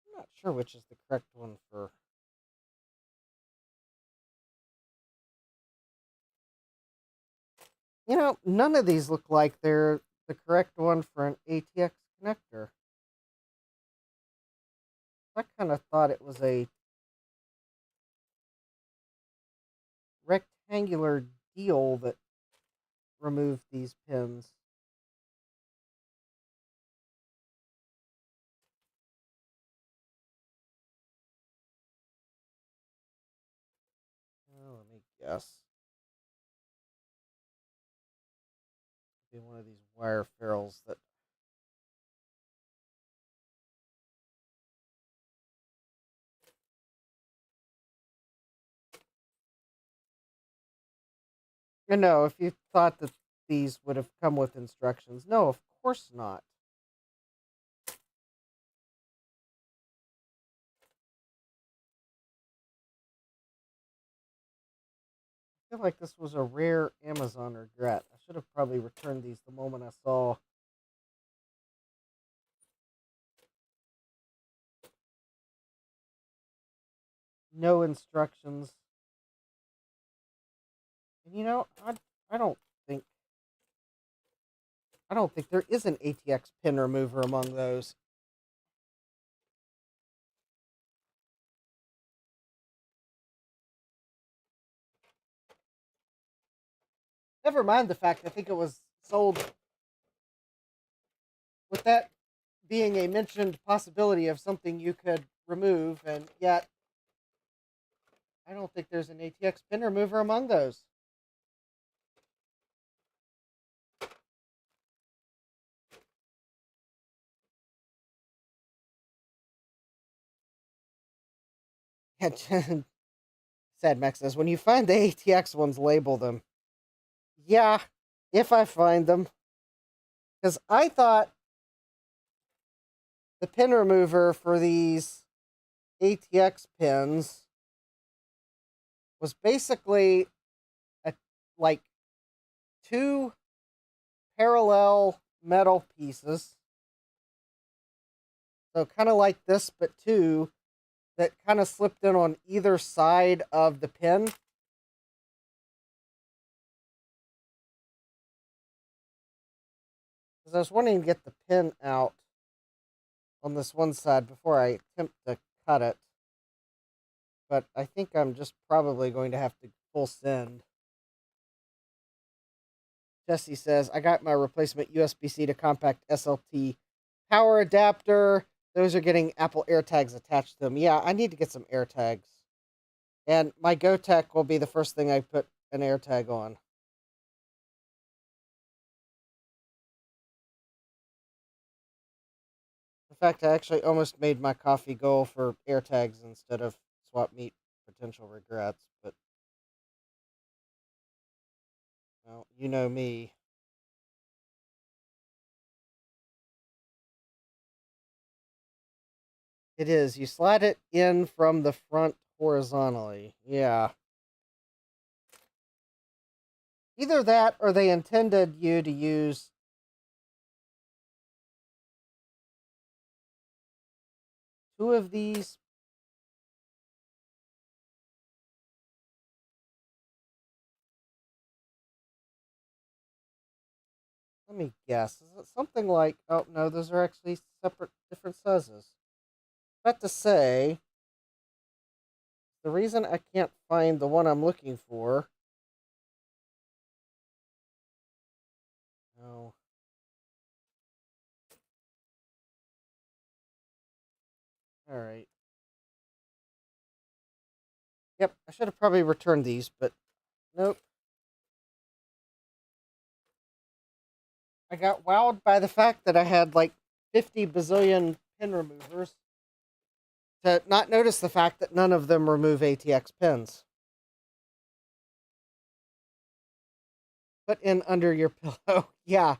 I'm not sure which is the correct one for. You know, none of these look like they're the correct one for an ATX connector. I kind of thought it was a rectangular deal that removed these pins. Oh, let me guess. Be one of these wire ferrules that. No, if you thought that these would have come with instructions, no, of course not. I feel like this was a rare Amazon regret. I should have probably returned these the moment I saw. No instructions. And you know, I don't think I don't think there is an ATX pin remover among those. Never mind the fact I think it was sold with that being a mentioned possibility of something you could remove, and yet I don't think there's an ATX pin remover among those. And Sad Max says, when you find the ATX ones, label them. Yeah, if I find them. Because I thought the pin remover for these ATX pins was basically a, like two parallel metal pieces. So kind of like this, but two that kind of slipped in on either side of the pin. Because I was wanting to get the pin out on this one side before I attempt to cut it. But I think I'm just probably going to have to full send. Jesse says, I got my replacement USB-C to compact SLT power adapter. Those are getting Apple AirTags attached to them. Yeah, I need to get some AirTags. And my GoTech will be the first thing I put an AirTag on. In fact, I actually almost made my coffee go for AirTags instead of swap meet potential regrets, but well, you know me. It is. You slide it in from the front horizontally. Yeah. Either that or they intended you to use two of these. Let me guess. Is it something like, oh no, those are actually separate, different sizes. About to say, the reason I can't find the one I'm looking for. No. All right. Yep, I should have probably returned these, but nope. I got wowed by the fact that I had like 50 bazillion pin removers to not notice the fact that none of them remove ATX pins. Put in under your pillow. Yeah.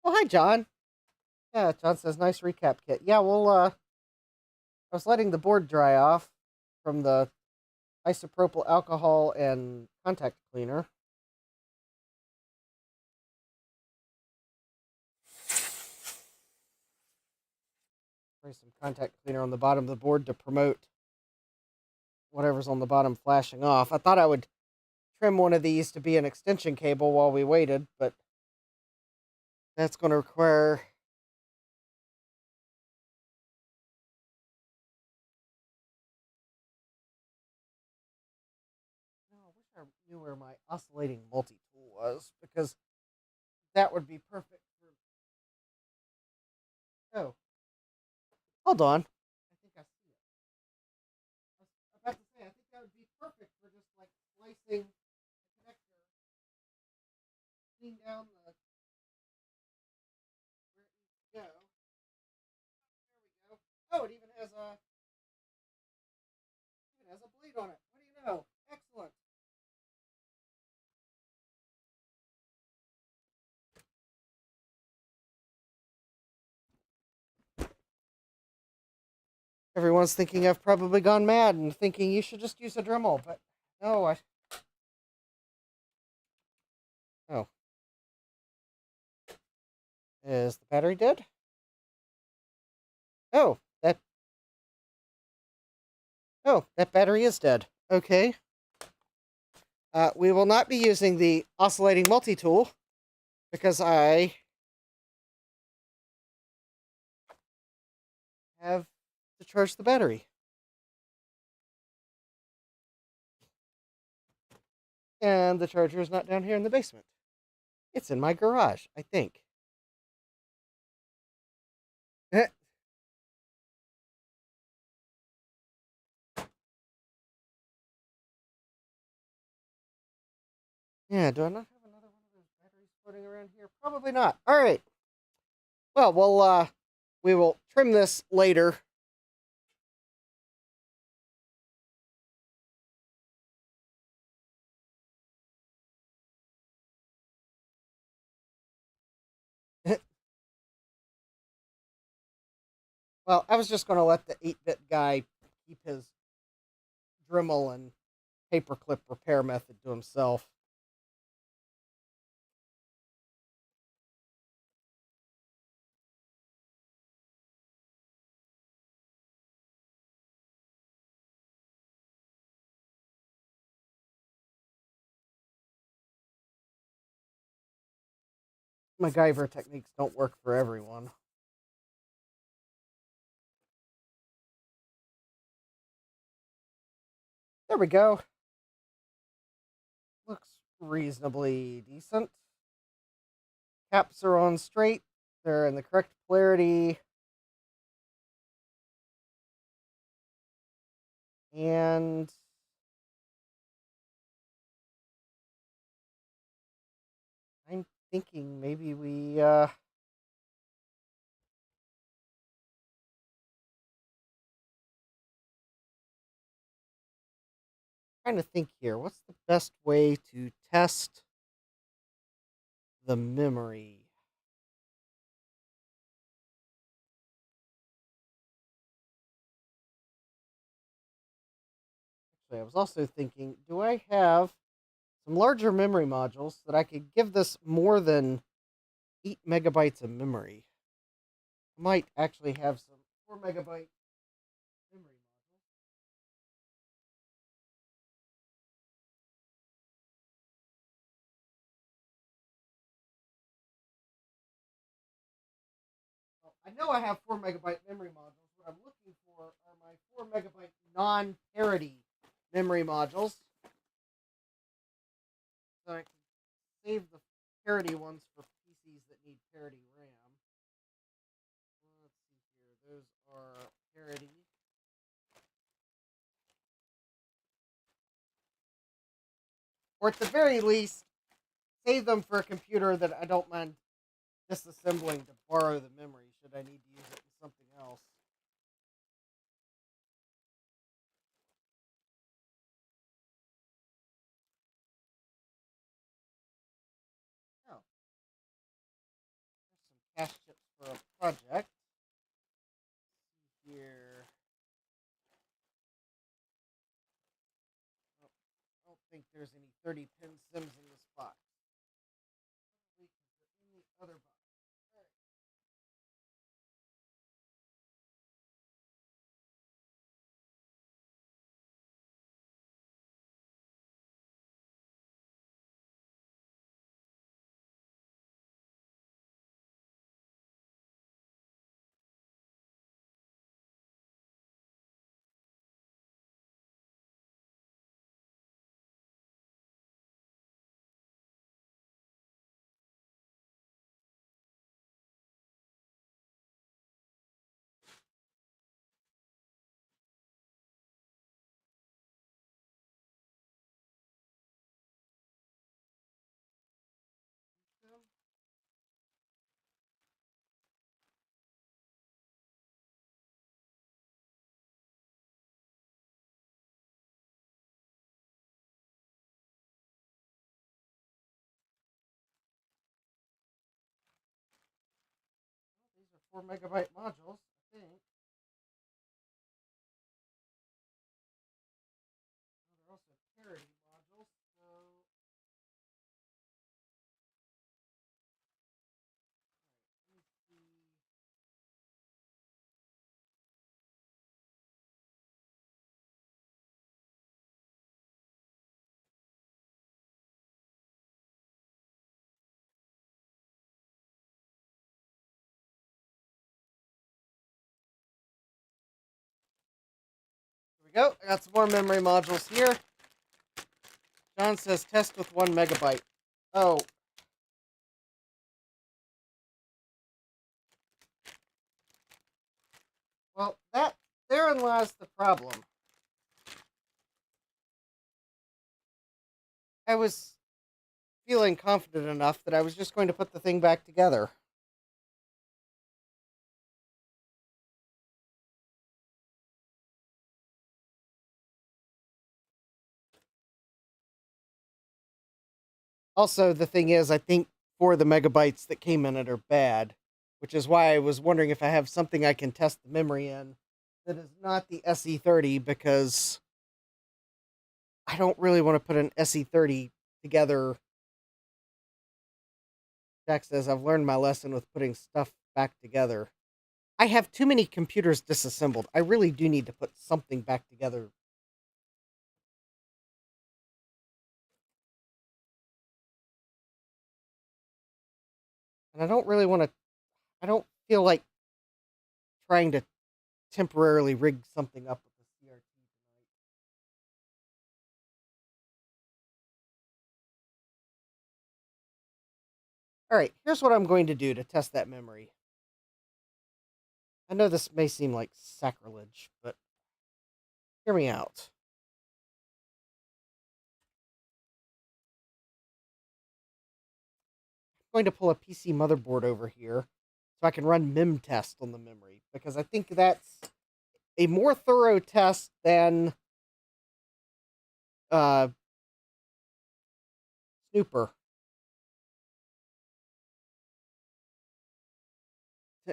Oh, hi, John. Yeah, John says, nice recap kit. Yeah, well, I was letting the board dry off from the isopropyl alcohol and contact cleaner. Spray some contact cleaner on the bottom of the board to promote whatever's on the bottom flashing off. I thought I would trim one of these to be an extension cable while we waited, but that's going to require... No, I wish I knew where my oscillating multi-tool was, because that would be perfect for... Oh. Hold on. I think I see it. I was about to say, I think that would be perfect for just, like, slicing the connector, clean down the... where it needs to go. There we go. Oh, it even has a blade on it. What do you know? Excellent. Everyone's thinking I've probably gone mad and thinking you should just use a Dremel, but no, Oh. Is the battery dead? Oh, that... Oh, that battery is dead. Okay. We will not be using the oscillating multi-tool because I have to charge the battery. And the charger is not down here in the basement. It's in my garage, I think. Yeah, do I not have another one of those batteries floating around here? Probably not. All right. Well, we will trim this later. Well, I was just going to let the 8-bit guy keep his Dremel and paperclip repair method to himself. MacGyver techniques don't work for everyone. There we go. Looks reasonably decent. Caps are on straight. They're in the correct polarity. And I'm thinking maybe we trying to think here. What's the best way to test the memory? Actually, I was also thinking, do I have some larger memory modules that I could give this more than 8 megabytes of memory? I might actually have some 4 megabyte memory modules. Well, I know I have 4 megabyte memory modules. What I'm looking for are my 4 megabyte non-parity memory modules. So I can save the parity ones for PCs that need parity RAM. Let's see here. Those are parity. Or at the very least, save them for a computer that I don't mind disassembling to borrow the memory should I need to use it in something else. Oh, there's some cache chips for a project. Here. Oh, I don't think there's any 30-pin sims in this box. Probably in the other box. All right. These are 4 megabyte modules, I think. They're also parity modules, so let me see. Here we go. I got some more memory modules here. John says test with 1 megabyte. Oh. Well, therein lies the problem. I was feeling confident enough that I was just going to put the thing back together. Also, the thing is, I think 4 of the megabytes that came in it are bad, which is why I was wondering if I have something I can test the memory in that is not the SE30, because I don't really want to put an SE30 together. Jack says, I've learned my lesson with putting stuff back together. I have too many computers disassembled. I really do need to put something back together. And I don't really want to, I don't feel like trying to temporarily rig something up with the CRT tonight. All right, here's what I'm going to do to test that memory. I know this may seem like sacrilege, but hear me out. I'm going to pull a PC motherboard over here so I can run mem test on the memory, because I think that's a more thorough test than snooper.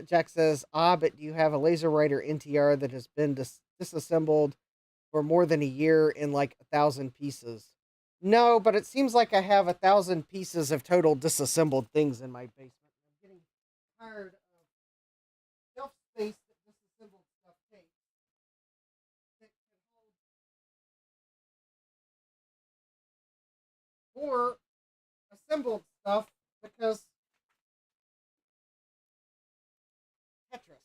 Jack says, but you have a laser writer NTR that has been disassembled for more than a year in like 1,000 pieces. No, but it seems like I have 1,000 pieces of total disassembled things in my basement. I'm getting tired of shelf space that disassembled stuff takes. That can hold more assembled stuff because Tetris.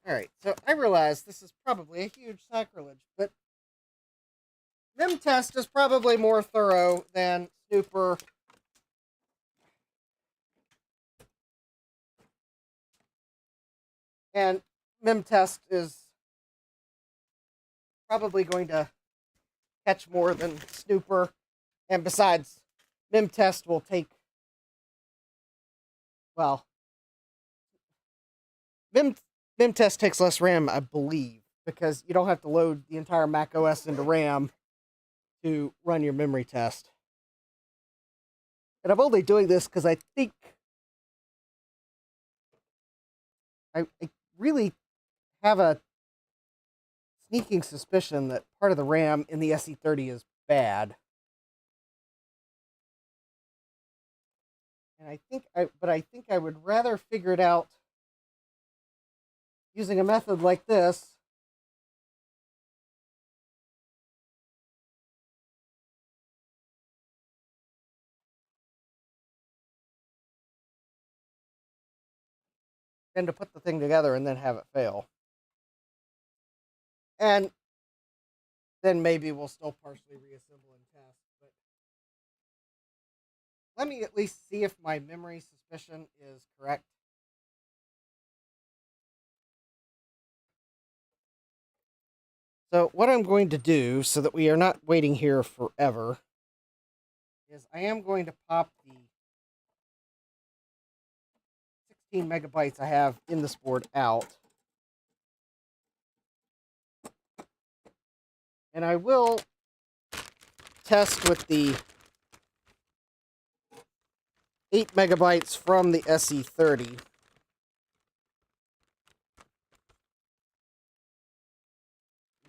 Alright, so I realize this is probably a huge sacrilege, but MemTest is probably more thorough than Snooper. And MemTest is probably going to catch more than Snooper. And besides, MemTest will take, well, MemTest takes less RAM, I believe, because you don't have to load the entire Mac OS into RAM to run your memory test. And I'm only doing this because I think I really have a sneaking suspicion that part of the RAM in the SE30 is bad. And I think I would rather figure it out using a method like this than to put the thing together and then have it fail. And then maybe we'll still partially reassemble and test. But let me at least see if my memory suspicion is correct. So what I'm going to do, so that we are not waiting here forever, is I am going to pop the 16 megabytes I have in this board out. And I will test with the 8 megabytes from the SE30.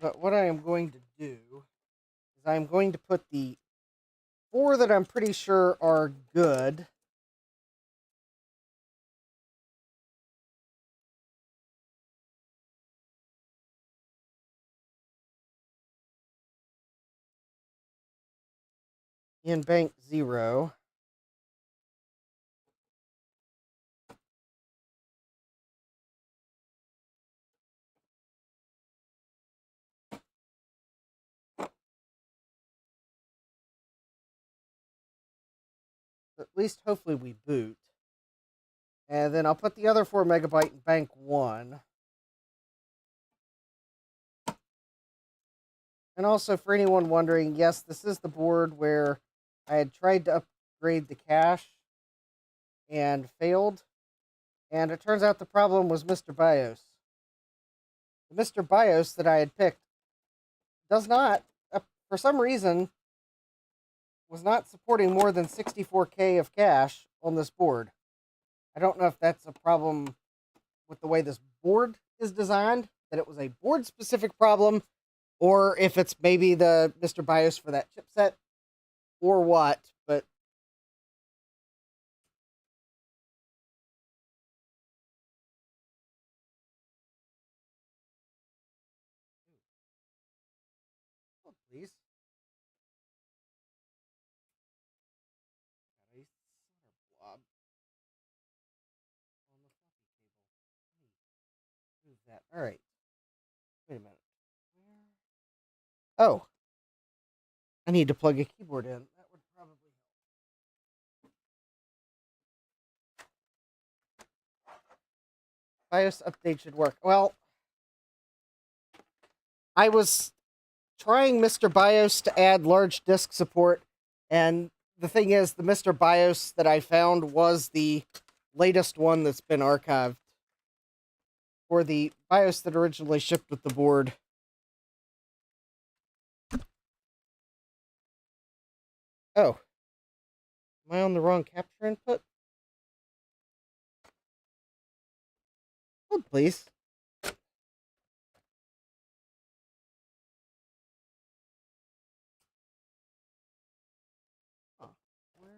But what I am going to do is I'm going to put the 4 that I'm pretty sure are good in bank 0. At least hopefully we boot. And then I'll put the other 4 megabyte in bank 1. And also, for anyone wondering, yes, this is the board where I had tried to upgrade the cache and failed. And it turns out the problem was Mr. BIOS. The Mr. BIOS that I had picked does not, for some reason, was not supporting more than 64K of cache on this board. I don't know if that's a problem with the way this board is designed, that it was a board-specific problem, or if it's maybe the Mr. BIOS for that chipset, or what, but oh, please. Got a solder blob on the floppy cable. Move that. All right. Wait a minute. Oh, I need to plug a keyboard in. That would probably help. BIOS update should work. Well, I was trying Mr. BIOS to add large disk support, and the thing is, the Mr. BIOS that I found was the latest one that's been archived for the BIOS that originally shipped with the board. Oh, am I on the wrong capture input? Hold, please. Oh, where?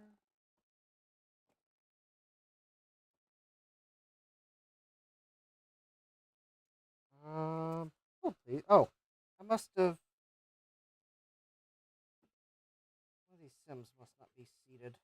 Hold, please. Oh, I must have. One of these sims must not be seated.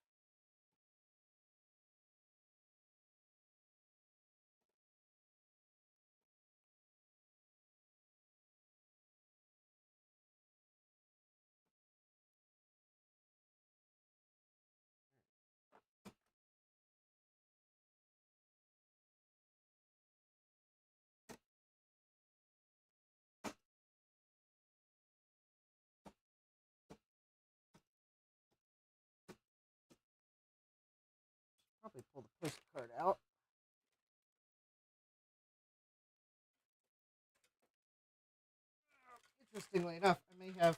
Probably pull the postcard out. Interestingly enough, I may have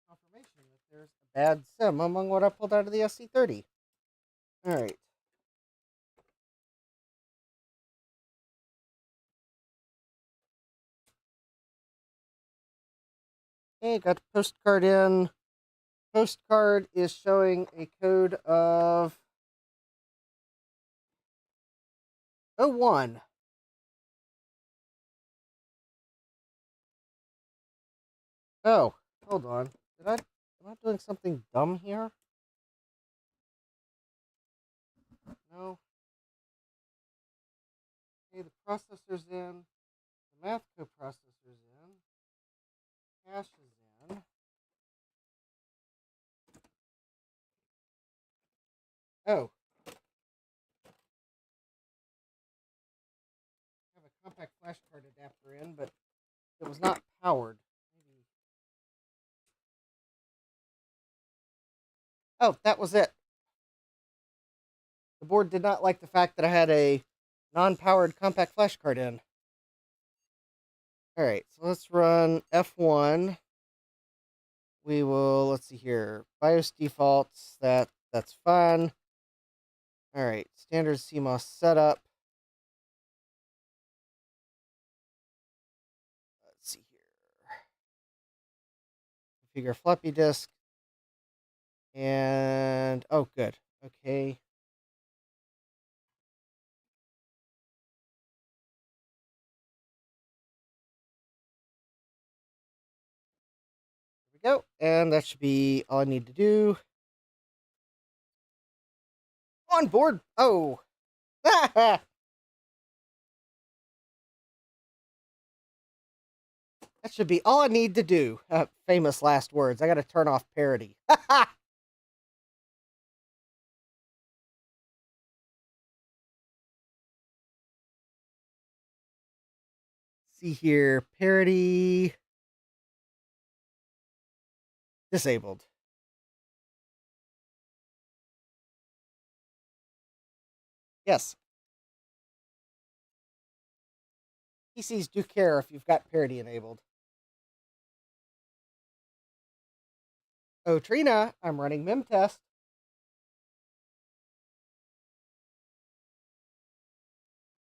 confirmation that there's a bad sim among what I pulled out of the SC30. Alright. Okay, got the postcard in. Postcard is showing a code of 01. Oh, hold on. Am I doing something dumb here? No. Okay, the processor's in. The math coprocessor's in. Cache is in. Oh. I have a compact flash card adapter in, but it was not powered. Maybe. Oh, that was it. The board did not like the fact that I had a non-powered compact flash card in. Alright, so let's run F1. We will, let's see here, BIOS defaults, that's fine. Alright, standard CMOS setup. Let's see here. Configure floppy disk. And, oh, good. Okay. There we go. And that should be all I need to do. On board. Oh. That should be all I need to do. Famous last words. I got to turn off parody. See here. Parody. Disabled. Yes. PCs do care if you've got parody enabled. Oh, Trina, I'm running MIM test.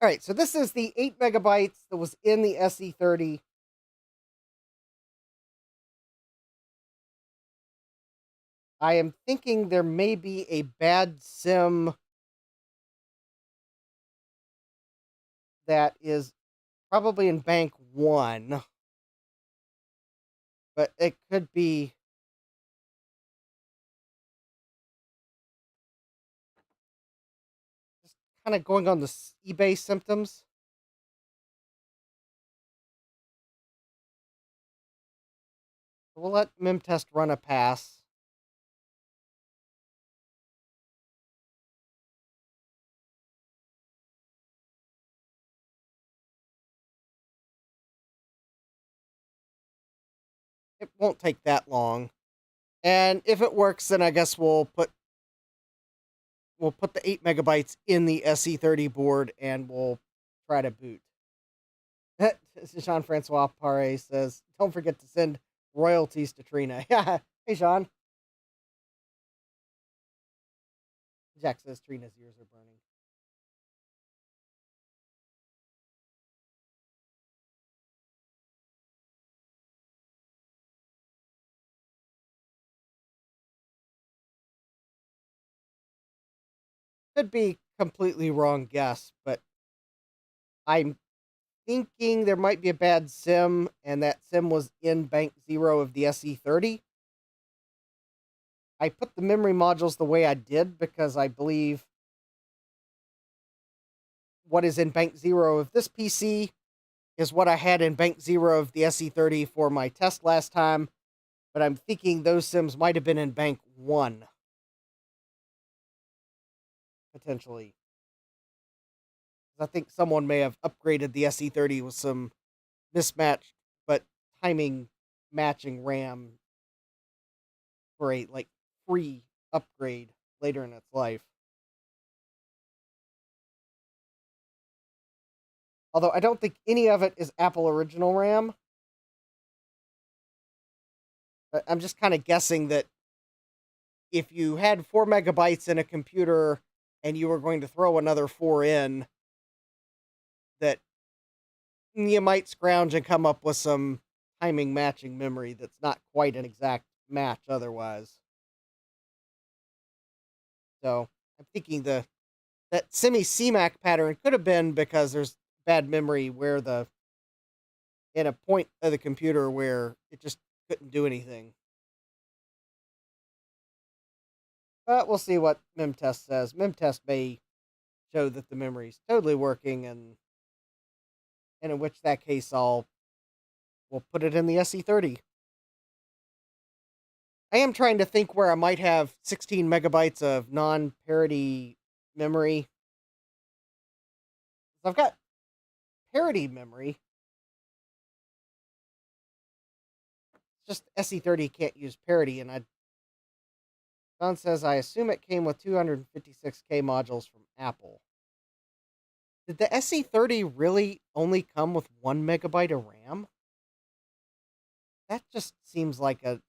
All right, so this is the 8 megabytes that was in the SE30. I am thinking there may be a bad sim that is probably in bank 1. But it could be just kind of going on the eBay symptoms. So we'll let MIM test run a pass. It won't take that long. And if it works, then I guess we'll put the 8 megabytes in the SE30 board and we'll try to boot. Jean-Francois Paré says, don't forget to send royalties to Trina. Yeah. Hey, Sean. Jack says Trina's ears are burning. Could be completely wrong guess, but I'm thinking there might be a bad sim, and that sim was in bank 0 of the SE30. I put the memory modules the way I did because I believe what is in bank 0 of this PC is what I had in bank 0 of the SE30 for my test last time, but I'm thinking those sims might have been in bank 1, potentially. I think someone may have upgraded the SE30 with some mismatched but timing matching RAM for a like free upgrade later in its life. Although I don't think any of it is Apple original RAM. But I'm just kind of guessing that if you had 4 megabytes in a computer and you were going to throw another 4 in, that you might scrounge and come up with some timing matching memory that's not quite an exact match otherwise. So I'm thinking that semisimac pattern could have been because there's bad memory where in a point of the computer where it just couldn't do anything. But we'll see what MemTest says. MemTest may show that the memory's totally working, and in which that case we'll put it in the SE30. I am trying to think where I might have 16 megabytes of non-parity memory. I've got parity memory. It's just SE30 can't use parity, and John says, I assume it came with 256K modules from Apple. Did the SE30 really only come with 1 megabyte of RAM? That just seems like a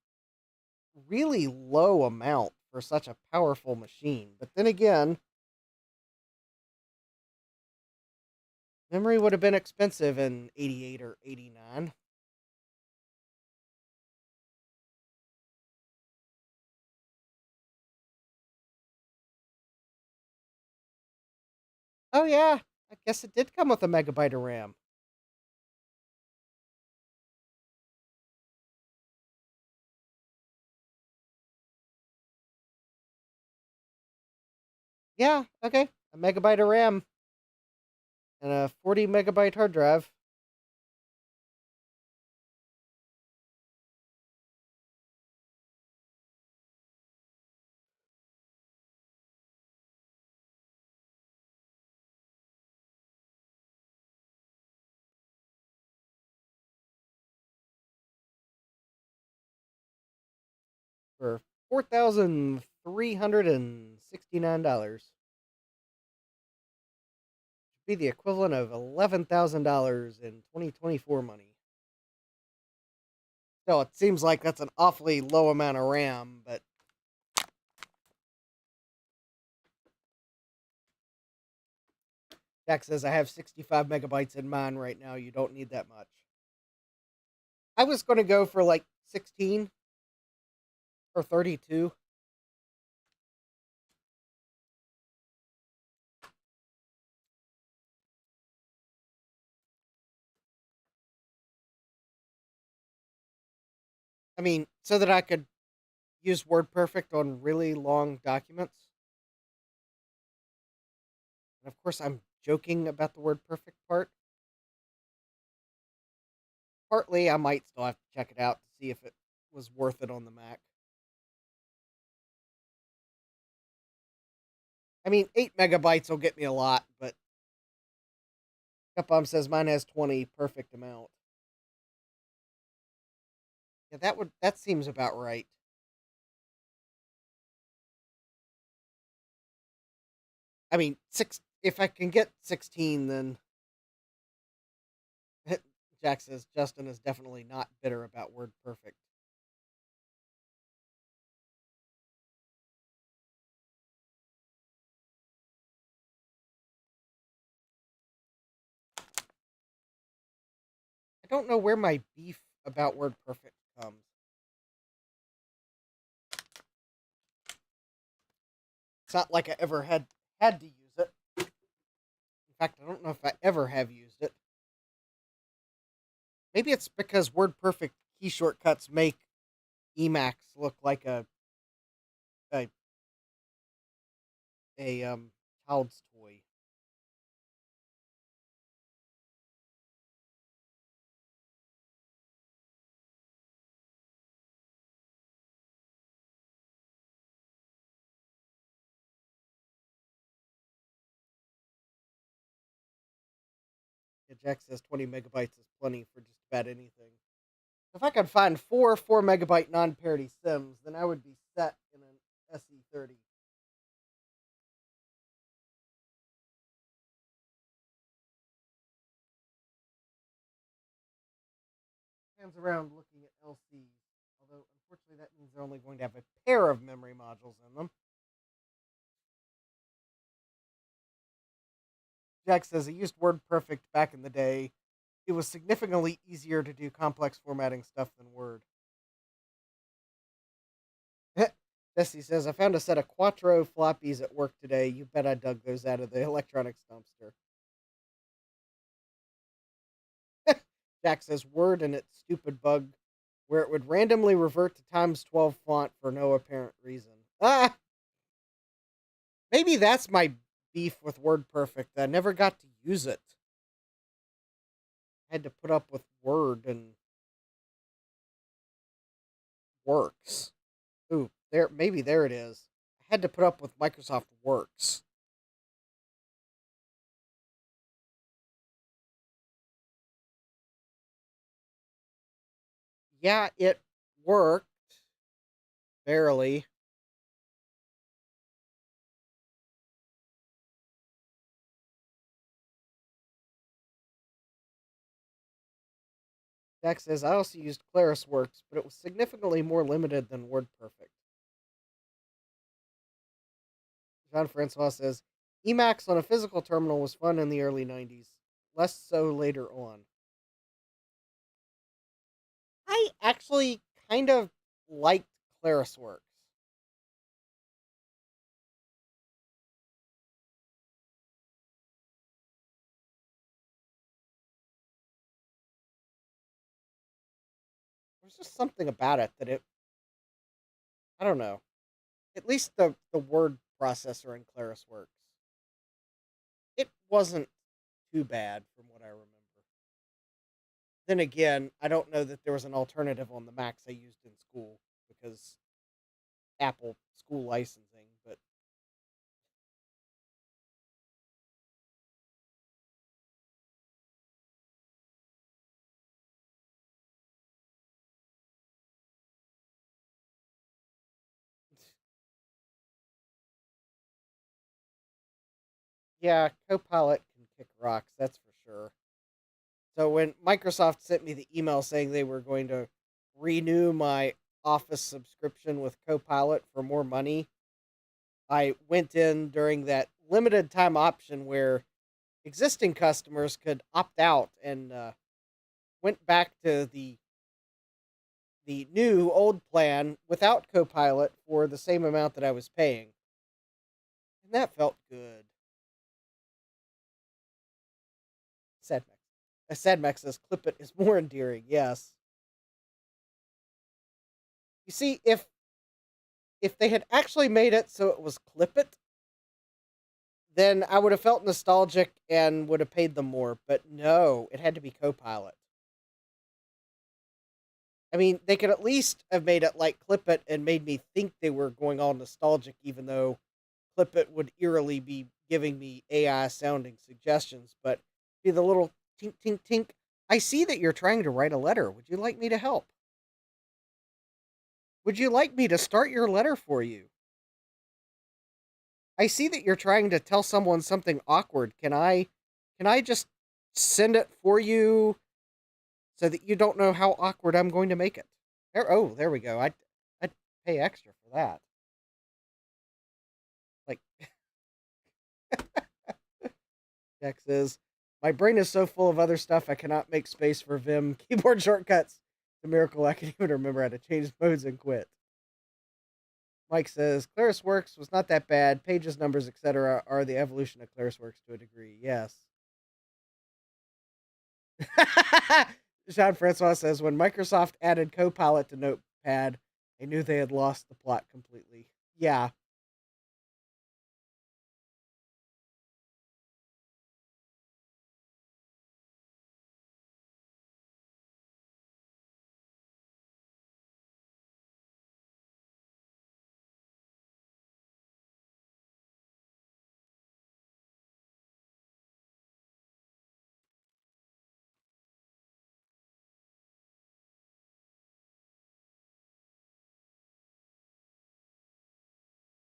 really low amount for such a powerful machine. But then again, memory would have been expensive in 88 or 89. Oh yeah, I guess it did come with a megabyte of RAM. Yeah, okay. A megabyte of RAM and a 40 megabyte hard drive. For $4,369. Be the equivalent of $11,000 in 2024 money. So it seems like that's an awfully low amount of RAM, but Jack says I have 65 megabytes in mine right now. You don't need that much. I was going to go for like 16 or 32. I mean, so that I could use WordPerfect on really long documents. And of course, I'm joking about the WordPerfect part. Partly, I might still have to check it out to see if it was worth it on the Mac. I mean, 8 megabytes will get me a lot, but Cupbomb says mine has 20, perfect amount. Yeah, that seems about right. I mean, if I can get 16, then Jack says Justin is definitely not bitter about WordPerfect. I don't know where my beef about WordPerfect comes. It's not like I ever had to use it. In fact, I don't know if I ever have used it. Maybe it's because WordPerfect key shortcuts make Emacs look like a child's toy. Yeah, Jack says 20 megabytes is plenty for just about anything. If I could find 4 megabyte non-parity sims, then I would be set in an SE30. Hands around looking at LCs, although unfortunately that means they're only going to have a pair of memory modules in them. Jack says he used WordPerfect back in the day. It was significantly easier to do complex formatting stuff than Word. Jesse says, I found a set of Quattro floppies at work today. You bet I dug those out of the electronics dumpster. Jack says, Word and its stupid bug where it would randomly revert to times 12 font for no apparent reason. Ah! Maybe that's my beef with WordPerfect. I never got to use it. I had to put up with Word and Works. Ooh, maybe there it is. I had to put up with Microsoft Works. Yeah, it worked. Barely. Jack says, I also used ClarisWorks, but it was significantly more limited than WordPerfect. Jean-Francois says, Emacs on a physical terminal was fun in the early 90s. Less so later on. I actually kind of liked ClarisWorks. There's just something about it that I don't know. At least the word processor in ClarisWorks. It wasn't too bad from what I remember. Then again, I don't know that there was an alternative on the Macs I used in school because Apple school licensing, but yeah, Copilot can kick rocks, that's for sure. So when Microsoft sent me the email saying they were going to renew my Office subscription with Copilot for more money, I went in during that limited time option where existing customers could opt out and went back to the new old plan without Copilot for the same amount that I was paying. And that felt good. Sedmex. Sedmex says clip it is more endearing, yes. You see, if they had actually made it so it was clip it, then I would have felt nostalgic and would have paid them more. But no, it had to be Copilot. I mean, they could at least have made it like clip it and made me think they were going all nostalgic, even though clip it would eerily be giving me AI sounding suggestions. But be the little tink, tink, tink. I see that you're trying to write a letter. Would you like me to help? Would you like me to start your letter for you? I see that you're trying to tell someone something awkward. Can I just send it for you so that you don't know how awkward I'm going to make it? There we go. I'd pay extra for that. Like Jack says, My brain is so full of other stuff I cannot make space for Vim keyboard shortcuts. It's a miracle I can even remember how to change modes and quit. Mike says, ClarisWorks was not that bad. Pages, numbers, etc. are the evolution of ClarisWorks to a degree. Yes. Jean Francois says, when Microsoft added Copilot to Notepad, I knew they had lost the plot completely. Yeah.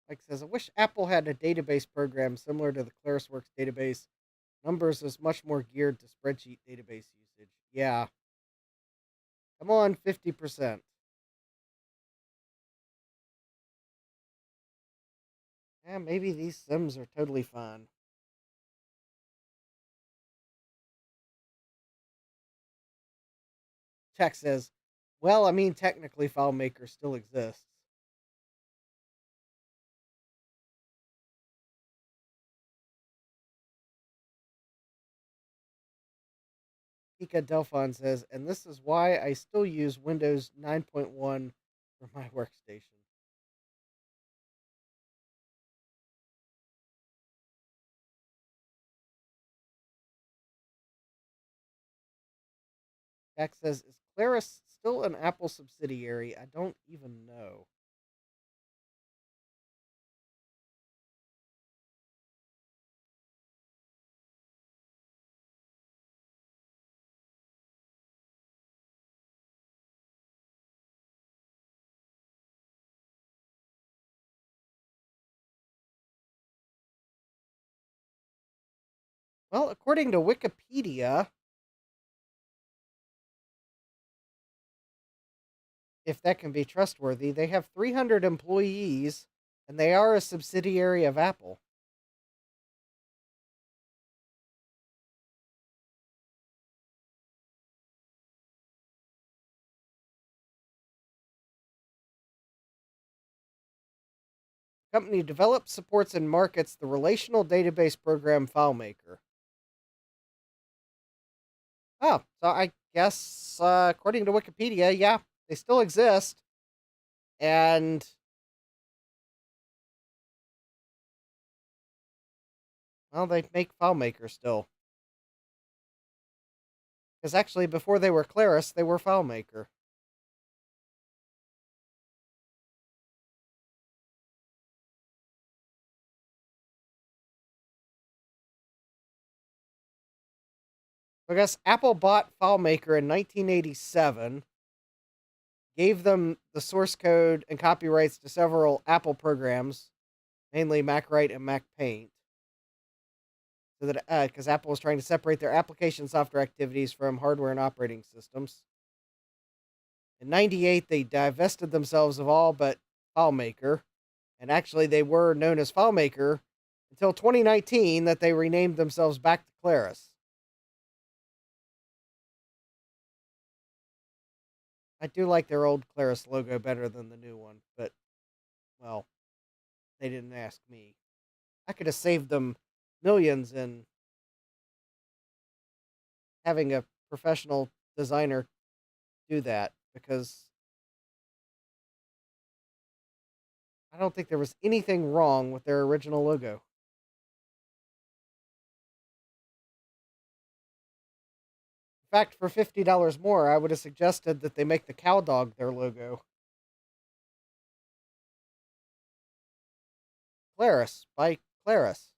Mike says, I wish Apple had a database program similar to the ClarisWorks database. Numbers is much more geared to spreadsheet database usage. Yeah. I'm on 50%. Yeah, maybe these sims are totally fine. Tech says, well, I mean, technically, FileMaker still exists. Tika Delphon says, and this is why I still use Windows 9.1 for my workstation. Jack says, is Claris still an Apple subsidiary? I don't even know. Well, according to Wikipedia, if that can be trustworthy, they have 300 employees and they are a subsidiary of Apple. The company develops, supports, and markets the relational database program FileMaker. Oh, so I guess, according to Wikipedia, yeah, they still exist. And, well, they make FileMaker still. Because actually, before they were Claris, they were FileMaker. I guess Apple bought FileMaker in 1987, gave them the source code and copyrights to several Apple programs, mainly MacWrite and MacPaint. So that, because Apple was trying to separate their application software activities from hardware and operating systems. In 98, they divested themselves of all but FileMaker, and actually they were known as FileMaker until 2019 that they renamed themselves back to Claris. I do like their old Claris logo better than the new one, but, well, they didn't ask me. I could have saved them millions in having a professional designer do that, because I don't think there was anything wrong with their original logo. In fact, for $50 more, I would have suggested that they make the cow dog their logo. Claris by Claris.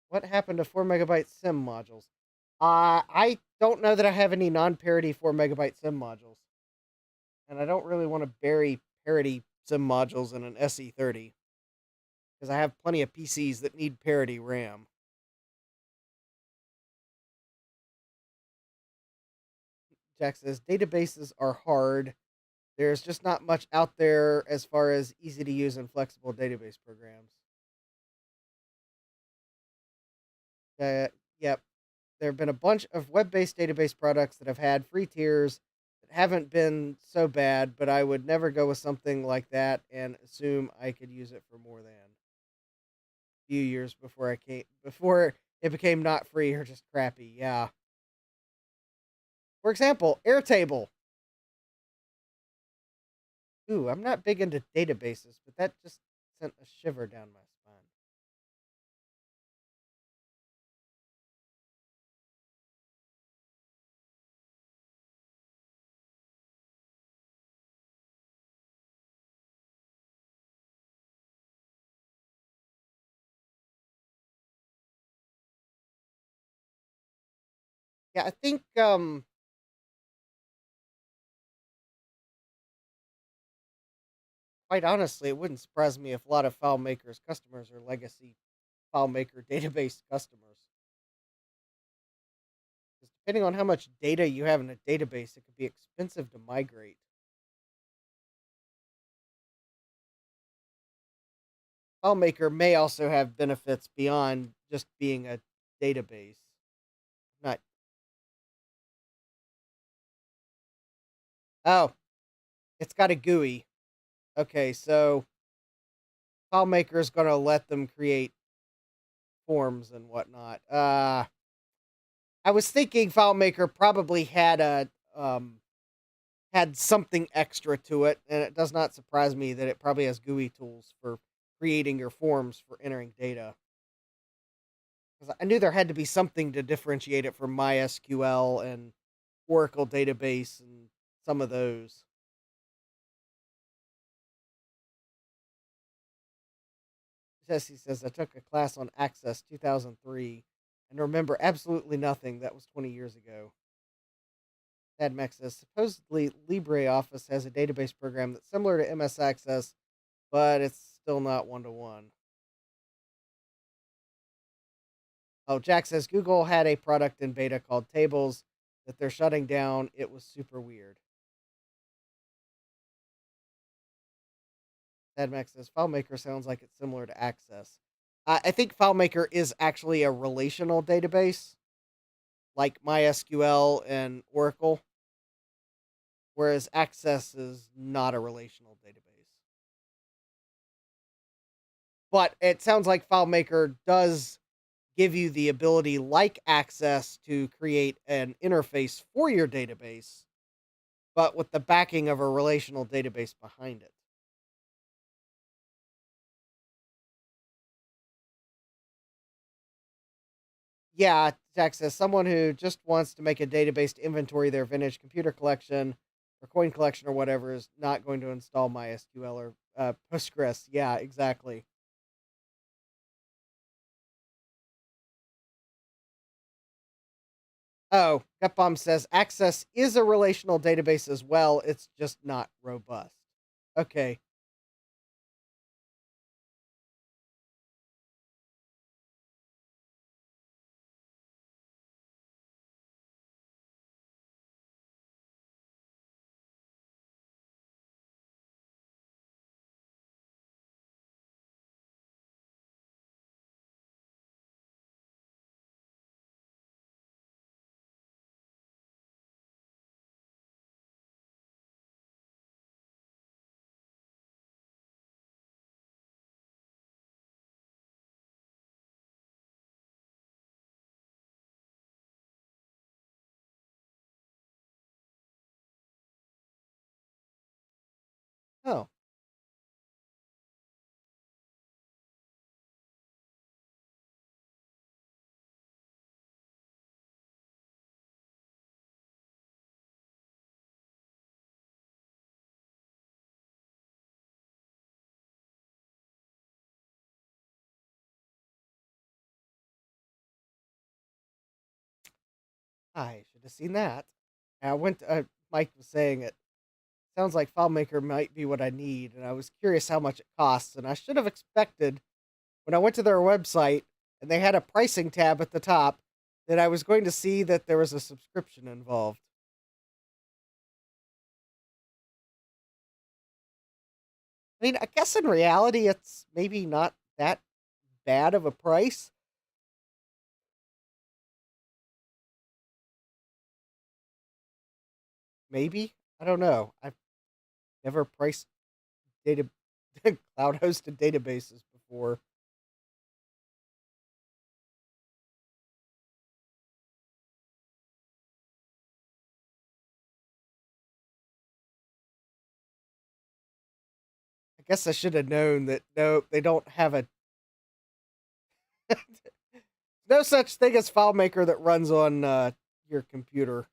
What happened to 4 MB sim modules? I don't know that I have any non-parity 4 MB sim modules. And I don't really want to bury parity sim modules in an SE30. Because I have plenty of PCs that need parity RAM. Jack says, databases are hard. There's just not much out there as far as easy to use and flexible database programs. Uh, yep, there have been a bunch of web-based database products that have had free tiers that haven't been so bad, but I would never go with something like that and assume I could use it for more than a few years before it became not free or just crappy. Yeah. For example, Airtable. Ooh, I'm not big into databases, but that just sent a shiver down my spine. Yeah, I think quite honestly, it wouldn't surprise me if a lot of FileMaker's customers are legacy FileMaker database customers. Because depending on how much data you have in a database, it could be expensive to migrate. FileMaker may also have benefits beyond just being a database. Not oh, it's got a GUI. Okay, so FileMaker is going to let them create forms and whatnot. I was thinking FileMaker probably had something extra to it, and it does not surprise me that it probably has GUI tools for creating your forms for entering data. Because I knew there had to be something to differentiate it from MySQL and Oracle database and some of those. Jesse says, I took a class on Access 2003 and remember absolutely nothing. That was 20 years ago. AdMax says, supposedly LibreOffice has a database program that's similar to MS Access, but it's still not one-to-one. Oh, Jack says, Google had a product in beta called Tables that they're shutting down. It was super weird. AdMax says, FileMaker sounds like it's similar to Access. I think FileMaker is actually a relational database, like MySQL and Oracle, whereas Access is not a relational database. But it sounds like FileMaker does give you the ability, like Access, to create an interface for your database, but with the backing of a relational database behind it. Yeah, Jack says someone who just wants to make a database to inventory their vintage computer collection or coin collection or whatever is not going to install MySQL or Postgres. Yeah, exactly. Oh, Gutbomb says Access is a relational database as well. It's just not robust. Okay. Oh, I should have seen that. I went. Mike was saying it sounds like FileMaker might be what I need, and I was curious how much it costs. And I should have expected when I went to their website and they had a pricing tab at the top that I was going to see that there was a subscription involved. I mean, I guess in reality, it's maybe not that bad of a price. Maybe. I don't know. I've never priced data cloud hosted databases before. I guess I should have known that no, they don't have a no such thing as FileMaker that runs on your computer.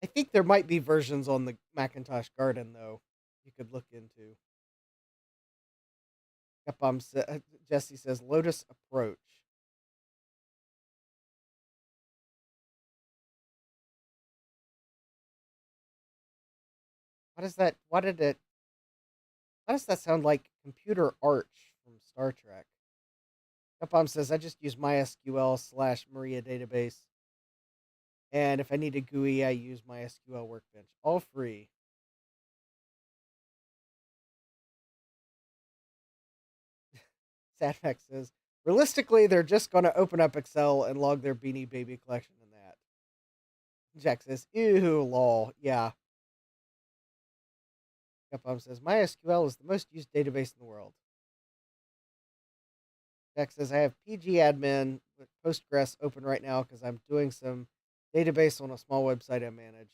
I think there might be versions on the Macintosh Garden though. You could look into. Jesse says Lotus Approach. What is that? Why does that sound like Computer Arch from Star Trek? Capcom says I just use MySQL/Maria database, and if I need a GUI, I use MySQL Workbench. All free. Sadfax says realistically, they're just going to open up Excel and log their Beanie Baby collection in that. Jack says, ew, lol. Yeah. Capcom says MySQL is the most used database in the world. Jack says I have PG admin with Postgres open right now because I'm doing some database on a small website I manage.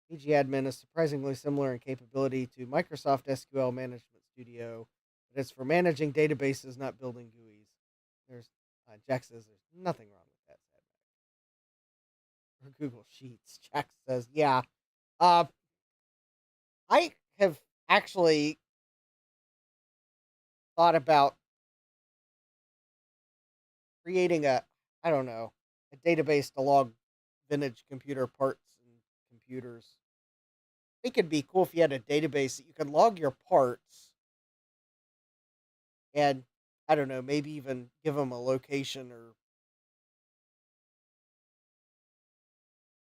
PG admin is surprisingly similar in capability to Microsoft SQL Management Studio, but it's for managing databases, not building GUIs. There's Jack says there's nothing wrong with that. Or Google Sheets. Jack says, yeah. I have actually thought about creating I don't know, a database to log vintage computer parts and computers. I think it'd be cool if you had a database that you could log your parts and, I don't know, maybe even give them a location or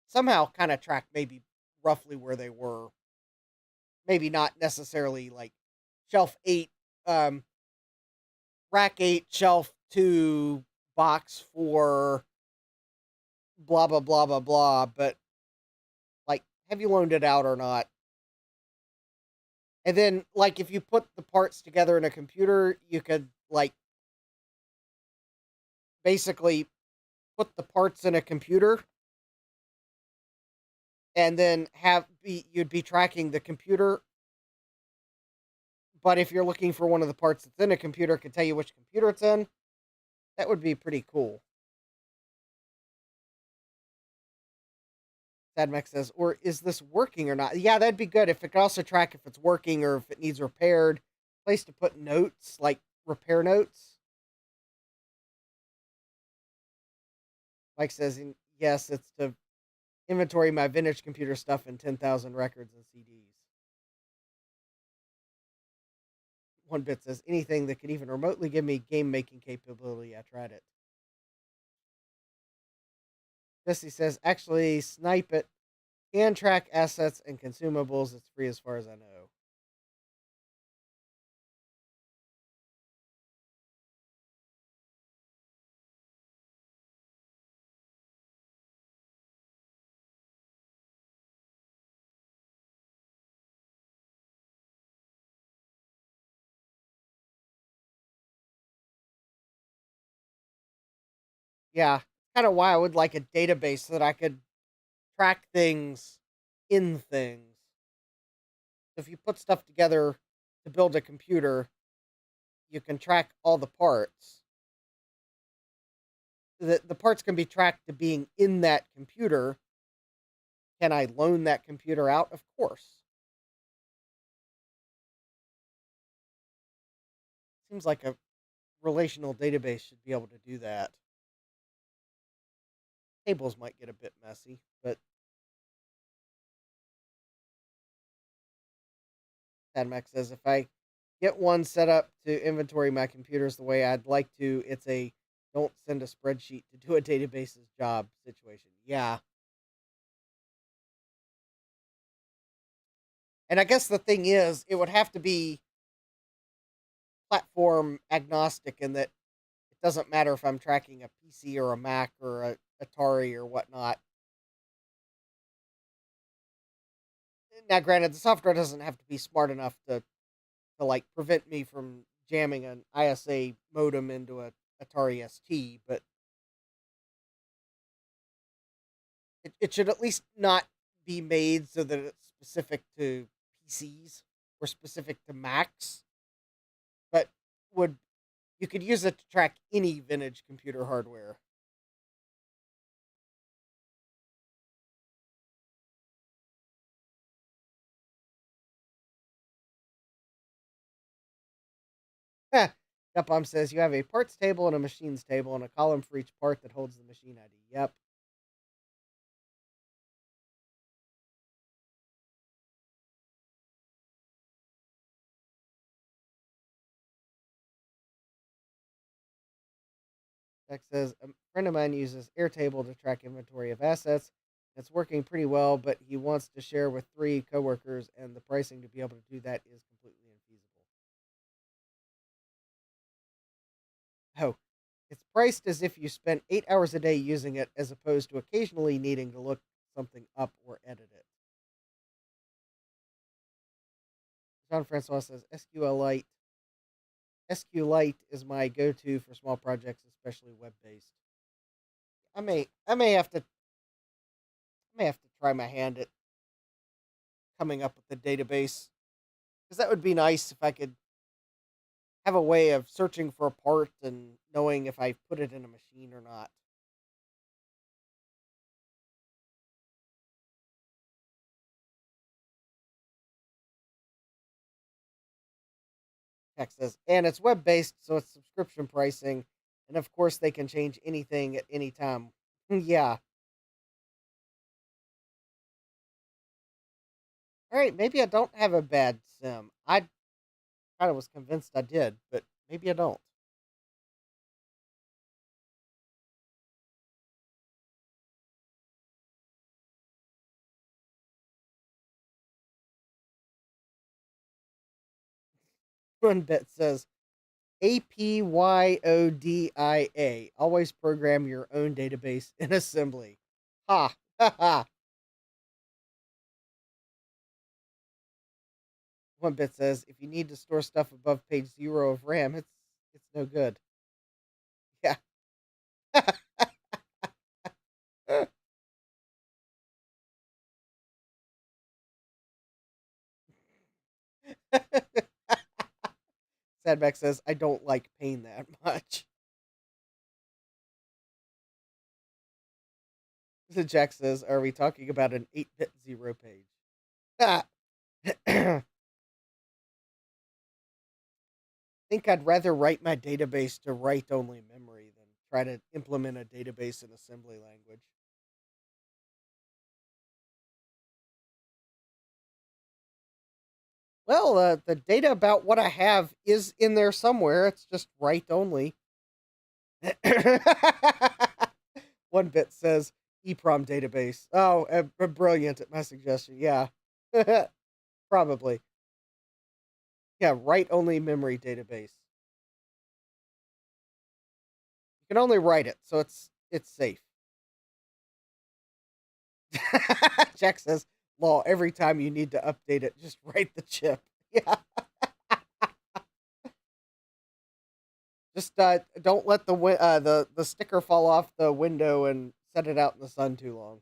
somehow kind of track maybe roughly where they were. Maybe not necessarily like shelf 8, rack 8, shelf 2, box 4, blah, blah, blah, blah, blah. But, like, have you loaned it out or not? And then, like, if you put the parts together in a computer, you could, like, basically put the parts in a computer and then you'd be tracking the computer. But if you're looking for one of the parts that's in a computer, it can tell you which computer it's in. That would be pretty cool. Sadmax says, or is this working or not? Yeah, that'd be good if it could also track if it's working or if it needs repaired. Place to put notes, like repair notes. Mike says, yes, it's to inventory my vintage computer stuff in 10,000 records and CDs. One bit says, anything that could even remotely give me game making capability. I tried it. Jesse says, actually, snipe it. Can track assets and consumables. It's free as far as I know. Yeah, kind of why I would like a database so that I could track things in things. If you put stuff together to build a computer, you can track all the parts. The parts can be tracked to being in that computer. Can I loan that computer out? Of course. Seems like a relational database should be able to do that. Tables might get a bit messy, but Tadmac says, if I get one set up to inventory my computers the way I'd like to, it's a don't send a spreadsheet to do a database's job situation. Yeah. And I guess the thing is, it would have to be platform agnostic in that it doesn't matter if I'm tracking a PC or a Mac or a Atari or whatnot. Now, granted, the software doesn't have to be smart enough to like prevent me from jamming an ISA modem into a Atari ST, but it should at least not be made so that it's specific to PCs or specific to Macs, but would you could use it to track any vintage computer hardware. Yapom says you have a parts table and a machines table and a column for each part that holds the machine ID. Yep. Tech says a friend of mine uses Airtable to track inventory of assets. It's working pretty well, but he wants to share with 3 coworkers, and the pricing to be able to do that is completely infeasible. Oh, it's priced as if you spent 8 hours a day using it, as opposed to occasionally needing to look something up or edit it. Jean Francois says SQLite. SQLite is my go-to for small projects, especially web-based. I may have to try my hand at coming up with the database, because that would be nice if I could have a way of searching for a part and knowing if I put it in a machine or not. Tech says, and it's web based, so it's subscription pricing, and of course they can change anything at any time. Yeah. All right, maybe I don't have a bad sim. I kind of was convinced I did, but maybe I don't. One bit says APYODIA. Always program your own database in assembly. Ha ha ha. One bit says if you need to store stuff above page 0 of RAM, it's no good. Yeah. Sadback says I don't like pain that much. So Jack says, are we talking about an 8-bit 0 page? Ah. Think I'd rather write my database to write only memory than try to implement a database in assembly language. Well, the data about what I have is in there somewhere. It's just write only. One bit says EEPROM database. Oh, brilliant at my suggestion. Yeah. Probably. Yeah, write only memory database. You can only write it, so it's safe. Jack says, "Law, every time you need to update it, just write the chip." Yeah. Just don't let the sticker fall off the window and set it out in the sun too long.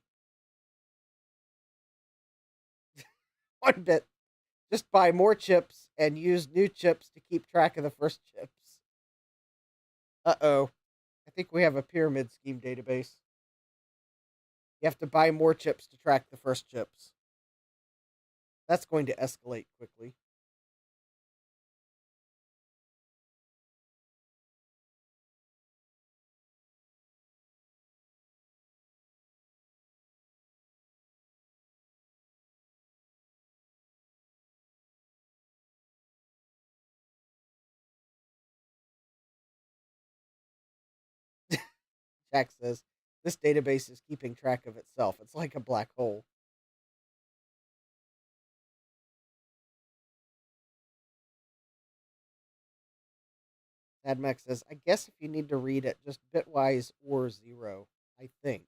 One bit. Just buy more chips and use new chips to keep track of the first chips. Uh-oh. I think we have a pyramid scheme database. You have to buy more chips to track the first chips. That's going to escalate quickly. Jack says, this database is keeping track of itself. It's like a black hole. AdMax says, I guess if you need to read it, just bitwise or 0, I think.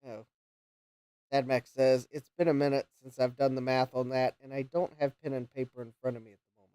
Oh. AdMax says, it's been a minute since I've done the math on that, and I don't have pen and paper in front of me at the moment.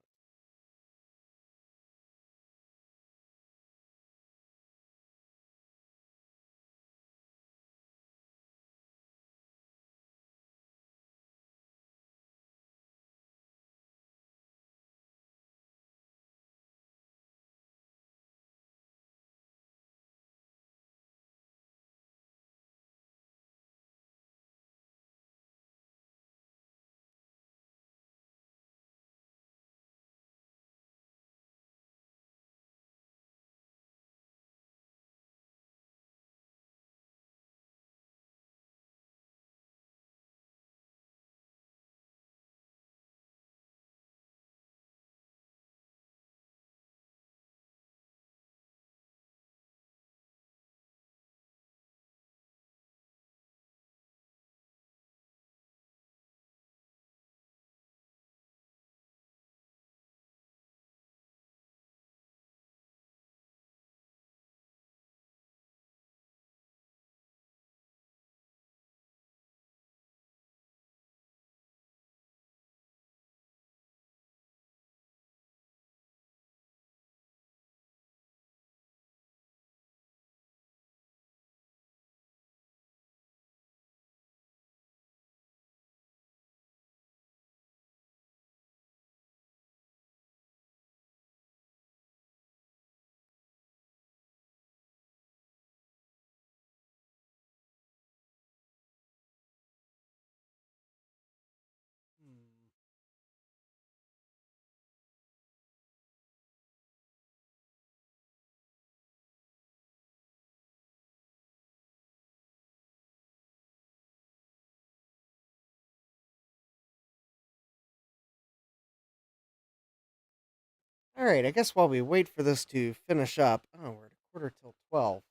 Hmm. All right, I guess while we wait for this to finish up, oh, we're at a quarter till 12.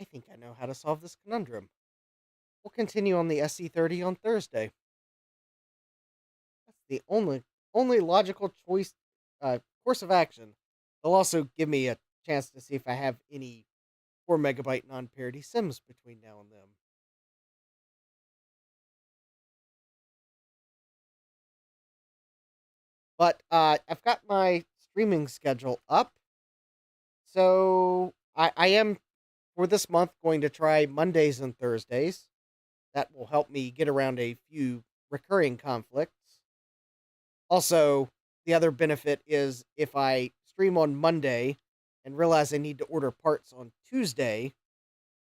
I think I know how to solve this conundrum. We'll continue on the SE30 on Thursday. That's the only logical choice course of action. They'll also give me a chance to see if I have any 4 megabyte non parity sims between now and then. But I've got my streaming schedule up. So I am, for this month, going to try Mondays and Thursdays. That will help me get around a few recurring conflicts. Also, the other benefit is if I stream on Monday and realize I need to order parts on Tuesday,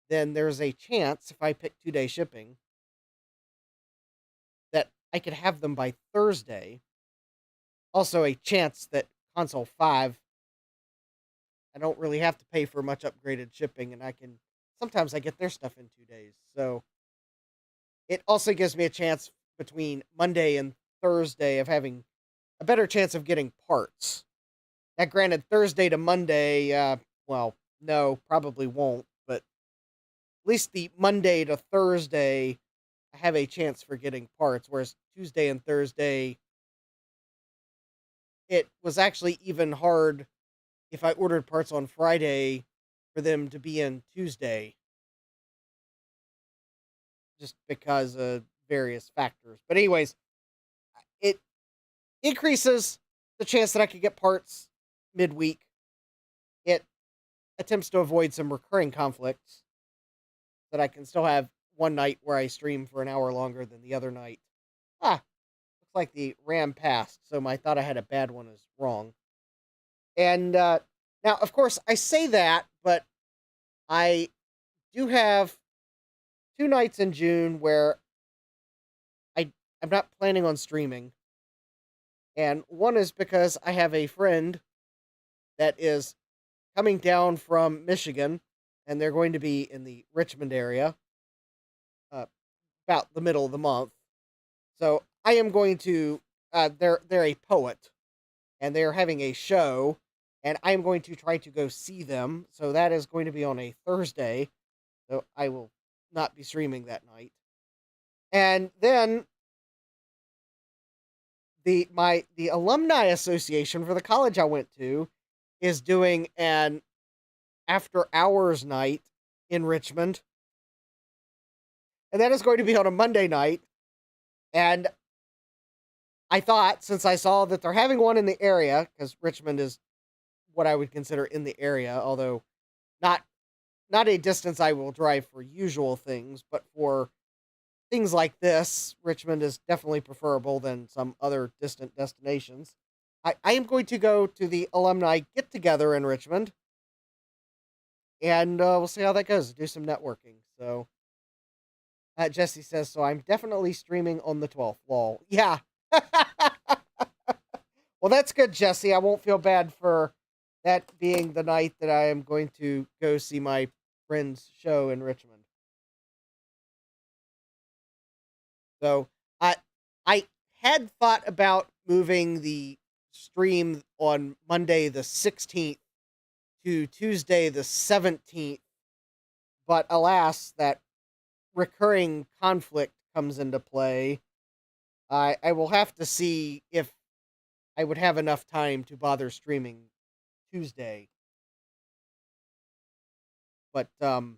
then there's a chance, if I pick 2-day shipping, that I could have them by Thursday. Also, a chance that console 5, I don't really have to pay for much upgraded shipping, and sometimes I get their stuff in 2 days. So it also gives me a chance between Monday and Thursday of having a better chance of getting parts. Now, granted, Thursday to Monday, well, no, probably won't, but at least the Monday to Thursday, I have a chance for getting parts, whereas Tuesday and Thursday, it was actually even hard if I ordered parts on Friday for them to be in Tuesday, just because of various factors. But anyways, it increases the chance that I could get parts midweek. It attempts to avoid some recurring conflicts that I can still have one night where I stream for an hour longer than the other night. Looks like the RAM passed, so my thought I had a bad one is wrong. And now, of course, I say that, but I do have 2 nights in June where I'm not planning on streaming. And one is because I have a friend that is coming down from Michigan, and they're going to be in the Richmond area about the middle of the month. So I am going to. They're a poet, and they're having a show, and I am going to try to go see them. So that is going to be on a Thursday. So I will not be streaming that night. And then the alumni association for the college I went to is doing an after hours night in Richmond. And that is going to be on a Monday night. And I thought, since I saw that they're having one in the area, because Richmond is what I would consider in the area, although not a distance I will drive for usual things, but for things like this, Richmond is definitely preferable than some other distant destinations. I am going to go to the alumni get-together in Richmond, and we'll see how that goes. Do some networking. So, Jesse says, so I'm definitely streaming on the 12th. Lol. Yeah. Well, that's good, Jesse. I won't feel bad for that being the night that I am going to go see my friend's show in Richmond. So I had thought about moving the stream on Monday the 16th to Tuesday the 17th, but alas, that recurring conflict comes into play. I will have to see if I would have enough time to bother streaming Tuesday. But so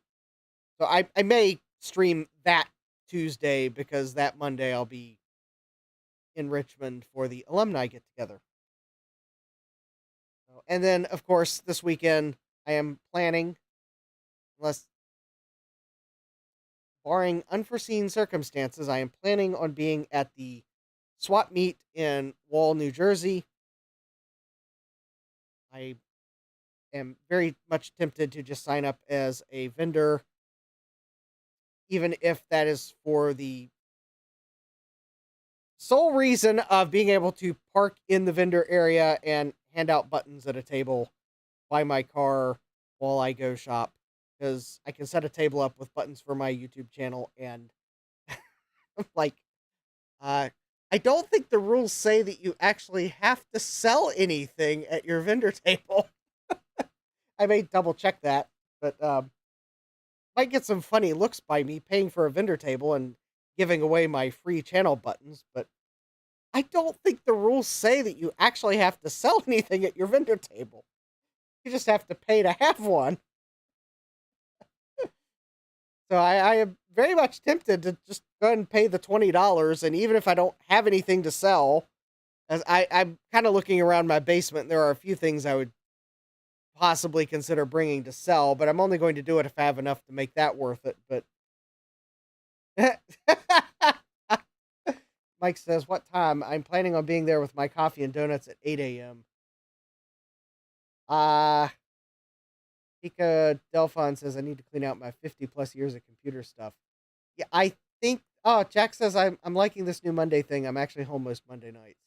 I may stream that Tuesday because that Monday I'll be in Richmond for the alumni get together. And then, of course, this weekend I am planning, unless barring unforeseen circumstances, I am planning on being at the swap meet in Wall, New Jersey. I am very much tempted to just sign up as a vendor, even if that is for the sole reason of being able to park in the vendor area and hand out buttons at a table by my car while I go shop, because I can set a table up with buttons for my YouTube channel, and like, I don't think the rules say that you actually have to sell anything at your vendor table. I may double check that, but might get some funny looks by me paying for a vendor table and giving away my free channel buttons, but I don't think the rules say that you actually have to sell anything at your vendor table. You just have to pay to have one. So I am very much tempted to just go ahead and pay the $20, and even if I don't have anything to sell, as I'm kind of looking around my basement, there are a few things I would possibly consider bringing to sell, but I'm only going to do it if I have enough to make that worth it. But Mike says, what time? I'm planning on being there with my coffee and donuts at 8 a.m. Pika Delphon says, I need to clean out my 50 plus years of computer stuff. Yeah, I think, Jack says, I'm liking this new Monday thing. I'm actually home most Monday nights.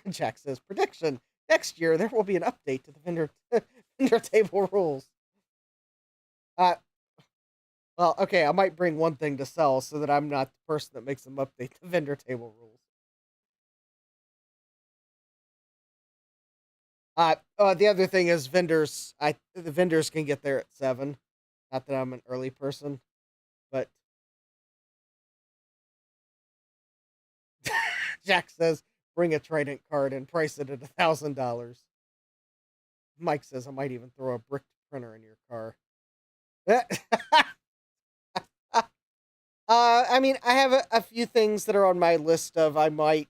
Jack says, prediction, next year there will be an update to the vendor table rules. Well, okay, I might bring one thing to sell so that I'm not the person that makes them update the vendor table rules. The other thing is vendors. The vendors can get there at 7. Not that I'm an early person, but Jack says bring a Trident card and price it at $1,000. Mike says I might even throw a brick printer in your car. I mean, I have a few things that are on my list of I might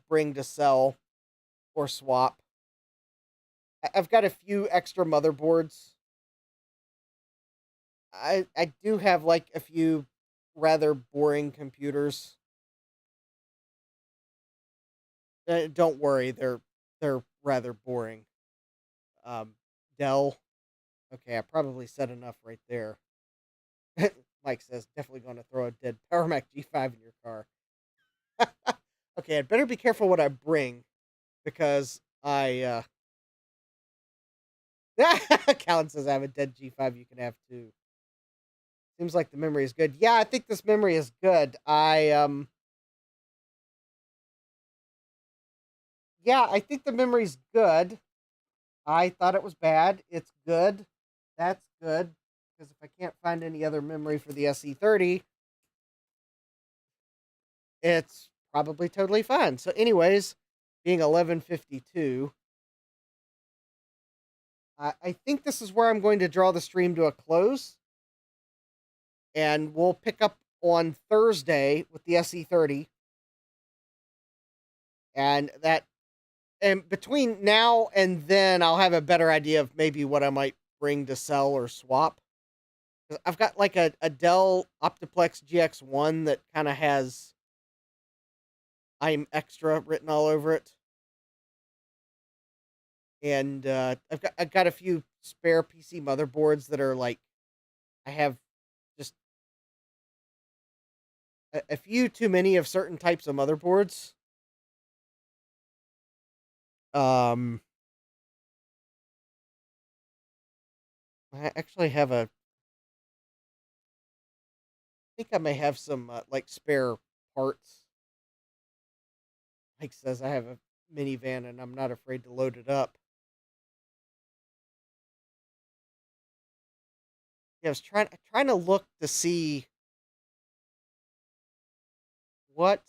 bring to sell or swap. I've got a few extra motherboards. I do have like a few rather boring computers. Don't worry, they're rather boring. Um, Dell. Okay, I probably said enough right there. Mike says definitely going to throw a dead Power Mac G5 in your car. Okay, I'd better be careful what I bring because Callan says I have a dead G5 you can have too. Seems like the memory is good. Yeah, I think this memory is good. Yeah, I think the memory's good. I thought it was bad. It's good. That's good. Because if I can't find any other memory for the SE30, it's probably totally fine. So, anyways, being 11:52, I think this is where I'm going to draw the stream to a close. And we'll pick up on Thursday with the SE30. And between now and then, I'll have a better idea of maybe what I might bring to sell or swap. I've got like a Dell Optiplex GX1 that kind of has I'm Extra written all over it. And I've got a few spare PC motherboards that are like, I have just a few too many of certain types of motherboards. I actually have I think I may have some like spare parts. Mike says I have a minivan and I'm not afraid to load it up. Yeah, I was trying to look to see what,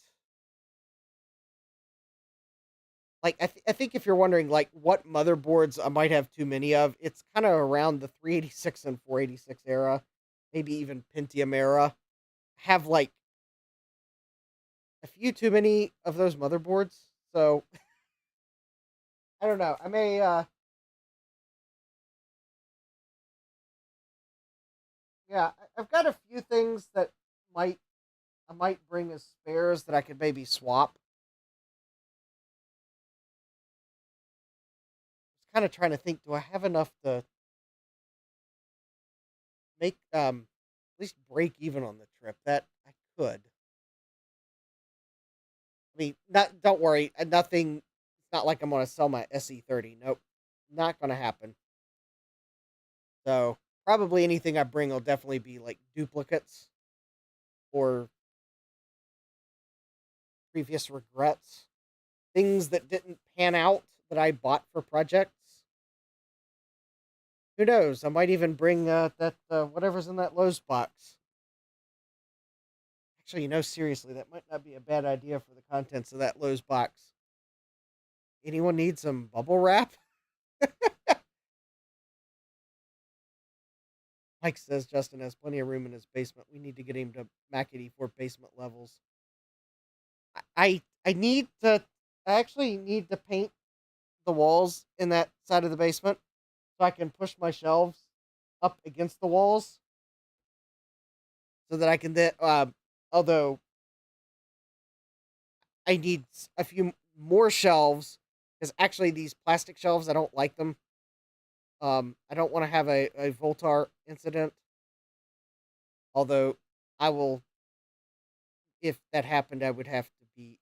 like I think if you're wondering like what motherboards I might have too many of, it's kind of around the 386 and 486 era, maybe even Pentium era. Have like a few too many of those motherboards. So I don't know. I may yeah, I've got a few things that might I might bring as spares that I could maybe swap. Just kind of trying to think, do I have enough to make at least break even on the trip? That I could. I mean, not don't worry, nothing. It's not like I'm gonna sell my SE30. Nope, not gonna happen. So probably anything I bring will definitely be like duplicates or previous regrets, things that didn't pan out that I bought for projects. Who knows? I might even bring that whatever's in that Lowe's box. Actually, seriously, that might not be a bad idea for the contents of that Lowe's box. Anyone need some bubble wrap? Mike says Justin has plenty of room in his basement. We need to get him to Mac 84 basement levels. I need to. I actually need to paint the walls in that side of the basement so I can push my shelves up against the walls so that I can then. Although I need a few more shelves because actually these plastic shelves I don't like them. I don't want to have a Voltar incident. Although I will, if that happened, I would have to be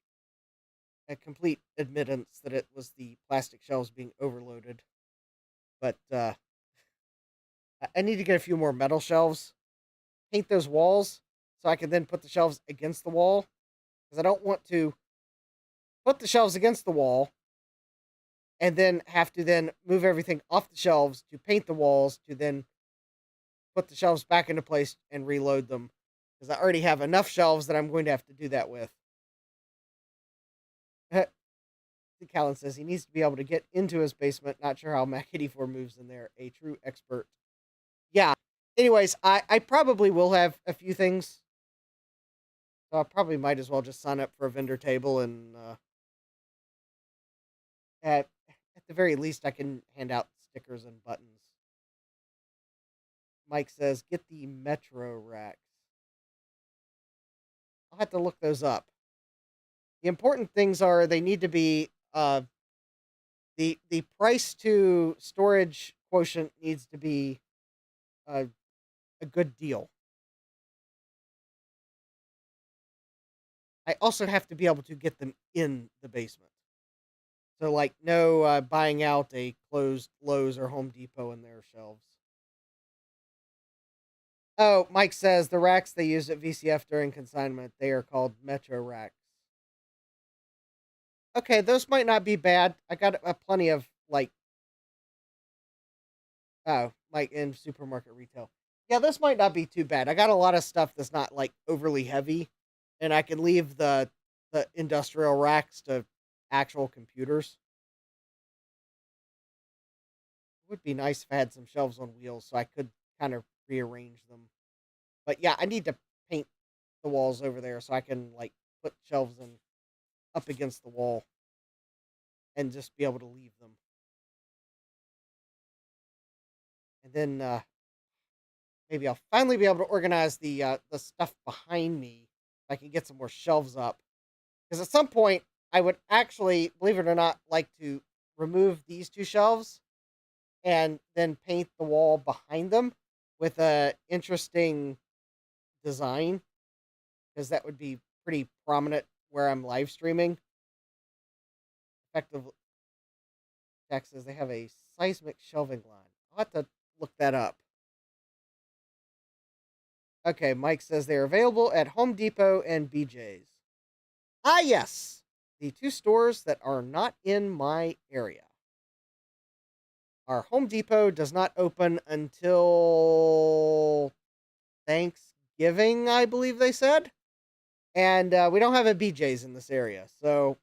a complete admittance that it was the plastic shelves being overloaded. But I need to get a few more metal shelves, paint those walls, so I can then put the shelves against the wall. Because I don't want to put the shelves against the wall and then have to then move everything off the shelves to paint the walls to then put the shelves back into place and reload them. Because I already have enough shelves that I'm going to have to do that with. Callan says he needs to be able to get into his basement. Not sure how Mac 84 moves in there. A true expert. Yeah. Anyways, I probably will have a few things. So I probably might as well just sign up for a vendor table and At the very least, I can hand out stickers and buttons. Mike says, get the Metro racks. I'll have to look those up. The important things are they need to be the price to storage quotient needs to be a good deal. I also have to be able to get them in the basement. So, like, no buying out a closed Lowe's or Home Depot in their shelves. Oh, Mike says the racks they use at VCF during consignment, they are called Metro racks. Okay, those might not be bad. I got plenty of, like, oh, like in supermarket retail. Yeah, this might not be too bad. I got a lot of stuff that's not, like, overly heavy, and I can leave the industrial racks to actual computers. It would be nice if I had some shelves on wheels so I could kind of rearrange them. But yeah, I need to paint the walls over there so I can, like, put shelves in up against the wall and just be able to leave them. And then maybe I'll finally be able to organize the stuff behind me. I can get some more shelves up. Because at some point, I would actually, believe it or not, like to remove these two shelves and then paint the wall behind them with a interesting design, because that would be pretty prominent where I'm live streaming. Effectively, Jack says they have a seismic shelving line. I'll have to look that up. Okay, Mike says they're available at Home Depot and BJ's. Ah, yes, the two stores that are not in my area. Our Home Depot does not open until Thanksgiving, I believe they said. And we don't have a BJ's in this area. So,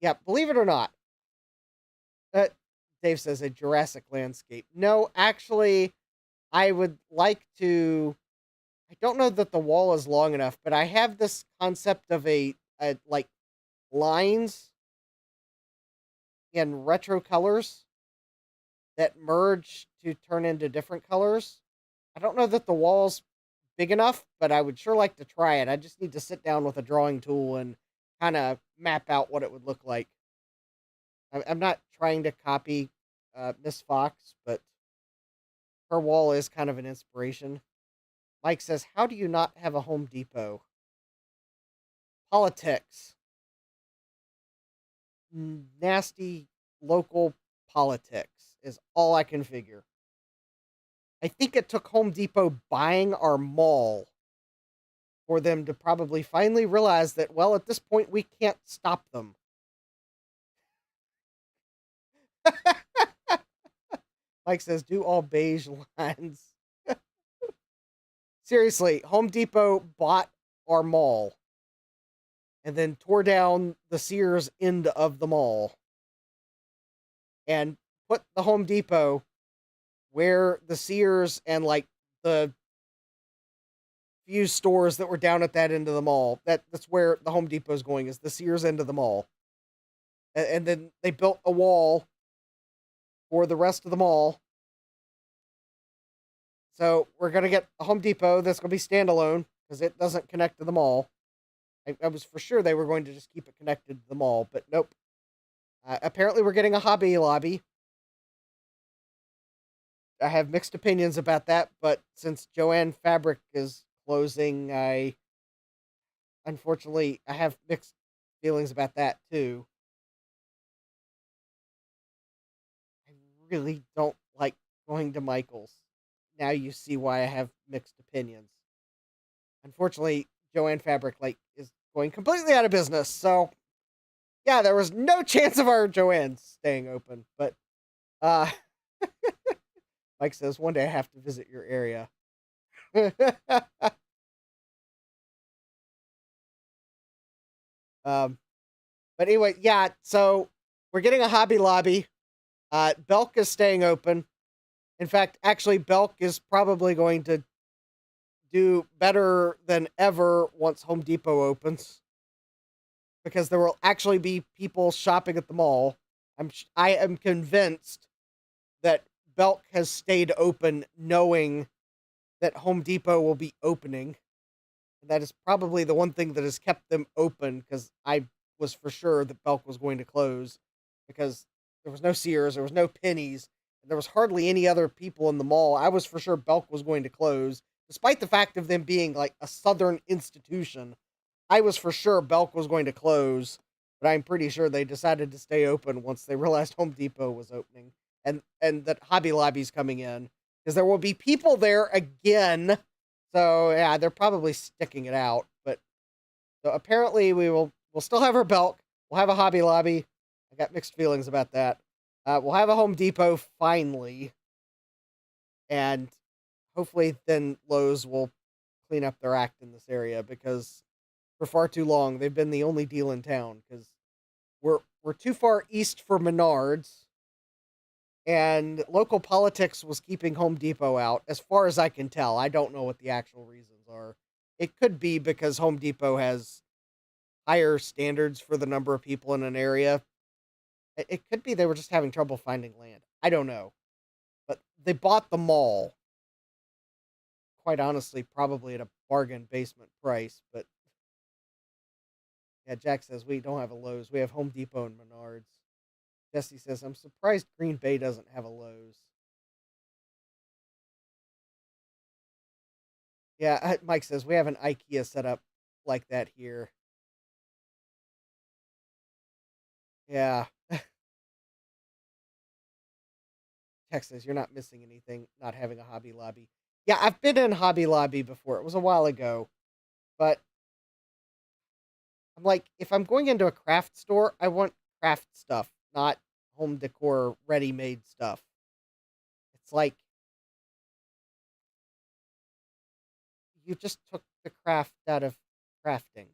yeah, believe it or not. Dave says a Jurassic landscape. No, actually, I would like to. I don't know that the wall is long enough, but I have this concept of a like lines in retro colors that merge to turn into different colors. I don't know that the wall's big enough, but I would sure like to try it. I just need to sit down with a drawing tool and kind of map out what it would look like. I'm not trying to copy Miss Fox, but her wall is kind of an inspiration. Mike says, how do you not have a Home Depot? Politics. Nasty local politics is all I can figure. I think it took Home Depot buying our mall for them to probably finally realize that, well, at this point, we can't stop them. Mike says, do all beige lines. Seriously, Home Depot bought our mall and then tore down the Sears end of the mall and put the Home Depot where the Sears and, like, the few stores that were down at that end of the mall. That's where the Home Depot is going, is the Sears end of the mall. And then they built a wall for the rest of the mall. So we're going to get a Home Depot that's going to be standalone because it doesn't connect to the mall. I was for sure they were going to just keep it connected to the mall, but nope. Apparently we're getting a Hobby Lobby. I have mixed opinions about that, but since Joanne Fabric is closing, unfortunately, I have mixed feelings about that too. I really don't like going to Michael's. Now you see why I have mixed opinions. Unfortunately, Joanne Fabric is going completely out of business, so yeah, there was no chance of our Joanne's staying open. But Mike says one day I have to visit your area. But anyway, yeah, so we're getting a Hobby Lobby. Belk is staying open. In fact, actually, Belk is probably going to do better than ever once Home Depot opens. because there will actually be people shopping at the mall. I am convinced that Belk has stayed open knowing that Home Depot will be opening. And that is probably the one thing that has kept them open, because I was for sure that Belk was going to close, because there was no Sears, there was no Pennies, and there was hardly any other people in the mall. I was for sure Belk was going to close, despite the fact of them being like a southern institution. I was for sure Belk was going to close, but I'm pretty sure they decided to stay open once they realized Home Depot was opening, and that Hobby Lobby's coming in, because there will be people there again. So yeah, they're probably sticking it out. But so apparently we'll still have our Belk. We'll have a Hobby Lobby. I got mixed feelings about that. We'll have a Home Depot finally, and hopefully then Lowe's will clean up their act in this area, because for far too long they've been the only deal in town, because we're too far east for Menards, and local politics was keeping Home Depot out, as far as I can tell. I don't know what the actual reasons are. It could be because Home Depot has higher standards for the number of people in an area. It could be they were just having trouble finding land. I don't know. But they bought the mall, quite honestly, probably at a bargain basement price. But yeah, Jack says we don't have a Lowe's. We have Home Depot and Menards. Jesse says, I'm surprised Green Bay doesn't have a Lowe's. Yeah, Mike says, we have an IKEA set up like that here. Yeah. Tex says, you're not missing anything not having a Hobby Lobby. Yeah, I've been in Hobby Lobby before. It was a while ago. But I'm like, if I'm going into a craft store, I want craft stuff, not home decor ready-made stuff. It's like you just took the craft out of crafting.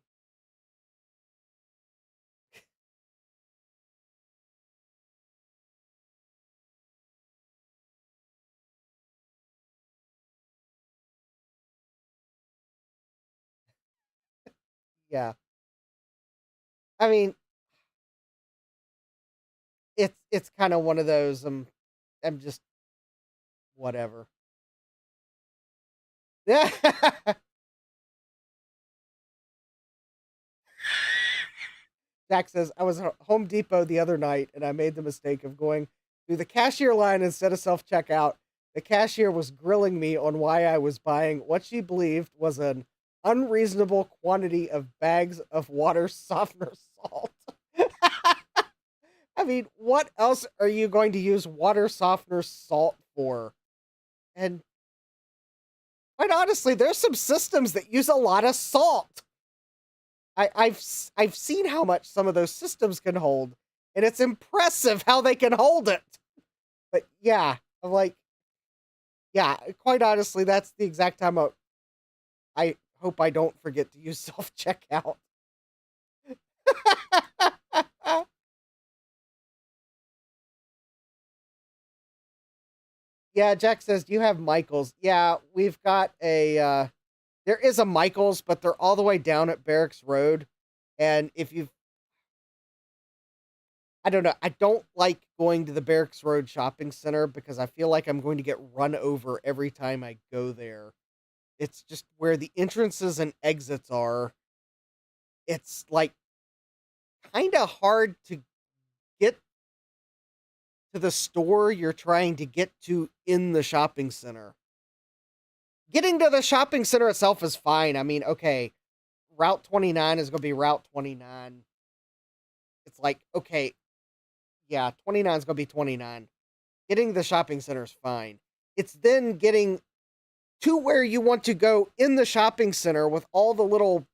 Yeah. I mean, it's kind of one of those I'm just whatever. Yeah. Jack says, I was at Home Depot the other night and I made the mistake of going through the cashier line instead of self checkout. The cashier was grilling me on why I was buying what she believed was an unreasonable quantity of bags of water softener salt. I mean, what else are you going to use water softener salt for? And quite honestly, there's some systems that use a lot of salt. I've seen how much some of those systems can hold, and it's impressive how they can hold it. But yeah, I'm like, yeah, quite honestly, that's the exact time I hope I don't forget to use self checkout. Yeah, Jack says, do you have Michael's? Yeah, we've got a there is a Michael's, but they're all the way down at Barracks Road. And if you've, I don't know, I don't like going to the Barracks Road shopping center because I feel like I'm going to get run over every time I go there. It's just where the entrances and exits are. It's like kind of hard to get to the store you're trying to get to in the shopping center. Getting to the shopping center itself is fine. I mean, okay, Route 29 is going to be Route 29. It's like, okay, yeah, 29 is going to be 29. Getting to the shopping center is fine. It's then getting to where you want to go in the shopping center with all the little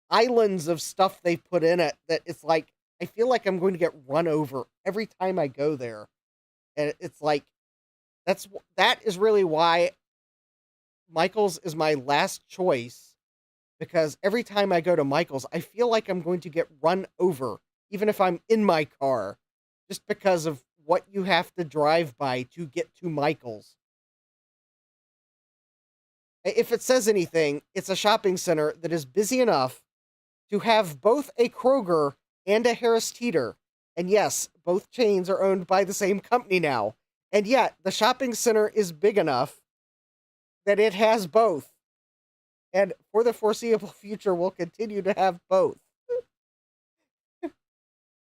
islands of stuff they put in it that it's like, I feel like I'm going to get run over every time I go there. And it's like, that is really why Michael's is my last choice, because every time I go to Michael's, I feel like I'm going to get run over, even if I'm in my car, just because of what you have to drive by to get to Michael's. If it says anything, it's a shopping center that is busy enough to have both a Kroger and a Harris Teeter. And yes, both chains are owned by the same company now. And yet, the shopping center is big enough that it has both. And for the foreseeable future, we'll continue to have both.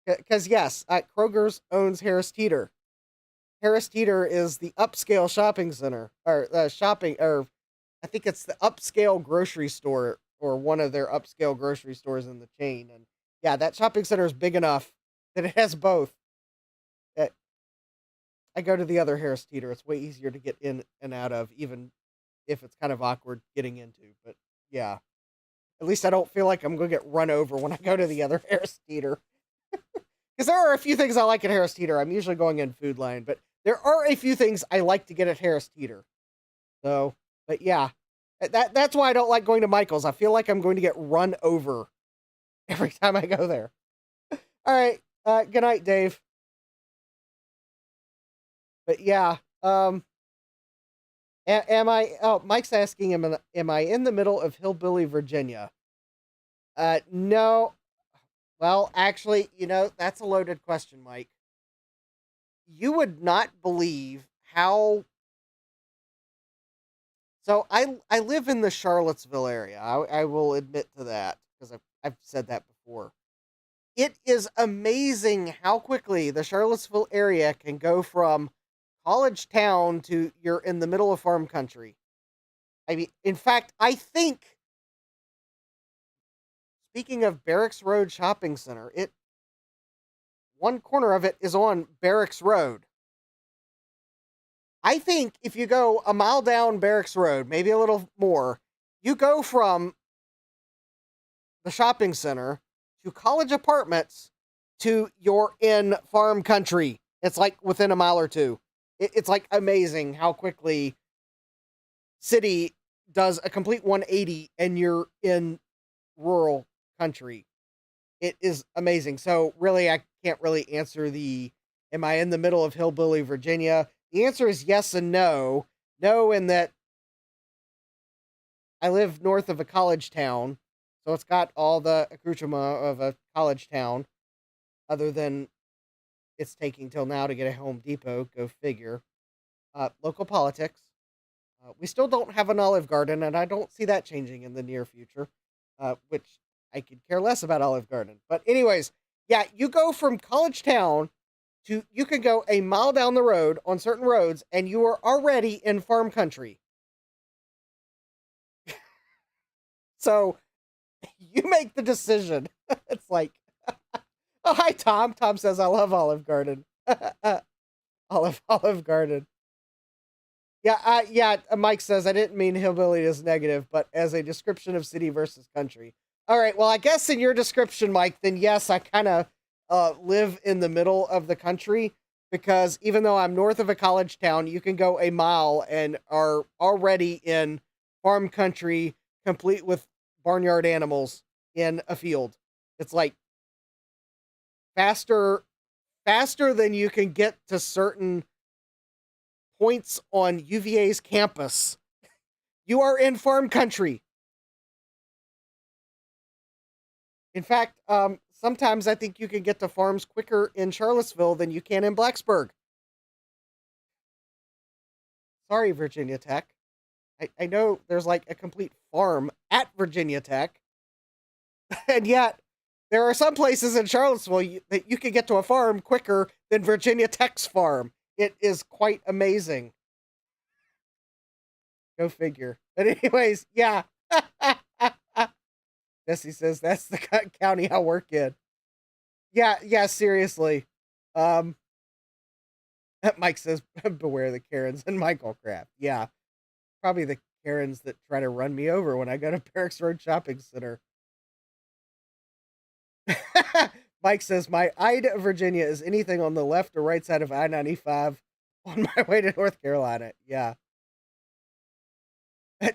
Because, yes, Kroger's owns Harris Teeter. Harris Teeter is the upscale shopping center, or I think it's the upscale grocery store, or one of their upscale grocery stores in the chain. And yeah, that shopping center is big enough that it has both. I go to the other Harris Teeter. It's way easier to get in and out of, even if it's kind of awkward getting into. But yeah, at least I don't feel like I'm going to get run over when I go to the other Harris Teeter. Because there are a few things I like at Harris Teeter. I'm usually going in Food Line, but there are a few things I like to get at Harris Teeter. So, but yeah, that's why I don't like going to Michael's. I feel like I'm going to get run over every time I go there. All right. Good night, Dave. But yeah, am I? Oh, Mike's asking him, am I in the middle of Hillbilly, Virginia? No. Well, actually, that's a loaded question, Mike. You would not believe how. So I live in the Charlottesville area. I will admit to that because I've said that before. It is amazing how quickly the Charlottesville area can go from college town to you're in the middle of farm country. I mean, in fact, I think, speaking of Barracks Road Shopping Center, one corner of it is on Barracks Road. I think if you go a mile down Barracks Road, maybe a little more, you go from the shopping center to college apartments to you're in farm country. It's like within a mile or two. It's like amazing how quickly city does a complete 180 and you're in rural country. It is amazing. So really, I can't really answer am I in the middle of Hillbilly, Virginia? The answer is yes and no. No, in that I live north of a college town, so it's got all the accoutrement of a college town, other than it's taking till now to get a Home Depot, go figure. Local politics. We still don't have an Olive Garden, and I don't see that changing in the near future, which I could care less about Olive Garden. But anyways, yeah, you go from college town you can go a mile down the road on certain roads, and you are already in farm country. So you make the decision. It's like, oh, hi, Tom. Tom says, I love Olive Garden. Olive Garden. Yeah, Mike says, I didn't mean hillbilly as negative, but as a description of city versus country. All right, well, I guess in your description, Mike, then yes, I kind of live in the middle of the country, because even though I'm north of a college town, you can go a mile and are already in farm country, complete with barnyard animals in a field. It's like faster than you can get to certain points on UVA's campus. You are in farm country. In fact, sometimes I think you can get to farms quicker in Charlottesville than you can in Blacksburg. Sorry, Virginia Tech. I know there's like a complete farm at Virginia Tech. And yet, there are some places in Charlottesville that you can get to a farm quicker than Virginia Tech's farm. It is quite amazing. Go figure. But anyways, yeah. Jesse says, that's the county I work in. Yeah, seriously. Mike says, beware the Karens and Michael Craft. Yeah, probably the Karens that try to run me over when I go to Barracks Road Shopping Center. Mike says, my Ida, Virginia is anything on the left or right side of I-95 on my way to North Carolina. Yeah.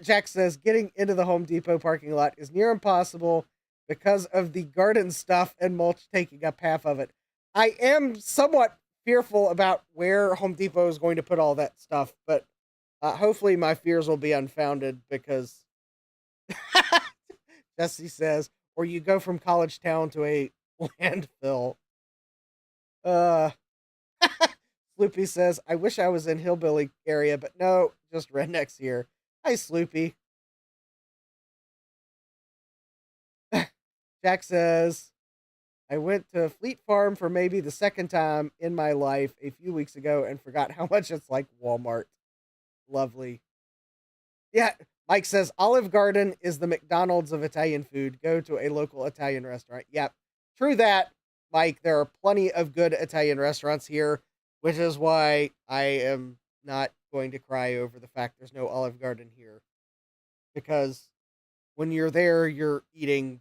Jack says, getting into the Home Depot parking lot is near impossible because of the garden stuff and mulch taking up half of it. I am somewhat fearful about where Home Depot is going to put all that stuff, but hopefully my fears will be unfounded, because Jesse says, or you go from college town to a Landfill. Uh, Sloopy says, I wish I was in hillbilly area, but no, just rednecks here. Hi, Sloopy. Jack says, I went to Fleet Farm for maybe the second time in my life a few weeks ago and forgot how much it's like Walmart. Lovely. Yeah, Mike says Olive Garden is the McDonald's of Italian food. Go to a local Italian restaurant. Yep, true that, Mike. There are plenty of good Italian restaurants here, which is why I am not going to cry over the fact there's no Olive Garden here. Because when you're there, you're eating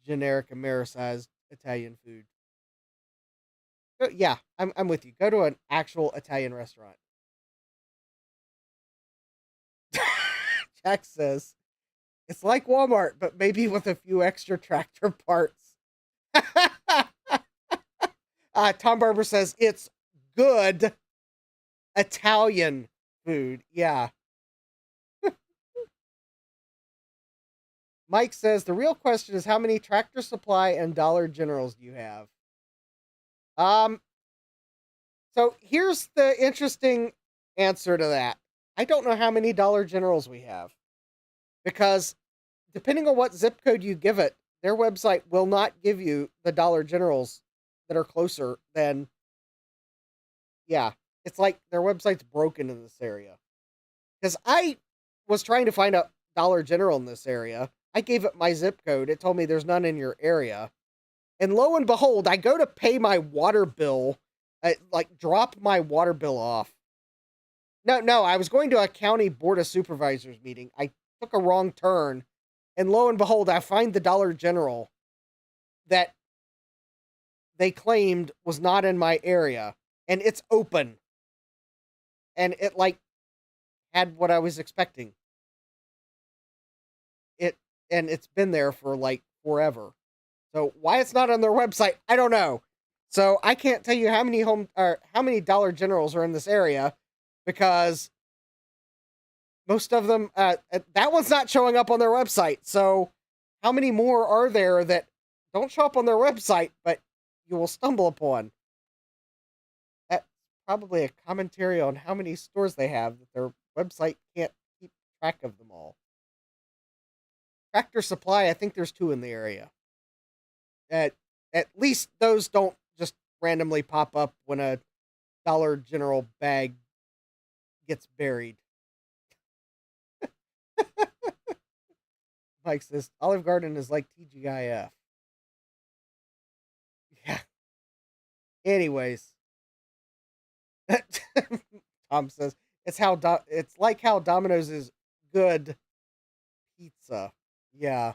generic Americized Italian food. So, yeah, I'm with you. Go to an actual Italian restaurant. Jack says, it's like Walmart, but maybe with a few extra tractor parts. Tom Barber says, it's good Italian food. Yeah. Mike says, the real question is how many Tractor Supply and Dollar Generals do you have? So here's the interesting answer to that. I don't know how many Dollar Generals we have. Because depending on what zip code you give it, their website will not give you the Dollar Generals that are closer than, yeah, it's like their website's broken in this area. Because I was trying to find a Dollar General in this area. I gave it my zip code. It told me there's none in your area. And lo and behold, I go to pay my water bill, drop my water bill off. No, I was going to a county board of supervisors meeting. I took a wrong turn, and lo and behold, I find the Dollar General that they claimed was not in my area, and it's open. And it, had what I was expecting. And it's been there for, forever. So why it's not on their website, I don't know. So I can't tell you how many Dollar Generals are in this area, because most of them, that one's not showing up on their website. So how many more are there that don't show up on their website, but you will stumble upon? That's probably a commentary on how many stores they have, that their website can't keep track of them all. Tractor Supply, I think there's 2 in the area. At least those don't just randomly pop up when a Dollar General bag gets buried. Mike says, Olive Garden is like TGIF. Yeah. Anyways. Tom says, it's like how Domino's is good pizza. Yeah.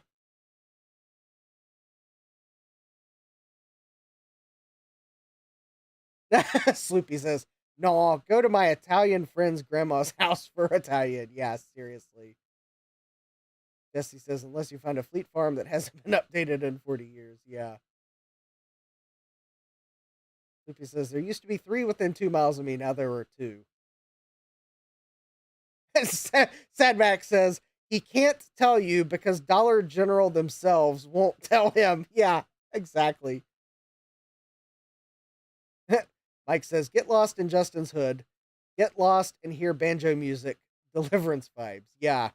Sloopy says, no, go to my Italian friend's grandma's house for Italian. Yeah, seriously. Jesse says, unless you find a Fleet Farm that hasn't been updated in 40 years. Yeah. Sloopy says, there used to be 3 within 2 miles of me. Now there are 2. Sad Mac says, he can't tell you because Dollar General themselves won't tell him. Yeah, exactly. Mike says, get lost in Justin's hood. Get lost and hear banjo music. Deliverance vibes. Yeah.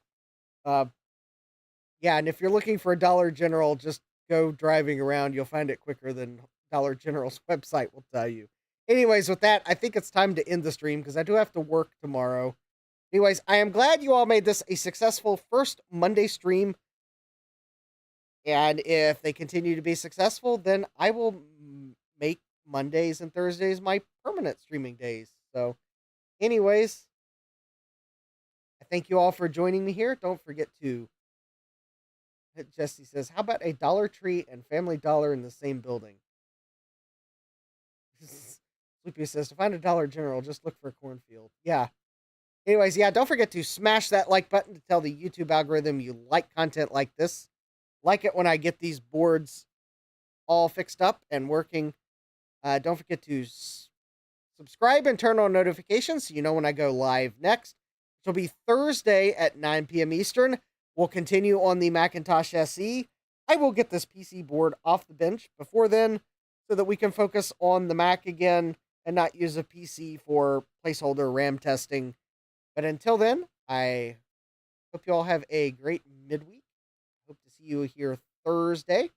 Yeah, and if you're looking for a Dollar General, just go driving around. You'll find it quicker than Dollar General's website will tell you. Anyways, with that, I think it's time to end the stream because I do have to work tomorrow. Anyways, I am glad you all made this a successful first Monday stream. And if they continue to be successful, then I will make Mondays and Thursdays my permanent streaming days. So, anyways, I thank you all for joining me here. Don't forget to... Jesse says, how about a Dollar Tree and Family Dollar in the same building? Sleepy says, to find a Dollar General, just look for a cornfield. Yeah. Anyways, yeah, don't forget to smash that like button to tell the YouTube algorithm you like content like this. Like it when I get these boards all fixed up and working. Don't forget to subscribe and turn on notifications so you know when I go live next. It'll be Thursday at 9 p.m. Eastern. We'll continue on the Macintosh SE. I will get this PC board off the bench before then so that we can focus on the Mac again and not use a PC for placeholder RAM testing. But until then, I hope you all have a great midweek. Hope to see you here Thursday.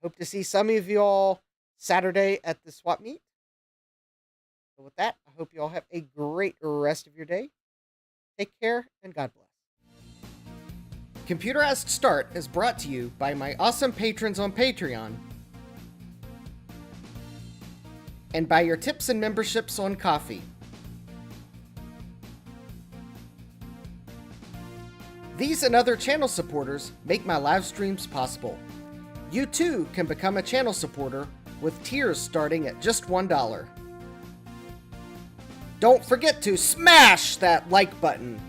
Hope to see some of you all Saturday at the swap meet. So with that, I hope you all have a great rest of your day. Take care and God bless. Computerized Start is brought to you by my awesome patrons on Patreon and by your tips and memberships on Ko-fi. These and other channel supporters make my live streams possible. You too can become a channel supporter with tiers starting at just $1. Don't forget to smash that like button.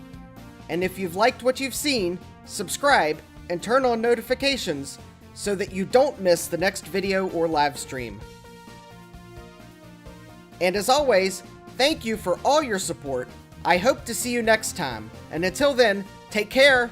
And if you've liked what you've seen, subscribe and turn on notifications so that you don't miss the next video or live stream. And as always, thank you for all your support. I hope to see you next time. And until then, take care.